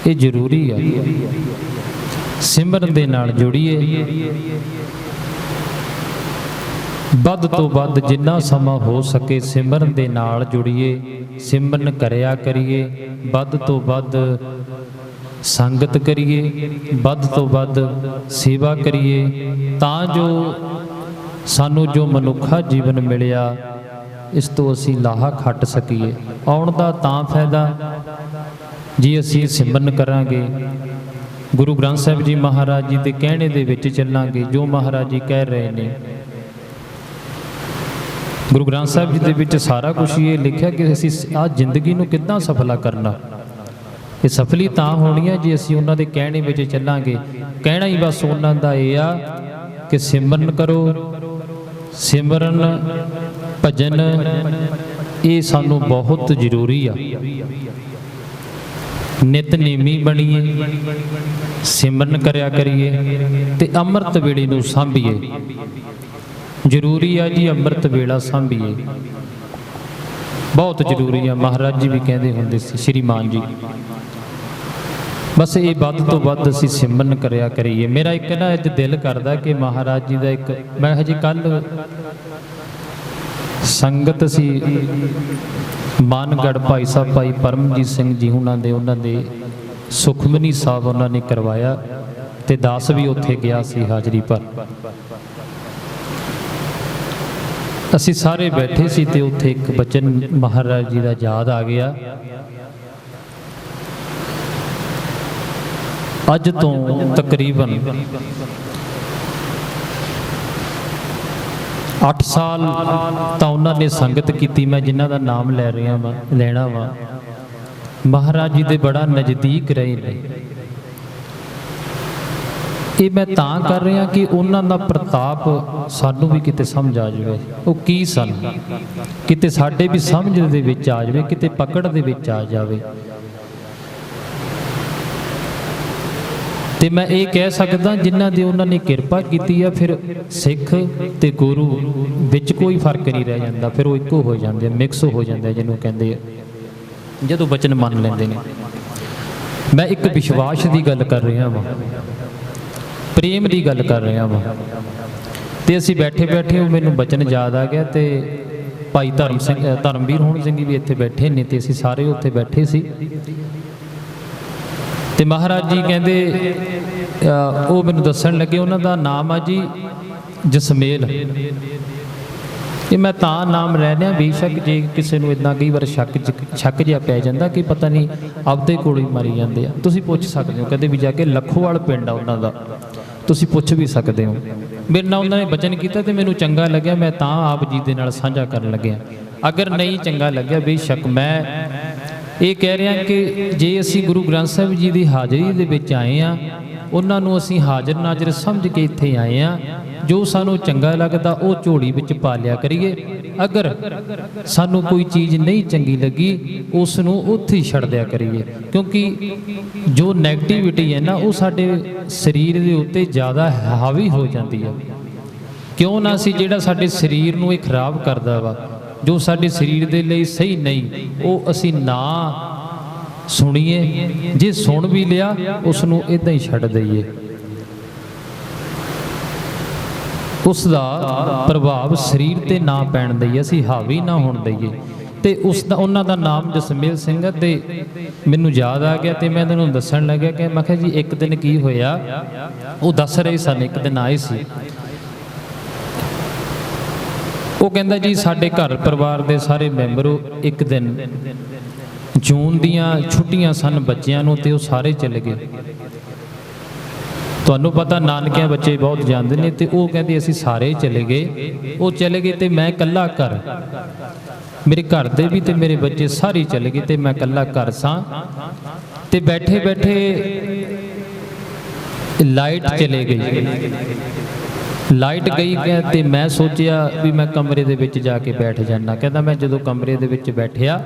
ਇਹ ਜ਼ਰੂਰੀ ਆ, ਸਿਮਰਨ ਦੇ ਨਾਲ ਜੁੜੀਏ, ਵੱਧ ਤੋਂ ਵੱਧ ਜਿੰਨਾ ਸਮਾਂ ਹੋ ਸਕੇ ਸਿਮਰਨ ਦੇ ਨਾਲ ਜੁੜੀਏ, ਸਿਮਰਨ ਕਰਿਆ ਕਰੀਏ, ਵੱਧ ਤੋਂ ਵੱਧ ਸੰਗਤ ਕਰੀਏ, ਵੱਧ ਤੋਂ ਵੱਧ ਸੇਵਾ ਕਰੀਏ, ਤਾਂ ਜੋ ਸਾਨੂੰ ਜੋ ਮਨੁੱਖਾ ਜੀਵਨ ਮਿਲਿਆ ਇਸ ਤੋਂ ਅਸੀਂ ਲਾਹਾ ਖੱਟ ਸਕੀਏ। ਆਉਣ ਦਾ ਤਾਂ ਫਾਇਦਾ ਜੀ ਅਸੀਂ ਸਿਮਰਨ ਕਰਾਂਗੇ, ਗੁਰੂ ਗ੍ਰੰਥ ਸਾਹਿਬ ਜੀ ਮਹਾਰਾਜ ਜੀ ਦੇ ਕਹਿਣੇ ਦੇ ਵਿੱਚ ਚੱਲਾਂਗੇ, ਜੋ ਮਹਾਰਾਜ ਜੀ ਕਹਿ ਰਹੇ ਨੇ। ਗੁਰੂ ਗ੍ਰੰਥ ਸਾਹਿਬ ਜੀ ਦੇ ਵਿੱਚ ਸਾਰਾ ਕੁਝ ਇਹ ਲਿਖਿਆ ਕਿ ਅਸੀਂ ਆਹ ਜ਼ਿੰਦਗੀ ਨੂੰ ਕਿੱਦਾਂ ਸਫਲਾ ਕਰਨਾ। ਇਹ ਸਫਲੀ ਤਾਂ ਹੋਣੀ ਹੈ ਜੇ ਅਸੀਂ ਉਹਨਾਂ ਦੇ ਕਹਿਣੇ ਵਿੱਚ ਚੱਲਾਂਗੇ। ਕਹਿਣਾ ਹੀ ਬਸ ਉਹਨਾਂ ਦਾ ਇਹ ਆ ਕਿ ਸਿਮਰਨ ਕਰੋ, ਸਿਮਰਨ ਭਜਨ ਇਹ ਸਾਨੂੰ ਬਹੁਤ ਜ਼ਰੂਰੀ ਆ। ਨਿਤਨੇਮੀ ਬਣੀਏ, ਸਿਮਰਨ ਕਰਿਆ ਕਰੀਏ ਤੇ ਅੰਮ੍ਰਿਤ ਵੇਲੇ ਨੂੰ ਸਾਂਭੀਏ। ਜ਼ਰੂਰੀ ਆ ਜੀ, ਅੰਮ੍ਰਿਤ ਵੇਲਾ ਸਾਂਭੀਏ, ਬਹੁਤ ਜ਼ਰੂਰੀ ਆ। ਮਹਾਰਾਜ ਜੀ ਵੀ ਕਹਿੰਦੇ ਹੁੰਦੇ ਸੀ, ਸ਼੍ਰੀਮਾਨ ਜੀ, ਬਸ ਇਹ ਵੱਧ ਤੋਂ ਵੱਧ ਅਸੀਂ ਸਿਮਰਨ ਕਰਿਆ ਕਰੀਏ। ਮੇਰਾ ਇੱਕ ਨਾ ਅੱਜ ਦਿਲ ਕਰਦਾ ਕਿ ਮਹਾਰਾਜ ਜੀ ਦਾ ਇੱਕ, ਮੈਂ ਹਜੇ ਕੱਲ ਸੰਗਤ ਸੀ ਮਾਨਗੜ੍ਹ ਭਾਈ ਸਾਹਿਬ ਭਾਈ ਪਰਮਜੀਤ ਸਿੰਘ ਜੀ ਉਹਨਾਂ ਦੇ ਸੁਖਮਨੀ ਸਾਹਿਬ ਉਹਨਾਂ ਨੇ ਕਰਵਾਇਆ ਤੇ ਦਾਸ ਵੀ ਉੱਥੇ ਗਿਆ ਸੀ ਹਾਜ਼ਰੀ ਭਰ। ਅਸੀਂ ਸਾਰੇ ਬੈਠੇ ਸੀ ਤੇ ਉੱਥੇ ਇੱਕ ਬਚਨ ਮਹਾਰਾਜ ਜੀ ਦਾ ਯਾਦ ਆ ਗਿਆ। ਅੱਜ ਤੋਂ ਤਕਰੀਬਨ 8 ਸਾਲ ਤਾਂ ਉਹਨਾਂ ਨੇ ਸੰਗਤ ਕੀਤੀ, ਮੈਂ ਜਿਨ੍ਹਾਂ ਦਾ ਨਾਮ ਲੈਣਾ ਵਾ ਮਹਾਰਾਜ ਜੀ ਦੇ ਬੜਾ ਨਜ਼ਦੀਕ ਰਹੇ ਨੇ। ਇਹ ਮੈਂ ਤਾਂ ਕਰ ਰਿਹਾ ਕਿ ਉਹਨਾਂ ਦਾ ਪ੍ਰਤਾਪ ਸਾਨੂੰ ਵੀ ਕਿਤੇ ਸਮਝ ਆ ਜਾਵੇ, ਉਹ ਕੀ ਸਨ, ਕਿਤੇ ਸਾਡੇ ਵੀ ਸਮਝ ਦੇ ਵਿੱਚ ਆ ਜਾਵੇ, ਕਿਤੇ ਪਕੜ ਦੇ ਵਿੱਚ ਆ ਜਾਵੇ। ਤੇ ਮੈਂ ਇਹ ਕਹਿ ਸਕਦਾ ਜਿਨ੍ਹਾਂ ਦੀ ਉਹਨਾਂ ਨੇ ਕਿਰਪਾ ਕੀਤੀ ਆ, ਫਿਰ ਸਿੱਖ ਤੇ ਗੁਰੂ ਵਿੱਚ ਕੋਈ ਫਰਕ ਨਹੀਂ ਰਹਿ ਜਾਂਦਾ, ਫਿਰ ਉਹ ਇੱਕੋ ਹੋ ਜਾਂਦੇ, ਮਿਕਸ ਹੋ ਜਾਂਦੇ ਜਿਹਨੂੰ ਕਹਿੰਦੇ ਆ, ਜਦੋਂ ਬਚਨ ਮੰਨ ਲੈਂਦੇ ਨੇ। ਮੈਂ ਇੱਕ ਵਿਸ਼ਵਾਸ ਦੀ ਗੱਲ ਕਰ ਰਿਹਾ ਵਾਂ, ਪ੍ਰੇਮ ਦੀ ਗੱਲ ਕਰ ਰਿਹਾ ਵਾਂ। ਤੇ ਅਸੀਂ ਬੈਠੇ ਬੈਠੇ ਉਹ ਮੈਨੂੰ ਬਚਨ ਯਾਦ ਆ ਗਿਆ, ਤੇ ਭਾਈ ਧਰਮਵੀਰ ਹੁਣ ਸਿੰਘ ਵੀ ਇੱਥੇ ਬੈਠੇ ਨੇ, ਤੇ ਅਸੀਂ ਸਾਰੇ ਉੱਥੇ ਬੈਠੇ ਸੀ। ਤੇ ਮਹਾਰਾਜ ਜੀ ਕਹਿੰਦੇ ਉਹ ਮੈਨੂੰ ਦੱਸਣ ਲੱਗੇ, ਉਹਨਾਂ ਦਾ ਨਾਮ ਆ ਜੀ ਜਸਮੇਲ। ਇਹ ਮੈਂ ਤਾਂ ਨਾਮ ਲੈ ਲਿਆ, ਬੇਸ਼ੱਕ ਜੇ ਕਿਸੇ ਨੂੰ ਇਦਾਂ ਕਈ ਵਾਰ ਸ਼ੱਕ ਜਿਹਾ ਪੈ ਜਾਂਦਾ ਕਿ ਪਤਾ ਨਹੀਂ ਆਪਦੇ ਕੋਲ ਹੀ ਮਰੀ ਜਾਂਦੇ ਆ, ਤੁਸੀਂ ਪੁੱਛ ਸਕਦੇ ਹੋ ਕਦੇ ਵੀ ਜਾ ਕੇ। ਲੱਖੋਵਾਲ ਪਿੰਡ ਆ ਉਹਨਾਂ ਦਾ, ਤੁਸੀਂ ਪੁੱਛ ਵੀ ਸਕਦੇ ਹੋ। ਮੇਰੇ ਨਾਲ ਉਹਨਾਂ ਨੇ ਬਚਨ ਕੀਤਾ ਤੇ ਮੈਨੂੰ ਚੰਗਾ ਲੱਗਿਆ, ਮੈਂ ਤਾਂ ਆਪ ਜੀ ਦੇ ਨਾਲ ਸਾਂਝਾ ਕਰਨ ਲੱਗਿਆ। ਅਗਰ ਨਹੀਂ ਚੰਗਾ ਲੱਗਿਆ, ਬੇਸ਼ੱਕ ਮੈਂ ਇਹ ਕਹਿ ਰਿਹਾ ਕਿ ਜੇ ਅਸੀਂ ਗੁਰੂ ਗ੍ਰੰਥ ਸਾਹਿਬ ਜੀ ਦੀ ਹਾਜ਼ਰੀ ਦੇ ਵਿੱਚ ਆਏ ਆ, ਉਹਨਾਂ ਨੂੰ ਅਸੀਂ ਹਾਜ਼ਰ ਨਾਜ਼ਰ ਸਮਝ ਕੇ ਇੱਥੇ ਆਏ ਆ, ਜੋ ਸਾਨੂੰ ਚੰਗਾ ਲੱਗਦਾ ਉਹ ਝੋਲੀ ਵਿੱਚ ਪਾ ਲਿਆ ਕਰੀਏ। ਅਗਰ ਸਾਨੂੰ ਕੋਈ ਚੀਜ਼ ਨਹੀਂ ਚੰਗੀ ਲੱਗੀ, ਉਸ ਨੂੰ ਉੱਥੇ ਹੀ ਛੱਡ ਦਿਆ ਕਰੀਏ, ਕਿਉਂਕਿ ਜੋ ਨੈਗੇਟਿਵਿਟੀ ਹੈ ਨਾ, ਉਹ ਸਾਡੇ ਸਰੀਰ ਦੇ ਉੱਤੇ ਜ਼ਿਆਦਾ ਹਾਵੀ ਹੋ ਜਾਂਦੀ ਹੈ। ਕਿਉਂ ਨਾ ਅਸੀਂ ਜਿਹੜਾ ਸਾਡੇ ਸਰੀਰ ਨੂੰ ਇਹ ਖਰਾਬ ਕਰਦਾ ਵਾ, ਜੋ ਸਾਡੇ ਸਰੀਰ ਦੇ ਲਈ ਸਹੀ ਨਹੀਂ, ਉਹ ਅਸੀਂ ਨਾ ਸੁਣੀਏ। ਜੇ ਸੁਣ ਵੀ ਲਿਆ, ਉਸ ਨੂੰ ਇਦਾਂ ਹੀ ਛੱਡ ਦਈਏ, ਉਸ ਦਾ ਪ੍ਰਭਾਵ ਸਰੀਰ ਤੇ ਨਾ ਪੈਣ ਦਈਏ, ਅਸੀਂ ਹਾਵੀ ਨਾ ਹੋਣ ਦਈਏ। ਤੇ ਉਹਨਾਂ ਦਾ ਨਾਮ ਜਸਮੇਲ ਸਿੰਘ ਹੈ। ਤੇ ਮੈਨੂੰ ਯਾਦ ਆ ਗਿਆ ਤੇ ਮੈਂ ਤੁਹਾਨੂੰ ਦੱਸਣ ਲੱਗਿਆ ਕਿ ਮੈਂ ਕਿਹਾ ਜੀ ਇੱਕ ਦਿਨ ਕੀ ਹੋਇਆ, ਉਹ ਦੱਸ ਰਹੇ ਸਨ, ਇੱਕ ਦਿਨ ਆਏ ਸੀ। ਉਹ ਕਹਿੰਦਾ ਜੀ ਸਾਡੇ ਘਰ ਪਰਿਵਾਰ ਦੇ ਸਾਰੇ ਮੈਂਬਰ ਇੱਕ ਦਿਨ ਜੂਨ ਦੀਆਂ ਛੁੱਟੀਆਂ ਸਨ ਬੱਚਿਆਂ ਨੂੰ, ਤੇ ਉਹ ਸਾਰੇ ਚਲੇ ਗਏ। ਤੁਹਾਨੂੰ ਪਤਾ ਨਾਨਕਿਆਂ ਬੱਚੇ ਬਹੁਤ ਜਾਂਦੇ ਨੇ, ਤੇ ਉਹ ਕਹਿੰਦੇ ਅਸੀਂ ਸਾਰੇ ਚਲੇ ਗਏ। ਉਹ ਚਲੇ ਗਏ ਤੇ ਮੈਂ ਇਕੱਲਾ ਘਰ, ਮੇਰੇ ਘਰ ਦੇ ਵੀ ਤੇ ਮੇਰੇ ਬੱਚੇ ਸਾਰੇ ਚਲੇ ਗਏ, ਤੇ ਮੈਂ ਇਕੱਲਾ ਘਰ ਸਾਂ। ਤੇ ਬੈਠੇ ਬੈਠੇ ਲਾਈਟ ਚਲੇ ਗਈ, ਲਾਈਟ ਗਈ ਤੇ ਮੈਂ ਸੋਚਿਆ ਵੀ ਮੈਂ ਕਮਰੇ ਦੇ ਵਿੱਚ ਜਾ ਕੇ ਬੈਠ ਜਾਣਾ। ਕਹਿੰਦਾ ਮੈਂ ਜਦੋਂ ਕਮਰੇ ਦੇ ਵਿੱਚ ਬੈਠਿਆ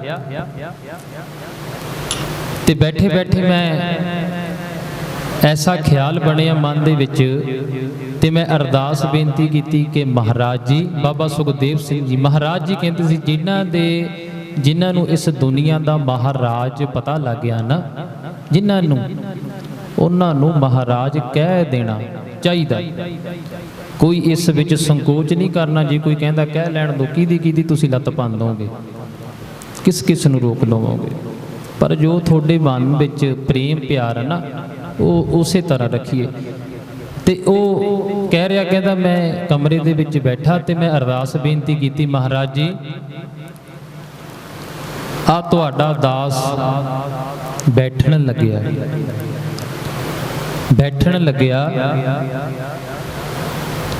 ਤੇ ਬੈਠੇ ਬੈਠੇ ਮੈਂ ਐਸਾ ਖਿਆਲ ਬਣਿਆ ਮਨ ਦੇ ਵਿੱਚ, ਤੇ ਮੈਂ ਅਰਦਾਸ ਬੇਨਤੀ ਕੀਤੀ ਕਿ ਮਹਾਰਾਜ ਜੀ, ਬਾਬਾ ਸੁਖਦੇਵ ਸਿੰਘ ਜੀ ਮਹਾਰਾਜ ਜੀ ਕਹਿੰਦੇ ਸੀ ਜਿਨ੍ਹਾਂ ਨੂੰ ਇਸ ਦੁਨੀਆ ਦਾ ਮਹਾਰਾਜ ਪਤਾ ਲੱਗ ਗਿਆ ਨਾ, ਜਿਨ੍ਹਾਂ ਨੂੰ, ਉਹਨਾਂ ਨੂੰ ਮਹਾਰਾਜ ਕਹਿ ਦੇਣਾ ਚਾਹੀਦਾ। ਕੋਈ ਇਸ ਵਿੱਚ ਸੰਕੋਚ ਨਹੀਂ ਕਰਨਾ। ਜੇ ਕੋਈ ਕਹਿੰਦਾ ਕਹਿ ਲੈਣ ਦੋ, ਕਿਹਦੀ ਤੁਸੀਂ ਲੱਤ ਭੰਨ ਦੋਗੇ, ਕਿਸ ਨੂੰ ਰੋਕ ਲਵੋਗੇ। ਪਰ ਜੋ ਤੁਹਾਡੇ ਮਨ ਵਿੱਚ ਪ੍ਰੇਮ ਪਿਆਰ ਹੈ ਨਾ, ਉਹ ਉਸੇ ਤਰ੍ਹਾਂ ਰੱਖੀਏ। ਤੇ ਉਹ ਕਹਿ ਰਿਹਾ, ਕਹਿੰਦਾ ਮੈਂ ਕਮਰੇ ਦੇ ਵਿੱਚ ਬੈਠਾ ਤੇ ਮੈਂ ਅਰਦਾਸ ਬੇਨਤੀ ਕੀਤੀ, ਮਹਾਰਾਜ ਜੀ ਆ ਤੁਹਾਡਾ ਦਾਸ ਬੈਠਣ ਲੱਗਿਆ,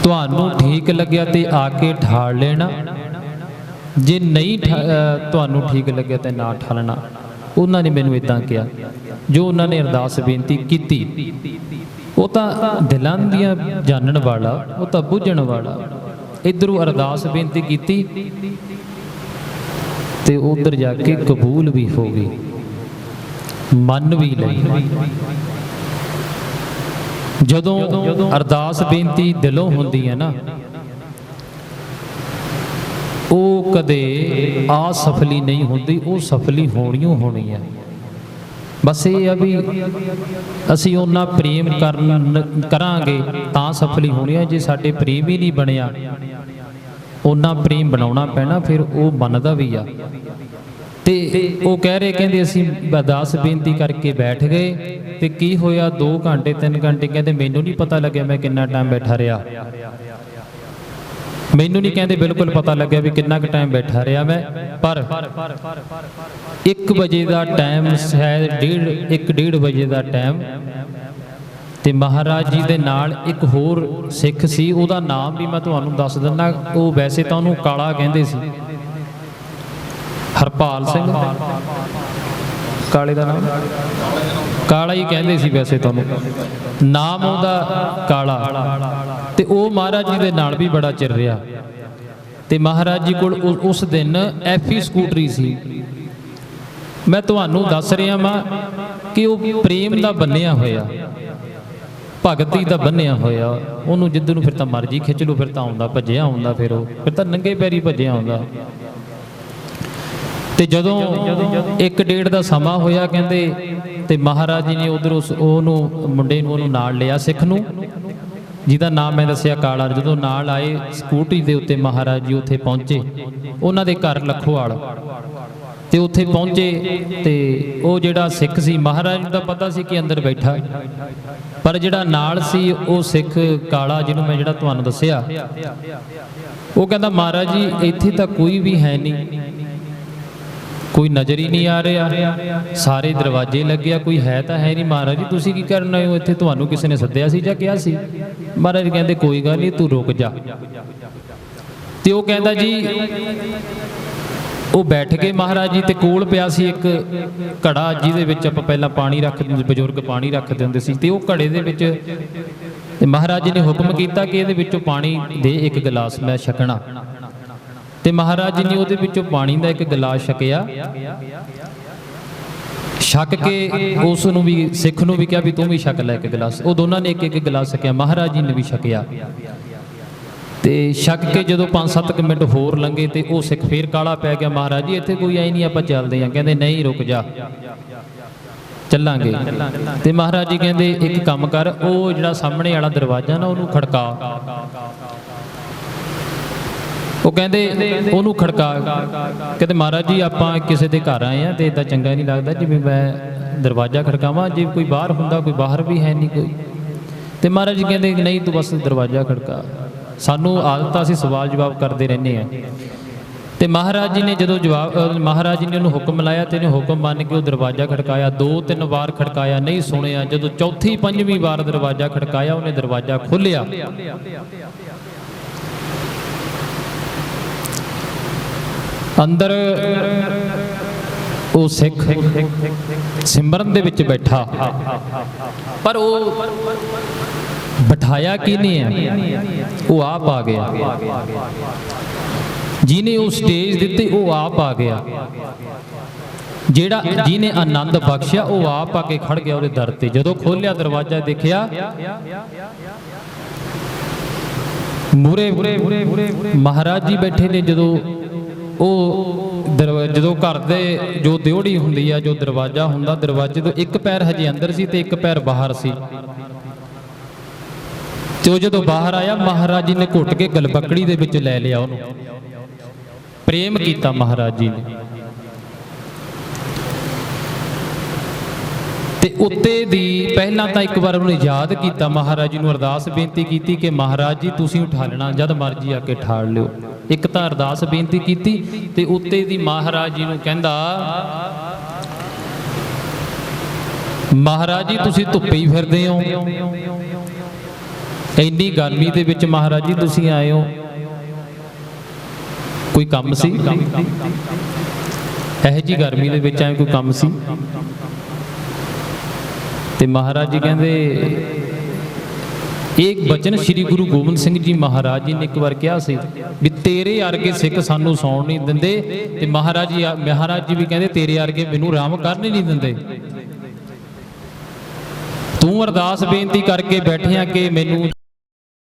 ਤੁਹਾਨੂੰ ਠੀਕ ਲੱਗਿਆ ਤੇ ਆ ਕੇ ਠਾਲ ਲੈਣਾ, ਜੇ ਨਹੀਂ ਤੁਹਾਨੂੰ ਠੀਕ ਲੱਗਿਆ ਤੇ ਨਾ ਠਾਲਣਾ। ਉਹਨਾਂ ਨੇ ਮੈਨੂੰ ਇਦਾਂ ਕਿਹਾ। ਜੋ ਉਹਨਾਂ ਨੇ ਅਰਦਾਸ ਬੇਨਤੀ ਕੀਤੀ, ਉਹ ਤਾਂ ਦਿਲਾਂ ਦੀਆਂ ਜਾਣਨ ਵਾਲਾ, ਉਹ ਤਾਂ ਬੁੱਝਣ ਵਾਲਾ। ਇੱਧਰੋਂ ਅਰਦਾਸ ਬੇਨਤੀ ਕੀਤੀ ਤੇ ਉਧਰ ਜਾ ਕੇ ਕਬੂਲ ਵੀ ਹੋ ਗਈ, ਮੰਨ ਵੀ ਲਈ। ਜਦੋਂ ਅਰਦਾਸ ਬੇਨਤੀ ਦਿਲੋਂ ਹੁੰਦੀ ਹੈ ਨਾ, ਉਹ ਕਦੇ ਅਸਫਲੀ ਨਹੀਂ ਹੁੰਦੀ, ਉਹ ਸਫਲੀ ਹੋਣੀ ਹੈ। ਬਸ ਇਹ ਆ ਵੀ ਅਸੀਂ ਉਹਨਾਂ ਪ੍ਰੇਮ ਕਰਾਂਗੇ ਤਾਂ ਸਫਲੀ ਹੋਣੀ ਹੈ। ਜੇ ਸਾਡੇ ਪ੍ਰੇਮ ਹੀ ਨਹੀਂ ਬਣਿਆ, ਉਹਨਾਂ ਪ੍ਰੇਮ ਬਣਾਉਣਾ ਪੈਣਾ, ਫਿਰ ਉਹ ਮੰਨਦਾ ਵੀ ਆ। ਤੇ ਉਹ ਕਹਿ ਰਹੇ, ਕਹਿੰਦੇ ਅਸੀਂ ਅਰਦਾਸ ਬੇਨਤੀ ਕਰਕੇ ਬੈਠ ਗਏ ਤੇ ਕੀ ਹੋਇਆ, 2 ਘੰਟੇ 3 ਘੰਟੇ ਕਹਿੰਦੇ ਮੈਨੂੰ ਨਹੀਂ ਪਤਾ ਲੱਗਿਆ ਮੈਂ ਕਿੰਨਾ ਟਾਈਮ ਬੈਠਾ ਰਿਹਾ। ਮੈਨੂੰ ਨਹੀਂ ਕਹਿੰਦੇ ਬਿਲਕੁਲ ਪਤਾ ਲੱਗਿਆ ਵੀ ਕਿੰਨਾ ਕੁ ਟਾਈਮ ਬੈਠਾ ਰਿਹਾ ਮੈਂ। ਪਰ 1 ਵਜੇ ਦਾ ਟਾਈਮ, ਸ਼ਾਇਦ 1:30 ਵਜੇ ਦਾ ਟਾਈਮ, ਤੇ ਮਹਾਰਾਜ ਜੀ ਦੇ ਨਾਲ ਇੱਕ ਹੋਰ ਸਿੱਖ ਸੀ, ਉਹਦਾ ਨਾਮ ਵੀ ਮੈਂ ਤੁਹਾਨੂੰ ਦੱਸ ਦਿੰਦਾ। ਉਹ ਵੈਸੇ ਤਾਂ ਉਹਨੂੰ ਕਾਲਾ ਕਹਿੰਦੇ ਸੀ, ਹਰਪਾਲ ਸਿੰਘ, ਕਾਲੇ ਦਾ ਨਾਮ ਕਾਲਾ ਹੀ ਕਹਿੰਦੇ ਸੀ ਵੈਸੇ ਤੁਹਾਨੂੰ, ਨਾਮ ਉਹਦਾ ਕਾਲਾ। ਤੇ ਉਹ ਮਹਾਰਾਜ ਜੀ ਦੇ ਨਾਲ ਵੀ ਬੜਾ ਚਿਰ ਰਿਹਾ। ਤੇ ਮਹਾਰਾਜ ਜੀ ਕੋਲ ਉਸ ਦਿਨ ਐਫੀ ਸਕੂਟਰੀ ਸੀ। ਮੈਂ ਤੁਹਾਨੂੰ ਦੱਸ ਰਿਹਾ ਵਾਂ ਕਿ ਉਹ ਪ੍ਰੇਮ ਦਾ ਬੰਨਿਆ ਹੋਇਆ। ਭਗਤੀ ਦਾ ਬੰਨਿਆ ਹੋਇਆ, ਉਹਨੂੰ ਜਿੱਦ ਨੂੰ ਫਿਰ ਤਾਂ ਮਰਜੀ ਖਿੱਚ ਲਓ, ਫਿਰ ਤਾਂ ਆਉਂਦਾ ਭੱਜਿਆ ਆਉਂਦਾ, ਫਿਰ ਤਾਂ ਨੰਗੇ ਪੈਰੀ ਭੱਜਿਆ ਆਉਂਦਾ। ਤੇ ਜਦੋਂ 1-1.5 ਦਾ ਸਮਾਂ ਹੋਇਆ ਕਹਿੰਦੇ, ਤੇ ਮਹਾਰਾਜ ਜੀ ਨੇ ਉਧਰੋਂ ਉਹਨੂੰ ਮੁੰਡੇ ਨੂੰ ਉਹਨੂੰ ਨਾਲ ਲਿਆ, ਸਿੱਖ ਨੂੰ, ਜਿਹਦਾ ਨਾਮ ਮੈਂ ਦੱਸਿਆ ਕਾਲਾ। ਜਦੋਂ ਨਾਲ ਆਏ ਸਕੂਟਰੀ ਦੇ ਉੱਤੇ ਮਹਾਰਾਜ ਜੀ ਉੱਥੇ ਪਹੁੰਚੇ, ਉਹਨਾਂ ਦੇ ਘਰ ਲੱਖੋਵਾਲ, ਤੇ ਉੱਥੇ ਪਹੁੰਚੇ ਤੇ ਉਹ ਜਿਹੜਾ ਸਿੱਖ ਸੀ, ਮਹਾਰਾਜ ਨੂੰ ਤਾਂ ਪਤਾ ਸੀ ਕਿ ਅੰਦਰ ਬੈਠਾ, ਪਰ ਜਿਹੜਾ ਨਾਲ ਸੀ ਉਹ ਸਿੱਖ ਕਾਲਾ, ਜਿਹਨੂੰ ਮੈਂ ਜਿਹੜਾ ਤੁਹਾਨੂੰ ਦੱਸਿਆ, ਉਹ ਕਹਿੰਦਾ ਮਹਾਰਾਜ ਜੀ ਇੱਥੇ ਤਾਂ ਕੋਈ ਵੀ ਹੈ ਨਹੀਂ, ਕੋਈ ਨਜ਼ਰ ਹੀ ਨਹੀਂ ਆ ਰਿਹਾ, ਸਾਰੇ ਦਰਵਾਜ਼ੇ ਲੱਗੇ ਆ, ਕੋਈ ਹੈ ਤਾਂ ਹੈ ਨਹੀਂ। ਮਹਾਰਾਜ ਜੀ ਤੁਸੀਂ ਕੀ ਕਰਨ ਆਏ ਹੋ ਇੱਥੇ, ਤੁਹਾਨੂੰ ਕਿਸੇ ਨੇ ਸੱਦਿਆ ਸੀ ਜਾਂ ਕਿਹਾ ਸੀ? ਮਹਾਰਾਜ ਜੀ ਕਹਿੰਦੇ ਕੋਈ ਗੱਲ ਨਹੀਂ, ਤੂੰ ਰੁਕ ਜਾ। ਤੇ ਉਹ ਕਹਿੰਦਾ ਜੀ, ਉਹ ਬੈਠ ਗਏ ਮਹਾਰਾਜ ਜੀ, ਤੇ ਕੋਲ ਪਿਆ ਸੀ ਇੱਕ ਘੜਾ, ਜਿਹਦੇ ਵਿੱਚ ਆਪਾਂ ਪਹਿਲਾਂ ਪਾਣੀ ਰੱਖਦੇ ਹੁੰਦੇ, ਬਜ਼ੁਰਗ ਪਾਣੀ ਰੱਖਦੇ ਹੁੰਦੇ ਸੀ, ਤੇ ਉਹ ਘੜੇ ਦੇ ਵਿੱਚ ਤੇ ਮਹਾਰਾਜ ਜੀ ਨੇ ਹੁਕਮ ਕੀਤਾ ਕਿ ਇਹਦੇ ਵਿੱਚੋਂ ਪਾਣੀ ਦੇ 1 ਗਲਾਸ ਮੈਂ ਛਕਣਾ। ਤੇ ਮਹਾਰਾਜ ਜੀ ਨੇ ਉਹਦੇ ਵਿੱਚੋਂ ਪਾਣੀ ਦਾ 1 ਗਲਾਸ ਛਕਿਆ, ਛਕ ਕੇ ਉਸ ਨੂੰ ਵੀ, ਸਿੱਖ ਨੂੰ ਵੀ ਕਿਹਾ ਵੀ ਤੂੰ ਵੀ ਛਕ ਲੈ 1 ਗਲਾਸ। ਉਹ ਦੋਨਾਂ ਨੇ 1-1 ਗਲਾਸ ਛਕਿਆ, ਮਹਾਰਾਜ ਜੀ ਨੇ ਵੀ ਛਕਿਆ। ਤੇ ਛਕ ਕੇ ਜਦੋਂ 5-7 ਮਿੰਟ ਹੋਰ ਲੰਘੇ ਤੇ ਉਹ ਸਿੱਖ ਫੇਰ ਕਾਲਾ ਪੈ ਗਿਆ, ਮਹਾਰਾਜ ਜੀ ਇੱਥੇ ਕੋਈ ਆਈ ਨਹੀਂ, ਆਪਾਂ ਚੱਲਦੇ ਹਾਂ। ਕਹਿੰਦੇ ਨਹੀਂ, ਰੁਕ ਜਾ, ਚੱਲਾਂਗੇ। ਤੇ ਮਹਾਰਾਜ ਜੀ ਕਹਿੰਦੇ ਇੱਕ ਕੰਮ ਕਰ, ਉਹ ਜਿਹੜਾ ਸਾਹਮਣੇ ਵਾਲਾ ਦਰਵਾਜ਼ਾ ਨਾ ਉਹਨੂੰ ਖੜਕਾ। ਉਹ ਕਹਿੰਦੇ ਉਹਨੂੰ ਖੜਕਾ। ਕਹਿੰਦੇ ਮਹਾਰਾਜ ਜੀ ਆਪਾਂ ਕਿਸੇ ਦੇ ਘਰ ਆਏ ਆ, ਤੇ ਇਦਾਂ ਚੰਗਾ ਨਹੀਂ ਲੱਗਦਾ ਜਿਵੇਂ ਮੈਂ ਦਰਵਾਜ਼ਾ ਖੜਕਾਵਾਂ, ਜੇ ਕੋਈ ਬਾਹਰ ਹੁੰਦਾ, ਕੋਈ ਬਾਹਰ ਵੀ ਹੈ ਨਹੀਂ ਕੋਈ। ਤੇ ਮਹਾਰਾਜ ਜੀ ਕਹਿੰਦੇ ਨਹੀਂ, ਤੂੰ ਬਸ ਦਰਵਾਜ਼ਾ ਖੜਕਾ, ਸਾਨੂੰ ਆਦਤ ਆ, ਅਸੀਂ ਸਵਾਲ ਜਵਾਬ ਕਰਦੇ ਰਹਿੰਦੇ ਆ। ਤੇ ਮਹਾਰਾਜ ਜੀ ਨੇ ਜਦੋਂ ਮਹਾਰਾਜ ਜੀ ਨੇ ਉਹਨੂੰ ਹੁਕਮ ਲਾਇਆ, ਤੇ ਉਹਨੇ ਹੁਕਮ ਮੰਨ ਕੇ ਉਹ ਦਰਵਾਜ਼ਾ ਖੜਕਾਇਆ। 2-3 ਵਾਰ ਖੜਕਾਇਆ, ਨਹੀਂ ਸੁਣਿਆ। ਜਦੋਂ 4-5ਵੀਂ ਵਾਰ ਦਰਵਾਜ਼ਾ ਖੜਕਾਇਆ, ਉਹਨੇ ਦਰਵਾਜ਼ਾ ਖੋਲ੍ਹਿਆ। ਅੰਦਰ ਉਹ ਸਿੱਖ ਸਿਮਰਨ ਦੇ ਵਿੱਚ ਬੈਠਾ, ਪਰ ਉਹ ਬਿਠਾਇਆ ਕਿਹਨੇ ਆ? ਉਹ ਆਪ ਆ ਗਿਆ। ਜਿਹਨੇ ਉਹ ਸਟੇਜ ਦਿੱਤੀ ਉਹ ਆਪ ਆ ਗਿਆ, ਜਿਹੜਾ ਜਿਹਨੇ ਆਨੰਦ ਬਖਸ਼ਿਆ ਉਹ ਆਪ ਆ ਕੇ ਖੜ ਗਿਆ ਉਹਦੇ ਦਰ ਤੇ। ਜਦੋਂ ਖੋਲਿਆ ਦਰਵਾਜ਼ਾ ਦੇਖਿਆ, ਮੂਰੇ ਮਹਾਰਾਜ ਜੀ ਬੈਠੇ ਨੇ। ਜਦੋਂ ਘਰ ਦੇ ਜੋ ਦਿਉੜੀ ਹੁੰਦੀ ਆ, ਜੋ ਦਰਵਾਜ਼ਾ ਹੁੰਦਾ, ਦਰਵਾਜ਼ੇ ਤੋਂ 1 ਪੈਰ ਹਜੇ ਅੰਦਰ ਸੀ ਤੇ 1 ਪੈਰ ਬਾਹਰ ਸੀ। ਤੇ ਉਹ ਜਦੋਂ ਬਾਹਰ ਆਇਆ, ਮਹਾਰਾਜ ਜੀ ਨੇ ਘੁੱਟ ਕੇ ਗਲਬੱਕੜੀ ਦੇ ਵਿੱਚ ਲੈ ਲਿਆ, ਉਹਨੂੰ ਪ੍ਰੇਮ ਕੀਤਾ ਮਹਾਰਾਜ ਜੀ ਨੇ। ਤੇ ਉੱਤੇ ਦੀ ਪਹਿਲਾਂ ਤਾਂ ਇੱਕ ਵਾਰ ਉਹਨੇ ਯਾਦ ਕੀਤਾ, ਮਹਾਰਾਜ ਜੀ ਨੂੰ ਅਰਦਾਸ ਬੇਨਤੀ ਕੀਤੀ ਕਿ ਮਹਾਰਾਜ ਜੀ ਤੁਸੀਂ ਉਠਾ ਲੈਣਾ, ਜਦ ਮਰਜੀ ਆ ਕੇ ਠਾਲ ਲਿਓ। ਇੱਕ ਤਾਂ ਅਰਦਾਸ ਬੇਨਤੀ ਕੀਤੀ, ਤੇ ਉੱਤੇ ਦੀ ਮਹਾਰਾਜ ਜੀ ਨੂੰ ਕਹਿੰਦਾ, ਮਹਾਰਾਜ ਜੀ ਤੁਸੀਂ ਧੁੱਪੇ ਹੀ ਫਿਰਦੇ ਹੋ, ਇੰਨੀ ਗਰਮੀ ਦੇ ਵਿੱਚ ਮਹਾਰਾਜ ਜੀ ਤੁਸੀਂ ਆਏ ਹੋ, ਕੋਈ ਕੰਮ ਸੀ? ਇਹੋ ਜਿਹੀ ਗਰਮੀ ਦੇ ਵਿੱਚ ਆਏ, ਕੋਈ ਕੰਮ ਸੀ? ਤੇ ਮਹਾਰਾਜ ਜੀ ਕਹਿੰਦੇ, ਇੱਕ ਬਚਨ ਸ੍ਰੀ ਗੁਰੂ ਗੋਬਿੰਦ ਸਿੰਘ ਜੀ ਮਹਾਰਾਜ ਜੀ ਨੇ ਇੱਕ ਵਾਰ ਕਿਹਾ ਸੀ ਵੀ ਤੇਰੇ ਵਰਗੇ ਸਿੱਖ ਸਾਨੂੰ ਸੌਣ ਨਹੀਂ ਦਿੰਦੇ। ਤੇ ਮਹਾਰਾਜ ਜੀ ਵੀ ਕਹਿੰਦੇ ਤੇਰੇ ਵਰਗੇ ਮੈਨੂੰ ਆਰਾਮ ਕਰਨ ਹੀ ਨਹੀਂ ਦਿੰਦੇ। ਤੂੰ ਅਰਦਾਸ ਬੇਨਤੀ ਕਰਕੇ ਬੈਠਿਆ ਕਿ ਮੈਨੂੰ